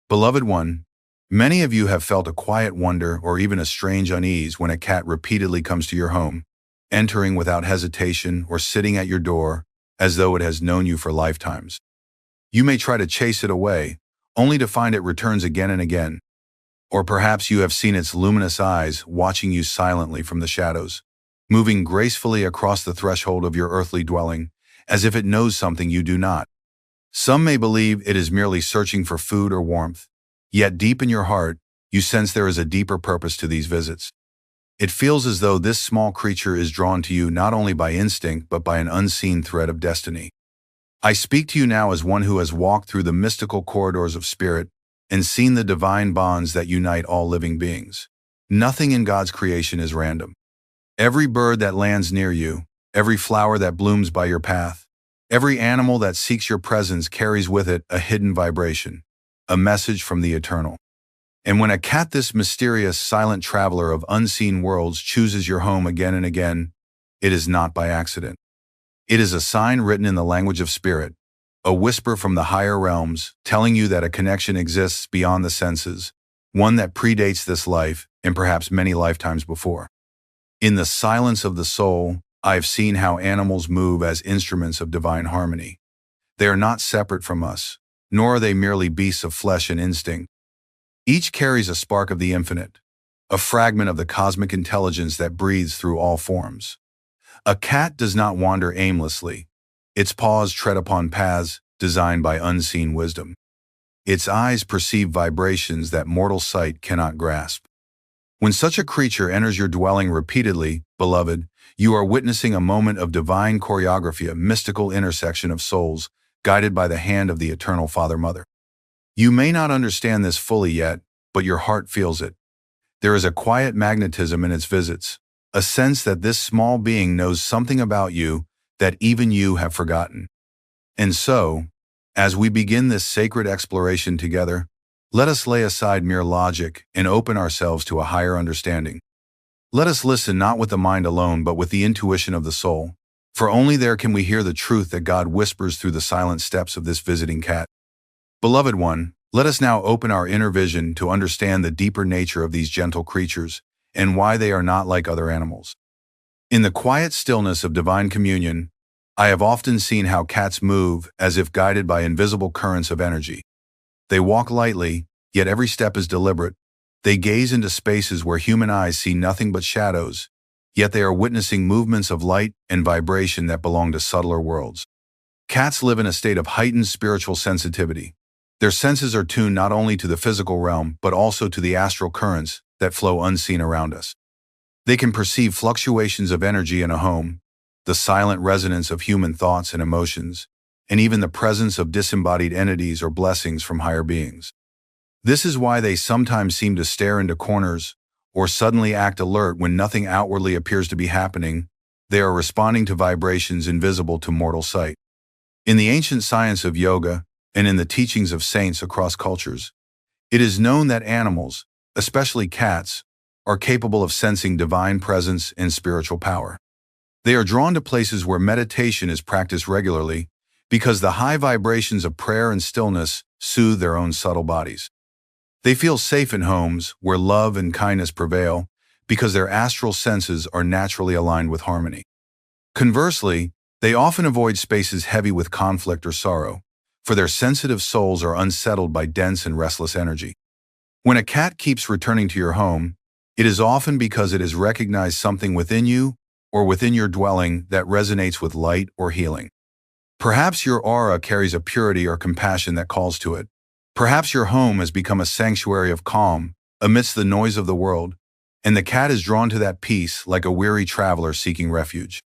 Beloved one, many of you have felt a quiet wonder or even a strange unease when a cat repeatedly comes to your home, entering without hesitation or sitting at your door as though it has known you for lifetimes. You may try to chase it away, only to find it returns again and again. Or perhaps you have seen its luminous eyes watching you silently from the shadows, moving gracefully across the threshold of your earthly dwelling, as if it knows something you do not. Some may believe it is merely searching for food or warmth, yet deep in your heart, you sense there is a deeper purpose to these visits. It feels as though this small creature is drawn to you not only by instinct but by an unseen thread of destiny. I speak to you now as one who has walked through the mystical corridors of spirit and seen the divine bonds that unite all living beings. Nothing in God's creation is random. Every bird that lands near you, every flower that blooms by your path, every animal that seeks your presence carries with it a hidden vibration, a message from the eternal. And when a cat, this mysterious, silent traveler of unseen worlds, chooses your home again and again, it is not by accident. It is a sign written in the language of spirit, a whisper from the higher realms telling you that a connection exists beyond the senses, one that predates this life and perhaps many lifetimes before. In the silence of the soul, I have seen how animals move as instruments of divine harmony. They are not separate from us, nor are they merely beasts of flesh and instinct. Each carries a spark of the infinite, a fragment of the cosmic intelligence that breathes through all forms. A cat does not wander aimlessly. Its paws tread upon paths designed by unseen wisdom. Its eyes perceive vibrations that mortal sight cannot grasp. When such a creature enters your dwelling repeatedly, beloved, you are witnessing a moment of divine choreography, a mystical intersection of souls, guided by the hand of the eternal Father-Mother. You may not understand this fully yet, but your heart feels it. There is a quiet magnetism in its visits, a sense that this small being knows something about you that even you have forgotten. And so, as we begin this sacred exploration together, let us lay aside mere logic and open ourselves to a higher understanding. Let us listen not with the mind alone but with the intuition of the soul, for only there can we hear the truth that God whispers through the silent steps of this visiting cat. Beloved one, let us now open our inner vision to understand the deeper nature of these gentle creatures and why they are not like other animals. In the quiet stillness of divine communion, I have often seen how cats move as if guided by invisible currents of energy. They walk lightly, yet every step is deliberate. They gaze into spaces where human eyes see nothing but shadows, yet they are witnessing movements of light and vibration that belong to subtler worlds. Cats live in a state of heightened spiritual sensitivity. Their senses are tuned not only to the physical realm, but also to the astral currents that flow unseen around us. They can perceive fluctuations of energy in a home, the silent resonance of human thoughts and emotions, and even the presence of disembodied entities or blessings from higher beings. This is why they sometimes seem to stare into corners or suddenly act alert when nothing outwardly appears to be happening. They are responding to vibrations invisible to mortal sight. In the ancient science of yoga and in the teachings of saints across cultures, it is known that animals, especially cats, are capable of sensing divine presence and spiritual power. They are drawn to places where meditation is practiced regularly because the high vibrations of prayer and stillness soothe their own subtle bodies. They feel safe in homes where love and kindness prevail because their astral senses are naturally aligned with harmony. Conversely, they often avoid spaces heavy with conflict or sorrow, for their sensitive souls are unsettled by dense and restless energy. When a cat keeps returning to your home, it is often because it has recognized something within you or within your dwelling that resonates with light or healing. Perhaps your aura carries a purity or compassion that calls to it. Perhaps your home has become a sanctuary of calm amidst the noise of the world, and the cat is drawn to that peace like a weary traveler seeking refuge.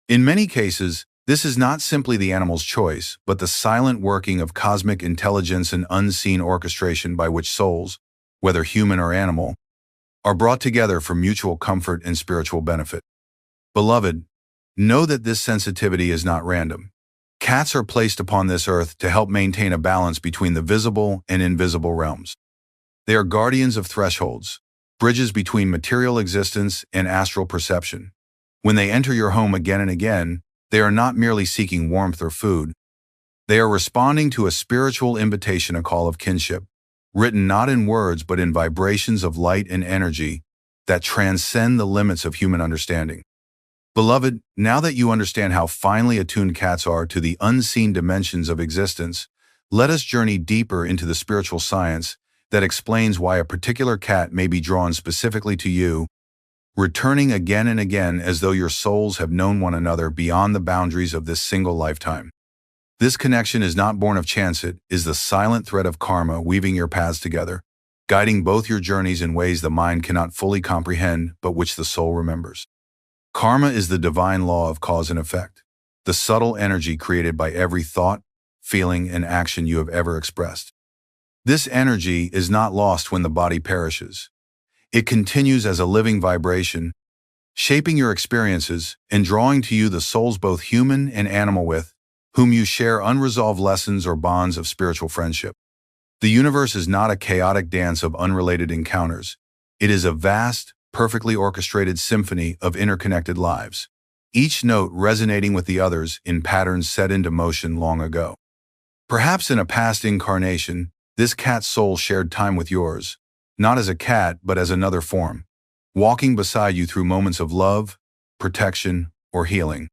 In many cases, this is not simply the animal's choice, but the silent working of cosmic intelligence and unseen orchestration by which souls, whether human or animal, are brought together for mutual comfort and spiritual benefit. Beloved, know that this sensitivity is not random. Cats are placed upon this earth to help maintain a balance between the visible and invisible realms. They are guardians of thresholds, bridges between material existence and astral perception. When they enter your home again and again, they are not merely seeking warmth or food. They are responding to a spiritual invitation, a call of kinship, written not in words but in vibrations of light and energy that transcend the limits of human understanding. Beloved, now that you understand how finely attuned cats are to the unseen dimensions of existence, let us journey deeper into the spiritual science that explains why a particular cat may be drawn specifically to you, returning again and again as though your souls have known one another beyond the boundaries of this single lifetime. This connection is not born of chance, it is the silent thread of karma weaving your paths together, guiding both your journeys in ways the mind cannot fully comprehend but which the soul remembers. Karma is the divine law of cause and effect, the subtle energy created by every thought, feeling, and action you have ever expressed. This energy is not lost when the body perishes. It continues as a living vibration, shaping your experiences and drawing to you the souls both human and animal with whom you share unresolved lessons or bonds of spiritual friendship. The universe is not a chaotic dance of unrelated encounters. It is a vast, perfectly orchestrated symphony of interconnected lives, each note resonating with the others in patterns set into motion long ago. Perhaps in a past incarnation, this cat's soul shared time with yours, not as a cat but as another form, walking beside you through moments of love, protection, or healing.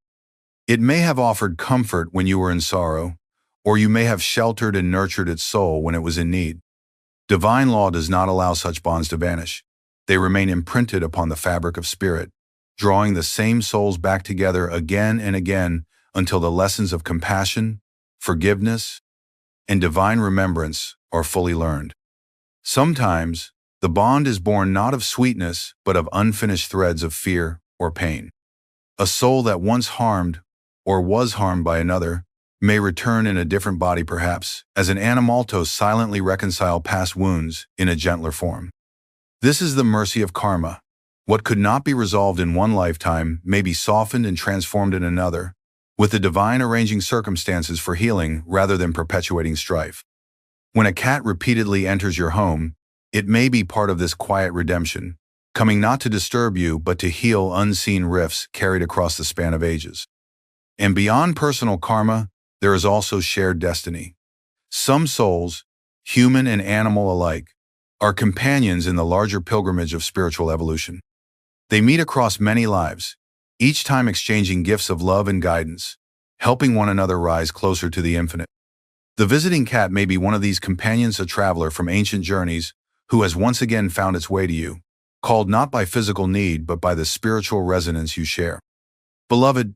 It may have offered comfort when you were in sorrow, or you may have sheltered and nurtured its soul when it was in need. Divine law does not allow such bonds to vanish. They remain imprinted upon the fabric of spirit, drawing the same souls back together again and again until the lessons of compassion, forgiveness, and divine remembrance are fully learned. Sometimes, the bond is born not of sweetness but of unfinished threads of fear or pain. A soul that once harmed or was harmed by another may return in a different body, perhaps, as an animalto silently reconcile past wounds in a gentler form. This is the mercy of karma. What could not be resolved in one lifetime may be softened and transformed in another, with the divine arranging circumstances for healing rather than perpetuating strife. When a cat repeatedly enters your home, it may be part of this quiet redemption, coming not to disturb you but to heal unseen rifts carried across the span of ages. And beyond personal karma, there is also shared destiny. Some souls, human and animal alike, are companions in the larger pilgrimage of spiritual evolution. They meet across many lives, each time exchanging gifts of love and guidance, helping one another rise closer to the infinite. The visiting cat may be one of these companions, a traveler from ancient journeys who has once again found its way to you, called not by physical need but by the spiritual resonance you share. Beloved,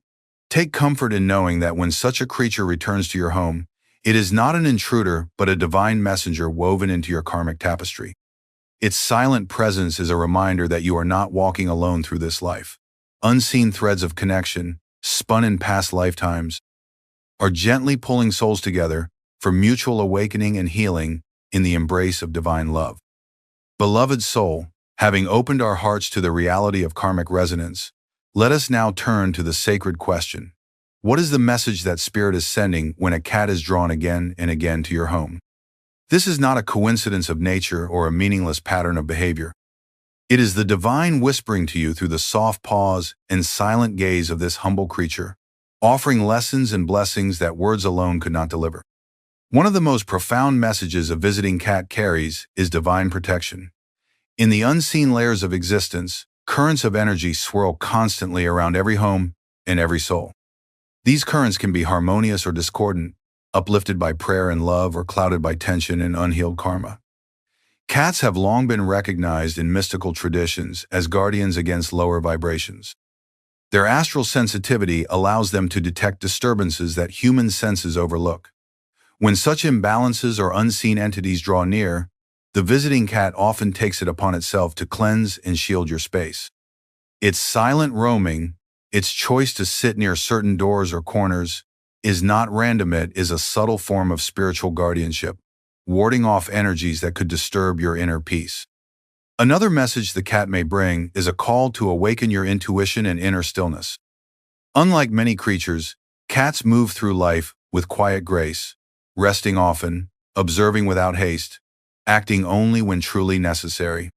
take comfort in knowing that when such a creature returns to your home, It is not an intruder, but a divine messenger woven into your karmic tapestry. Its silent presence is a reminder that you are not walking alone through this life. Unseen threads of connection, spun in past lifetimes, are gently pulling souls together for mutual awakening and healing in the embrace of divine love. Beloved soul, having opened our hearts to the reality of karmic resonance, let us now turn to the sacred question. What is the message that Spirit is sending when a cat is drawn again and again to your home? This is not a coincidence of nature or a meaningless pattern of behavior. It is the divine whispering to you through the soft pause and silent gaze of this humble creature, offering lessons and blessings that words alone could not deliver. One of the most profound messages a visiting cat carries is divine protection. In the unseen layers of existence, currents of energy swirl constantly around every home and every soul. These currents can be harmonious or discordant, uplifted by prayer and love or clouded by tension and unhealed karma. Cats have long been recognized in mystical traditions as guardians against lower vibrations. Their astral sensitivity allows them to detect disturbances that human senses overlook. When such imbalances or unseen entities draw near, the visiting cat often takes it upon itself to cleanse and shield your space. Its silent roaming, its choice to sit near certain doors or corners, is not random. It is a subtle form of spiritual guardianship, warding off energies that could disturb your inner peace. Another message the cat may bring is a call to awaken your intuition and inner stillness. Unlike many creatures, cats move through life with quiet grace, resting often, observing without haste, acting only when truly necessary.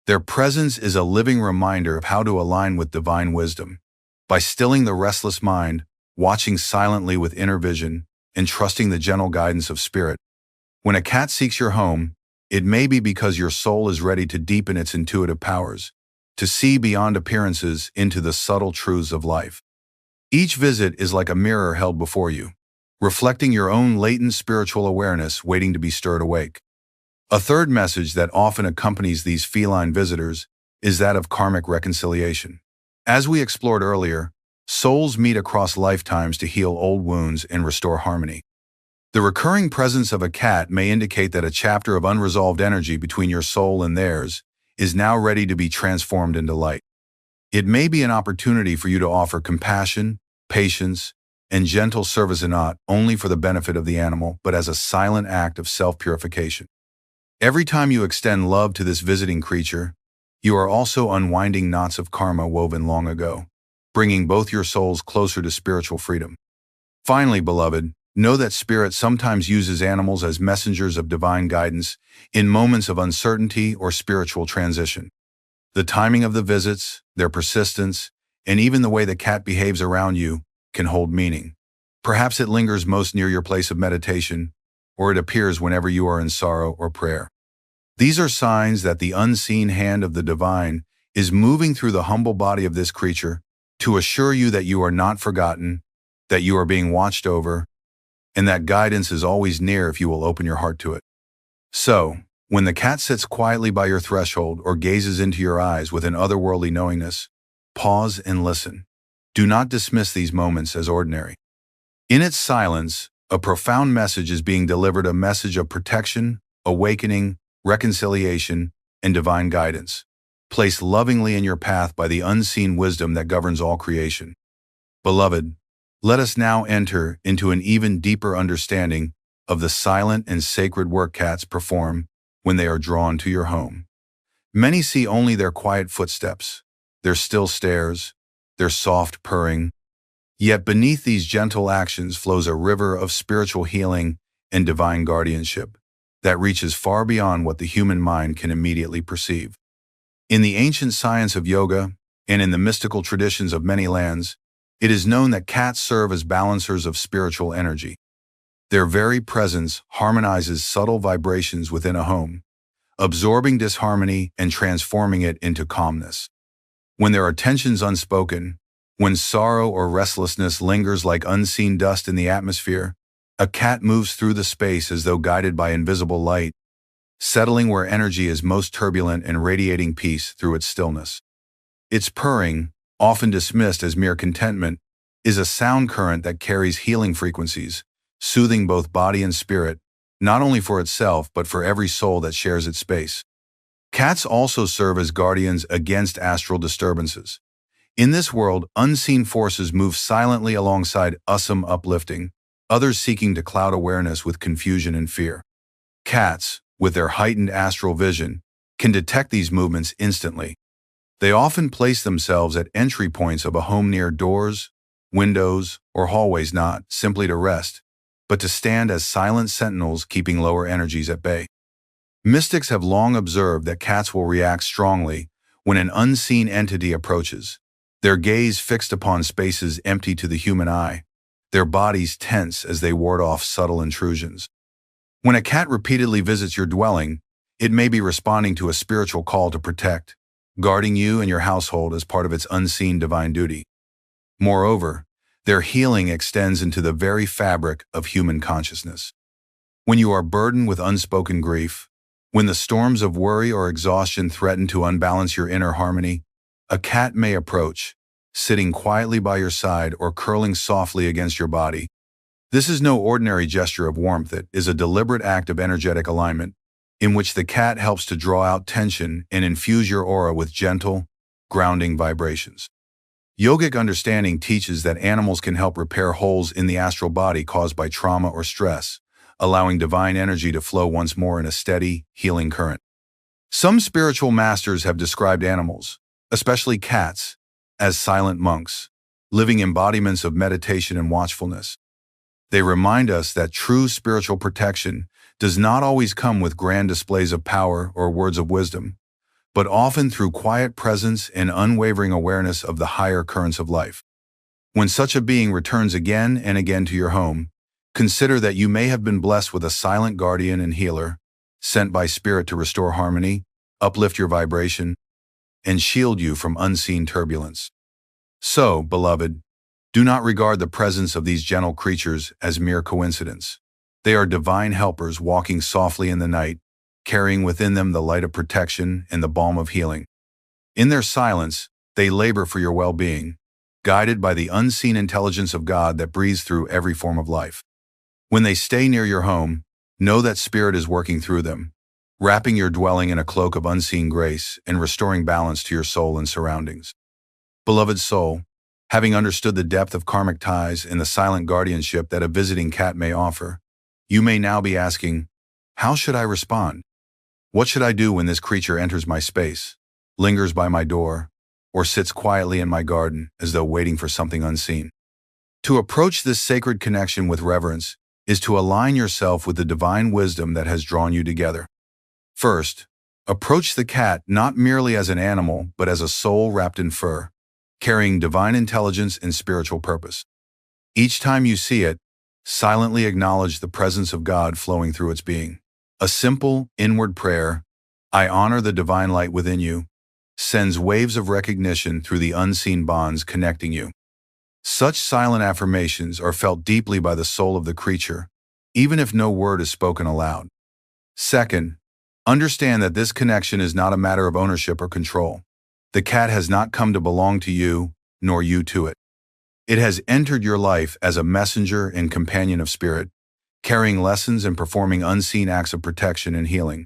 Their presence is a living reminder of how to align with divine wisdom. By stilling the restless mind, watching silently with inner vision, and trusting the gentle guidance of Spirit. When a cat seeks your home, it may be because your soul is ready to deepen its intuitive powers, to see beyond appearances into the subtle truths of life. Each visit is like a mirror held before you, reflecting your own latent spiritual awareness waiting to be stirred awake. A third message that often accompanies these feline visitors is that of karmic reconciliation. As we explored earlier, souls meet across lifetimes to heal old wounds and restore harmony. The recurring presence of a cat may indicate that a chapter of unresolved energy between your soul and theirs is now ready to be transformed into light. It may be an opportunity for you to offer compassion, patience, and gentle service, not only for the benefit of the animal, but as a silent act of self-purification. Every time you extend love to this visiting creature, you are also unwinding knots of karma woven long ago, bringing both your souls closer to spiritual freedom. Finally, beloved, know that Spirit sometimes uses animals as messengers of divine guidance in moments of uncertainty or spiritual transition. The timing of the visits, their persistence, and even the way the cat behaves around you can hold meaning. Perhaps it lingers most near your place of meditation, or it appears whenever you are in sorrow or prayer. These are signs that the unseen hand of the divine is moving through the humble body of this creature to assure you that you are not forgotten, that you are being watched over, and that guidance is always near if you will open your heart to it. So, when the cat sits quietly by your threshold or gazes into your eyes with an otherworldly knowingness, pause and listen. Do not dismiss these moments as ordinary. In its silence, a profound message is being delivered, a message of protection, awakening, reconciliation, and divine guidance, placed lovingly in your path by the unseen wisdom that governs all creation. Beloved, let us now enter into an even deeper understanding of the silent and sacred work cats perform when they are drawn to your home. Many see only their quiet footsteps, their still stares, their soft purring. Yet beneath these gentle actions flows a river of spiritual healing and divine guardianship that reaches far beyond what the human mind can immediately perceive. In the ancient science of yoga and in the mystical traditions of many lands, it is known that cats serve as balancers of spiritual energy. Their very presence harmonizes subtle vibrations within a home, absorbing disharmony and transforming it into calmness. When there are tensions unspoken, when sorrow or restlessness lingers like unseen dust in the atmosphere, a cat moves through the space as though guided by invisible light, settling where energy is most turbulent and radiating peace through its stillness. Its purring, often dismissed as mere contentment, is a sound current that carries healing frequencies, soothing both body and spirit, not only for itself but for every soul that shares its space. Cats also serve as guardians against astral disturbances. In this world, unseen forces move silently alongside us, some uplifting, others seeking to cloud awareness with confusion and fear. Cats, with their heightened astral vision, can detect these movements instantly. They often place themselves at entry points of a home near doors, windows, or hallways, not simply to rest, but to stand as silent sentinels keeping lower energies at bay. Mystics have long observed that cats will react strongly when an unseen entity approaches, their gaze fixed upon spaces empty to the human eye, their bodies tense as they ward off subtle intrusions. When a cat repeatedly visits your dwelling, it may be responding to a spiritual call to protect, guarding you and your household as part of its unseen divine duty. Moreover, their healing extends into the very fabric of human consciousness. When you are burdened with unspoken grief, when the storms of worry or exhaustion threaten to unbalance your inner harmony, a cat may approach, sitting quietly by your side or curling softly against your body. This is no ordinary gesture of warmth. It is a deliberate act of energetic alignment, in which the cat helps to draw out tension and infuse your aura with gentle, grounding vibrations. Yogic understanding teaches that animals can help repair holes in the astral body caused by trauma or stress, allowing divine energy to flow once more in a steady, healing current. Some spiritual masters have described animals, especially cats, as silent monks, living embodiments of meditation and watchfulness. They remind us that true spiritual protection does not always come with grand displays of power or words of wisdom, but often through quiet presence and unwavering awareness of the higher currents of life. When such a being returns again and again to your home, consider that you may have been blessed with a silent guardian and healer, sent by spirit to restore harmony, uplift your vibration, and shield you from unseen turbulence. So, beloved, do not regard the presence of these gentle creatures as mere coincidence. They are divine helpers walking softly in the night, carrying within them the light of protection and the balm of healing. In their silence, they labor for your well-being, guided by the unseen intelligence of God that breathes through every form of life. When they stay near your home, know that Spirit is working through them, wrapping your dwelling in a cloak of unseen grace and restoring balance to your soul and surroundings. Beloved soul, having understood the depth of karmic ties and the silent guardianship that a visiting cat may offer, you may now be asking, how should I respond? What should I do when this creature enters my space, lingers by my door, or sits quietly in my garden as though waiting for something unseen? To approach this sacred connection with reverence is to align yourself with the divine wisdom that has drawn you together. First, approach the cat not merely as an animal, but as a soul wrapped in fur, carrying divine intelligence and spiritual purpose. Each time you see it, silently acknowledge the presence of God flowing through its being. A simple, inward prayer, I honor the divine light within you, sends waves of recognition through the unseen bonds connecting you. Such silent affirmations are felt deeply by the soul of the creature, even if no word is spoken aloud. Second, understand that this connection is not a matter of ownership or control. The cat has not come to belong to you, nor you to it. It has entered your life as a messenger and companion of spirit, carrying lessons and performing unseen acts of protection and healing.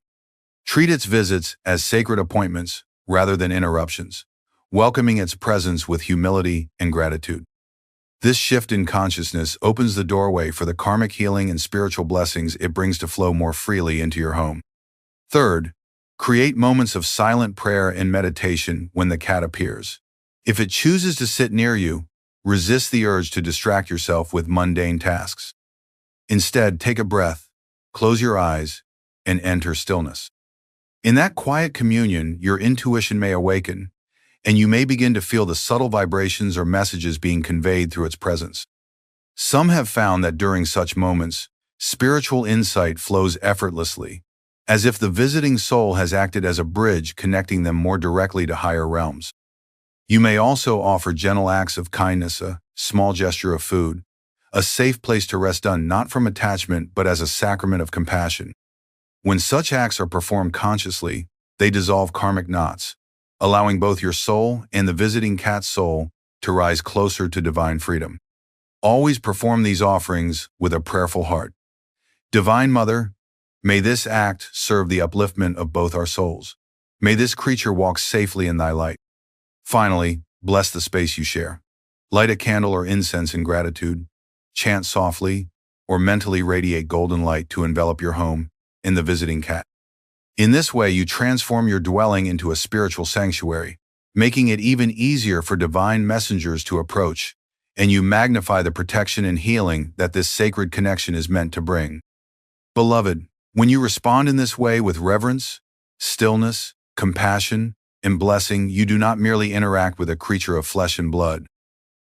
Treat its visits as sacred appointments rather than interruptions, welcoming its presence with humility and gratitude. This shift in consciousness opens the doorway for the karmic healing and spiritual blessings it brings to flow more freely into your home. Third, create moments of silent prayer and meditation when the cat appears. If it chooses to sit near you, resist the urge to distract yourself with mundane tasks. Instead, take a breath, close your eyes, and enter stillness. In that quiet communion, your intuition may awaken, and you may begin to feel the subtle vibrations or messages being conveyed through its presence. Some have found that during such moments, spiritual insight flows effortlessly, as if the visiting soul has acted as a bridge connecting them more directly to higher realms. You may also offer gentle acts of kindness, a small gesture of food, a safe place to rest done not from attachment but as a sacrament of compassion. When such acts are performed consciously, they dissolve karmic knots, allowing both your soul and the visiting cat's soul to rise closer to divine freedom. Always perform these offerings with a prayerful heart. Divine Mother, may this act serve the upliftment of both our souls. May this creature walk safely in thy light. Finally, bless the space you share. Light a candle or incense in gratitude, chant softly, or mentally radiate golden light to envelop your home in the visiting cat. In this way, you transform your dwelling into a spiritual sanctuary, making it even easier for divine messengers to approach, and you magnify the protection and healing that this sacred connection is meant to bring. Beloved, when you respond in this way with reverence, stillness, compassion, and blessing, you do not merely interact with a creature of flesh and blood.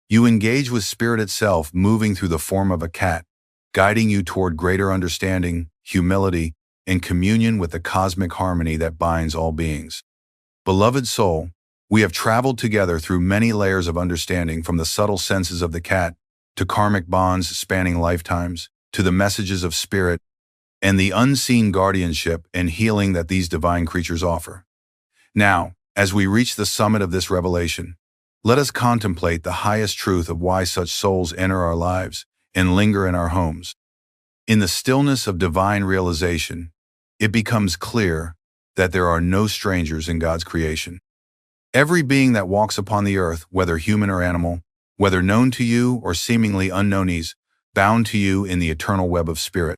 You engage with spirit itself, moving through the form of a cat, guiding you toward greater understanding, humility, and communion with the cosmic harmony that binds all beings. Beloved soul, we have traveled together through many layers of understanding, from the subtle senses of the cat to karmic bonds spanning lifetimes, to the messages of spirit and the unseen guardianship and healing that these divine creatures offer. Now, as we reach the summit of this revelation, let us contemplate the highest truth of why such souls enter our lives and linger in our homes. In the stillness of divine realization, it becomes clear that there are no strangers in God's creation. Every being that walks upon the earth, whether human or animal, whether known to you or seemingly unknown, is bound to you in the eternal web of spirit.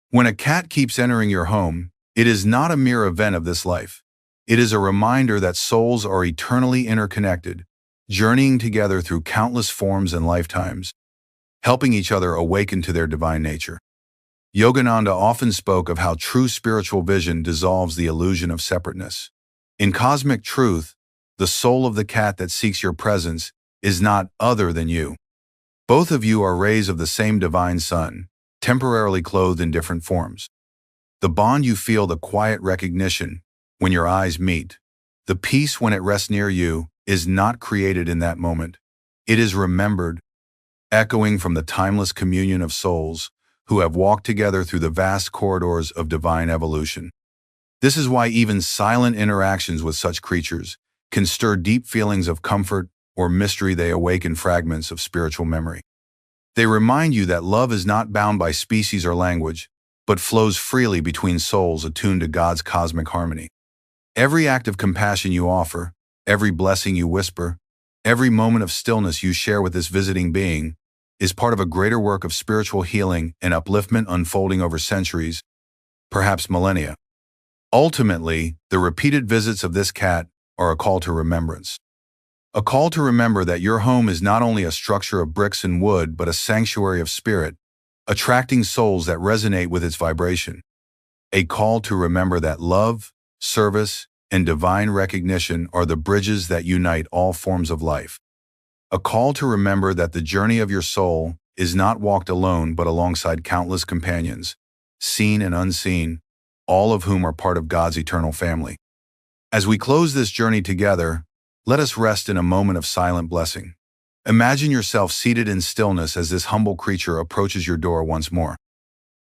When a cat keeps entering your home, it is not a mere event of this life. It is a reminder that souls are eternally interconnected, journeying together through countless forms and lifetimes, helping each other awaken to their divine nature. Yogananda often spoke of how true spiritual vision dissolves the illusion of separateness. In cosmic truth, the soul of the cat that seeks your presence is not other than you. Both of you are rays of the same divine sun, temporarily clothed in different forms. The bond you feel, the quiet recognition when your eyes meet, the peace when it rests near you, is not created in that moment. It is remembered, echoing from the timeless communion of souls who have walked together through the vast corridors of divine evolution. This is why even silent interactions with such creatures can stir deep feelings of comfort or mystery. They awaken fragments of spiritual memory. They remind you that love is not bound by species or language, but flows freely between souls attuned to God's cosmic harmony. Every act of compassion you offer, every blessing you whisper, every moment of stillness you share with this visiting being is part of a greater work of spiritual healing and upliftment unfolding over centuries, perhaps millennia. Ultimately, the repeated visits of this cat are a call to remembrance. A call to remember that your home is not only a structure of bricks and wood, but a sanctuary of spirit, attracting souls that resonate with its vibration. A call to remember that love, service, and divine recognition are the bridges that unite all forms of life. A call to remember that the journey of your soul is not walked alone, but alongside countless companions, seen and unseen, all of whom are part of God's eternal family. As we close this journey together, let us rest in a moment of silent blessing. Imagine yourself seated in stillness as this humble creature approaches your door once more.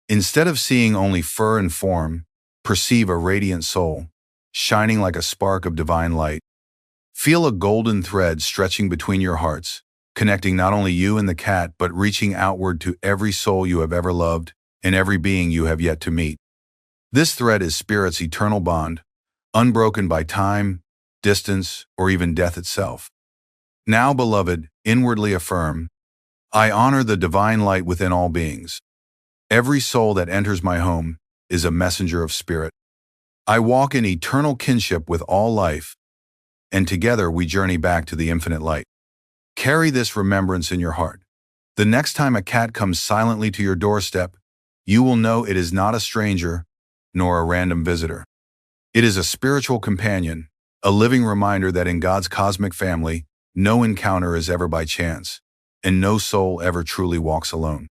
Instead of seeing only fur and form, perceive a radiant soul, shining like a spark of divine light. Feel a golden thread stretching between your hearts, connecting not only you and the cat, but reaching outward to every soul you have ever loved and every being you have yet to meet. This thread is Spirit's eternal bond, unbroken by time, distance, or even death itself. Now, beloved, inwardly affirm, I honor the divine light within all beings. Every soul that enters my home is a messenger of Spirit. I walk in eternal kinship with all life, and together we journey back to the infinite light. Carry this remembrance in your heart. The next time a cat comes silently to your doorstep, you will know it is not a stranger, nor a random visitor. It is a spiritual companion, a living reminder that in God's cosmic family, no encounter is ever by chance, and no soul ever truly walks alone.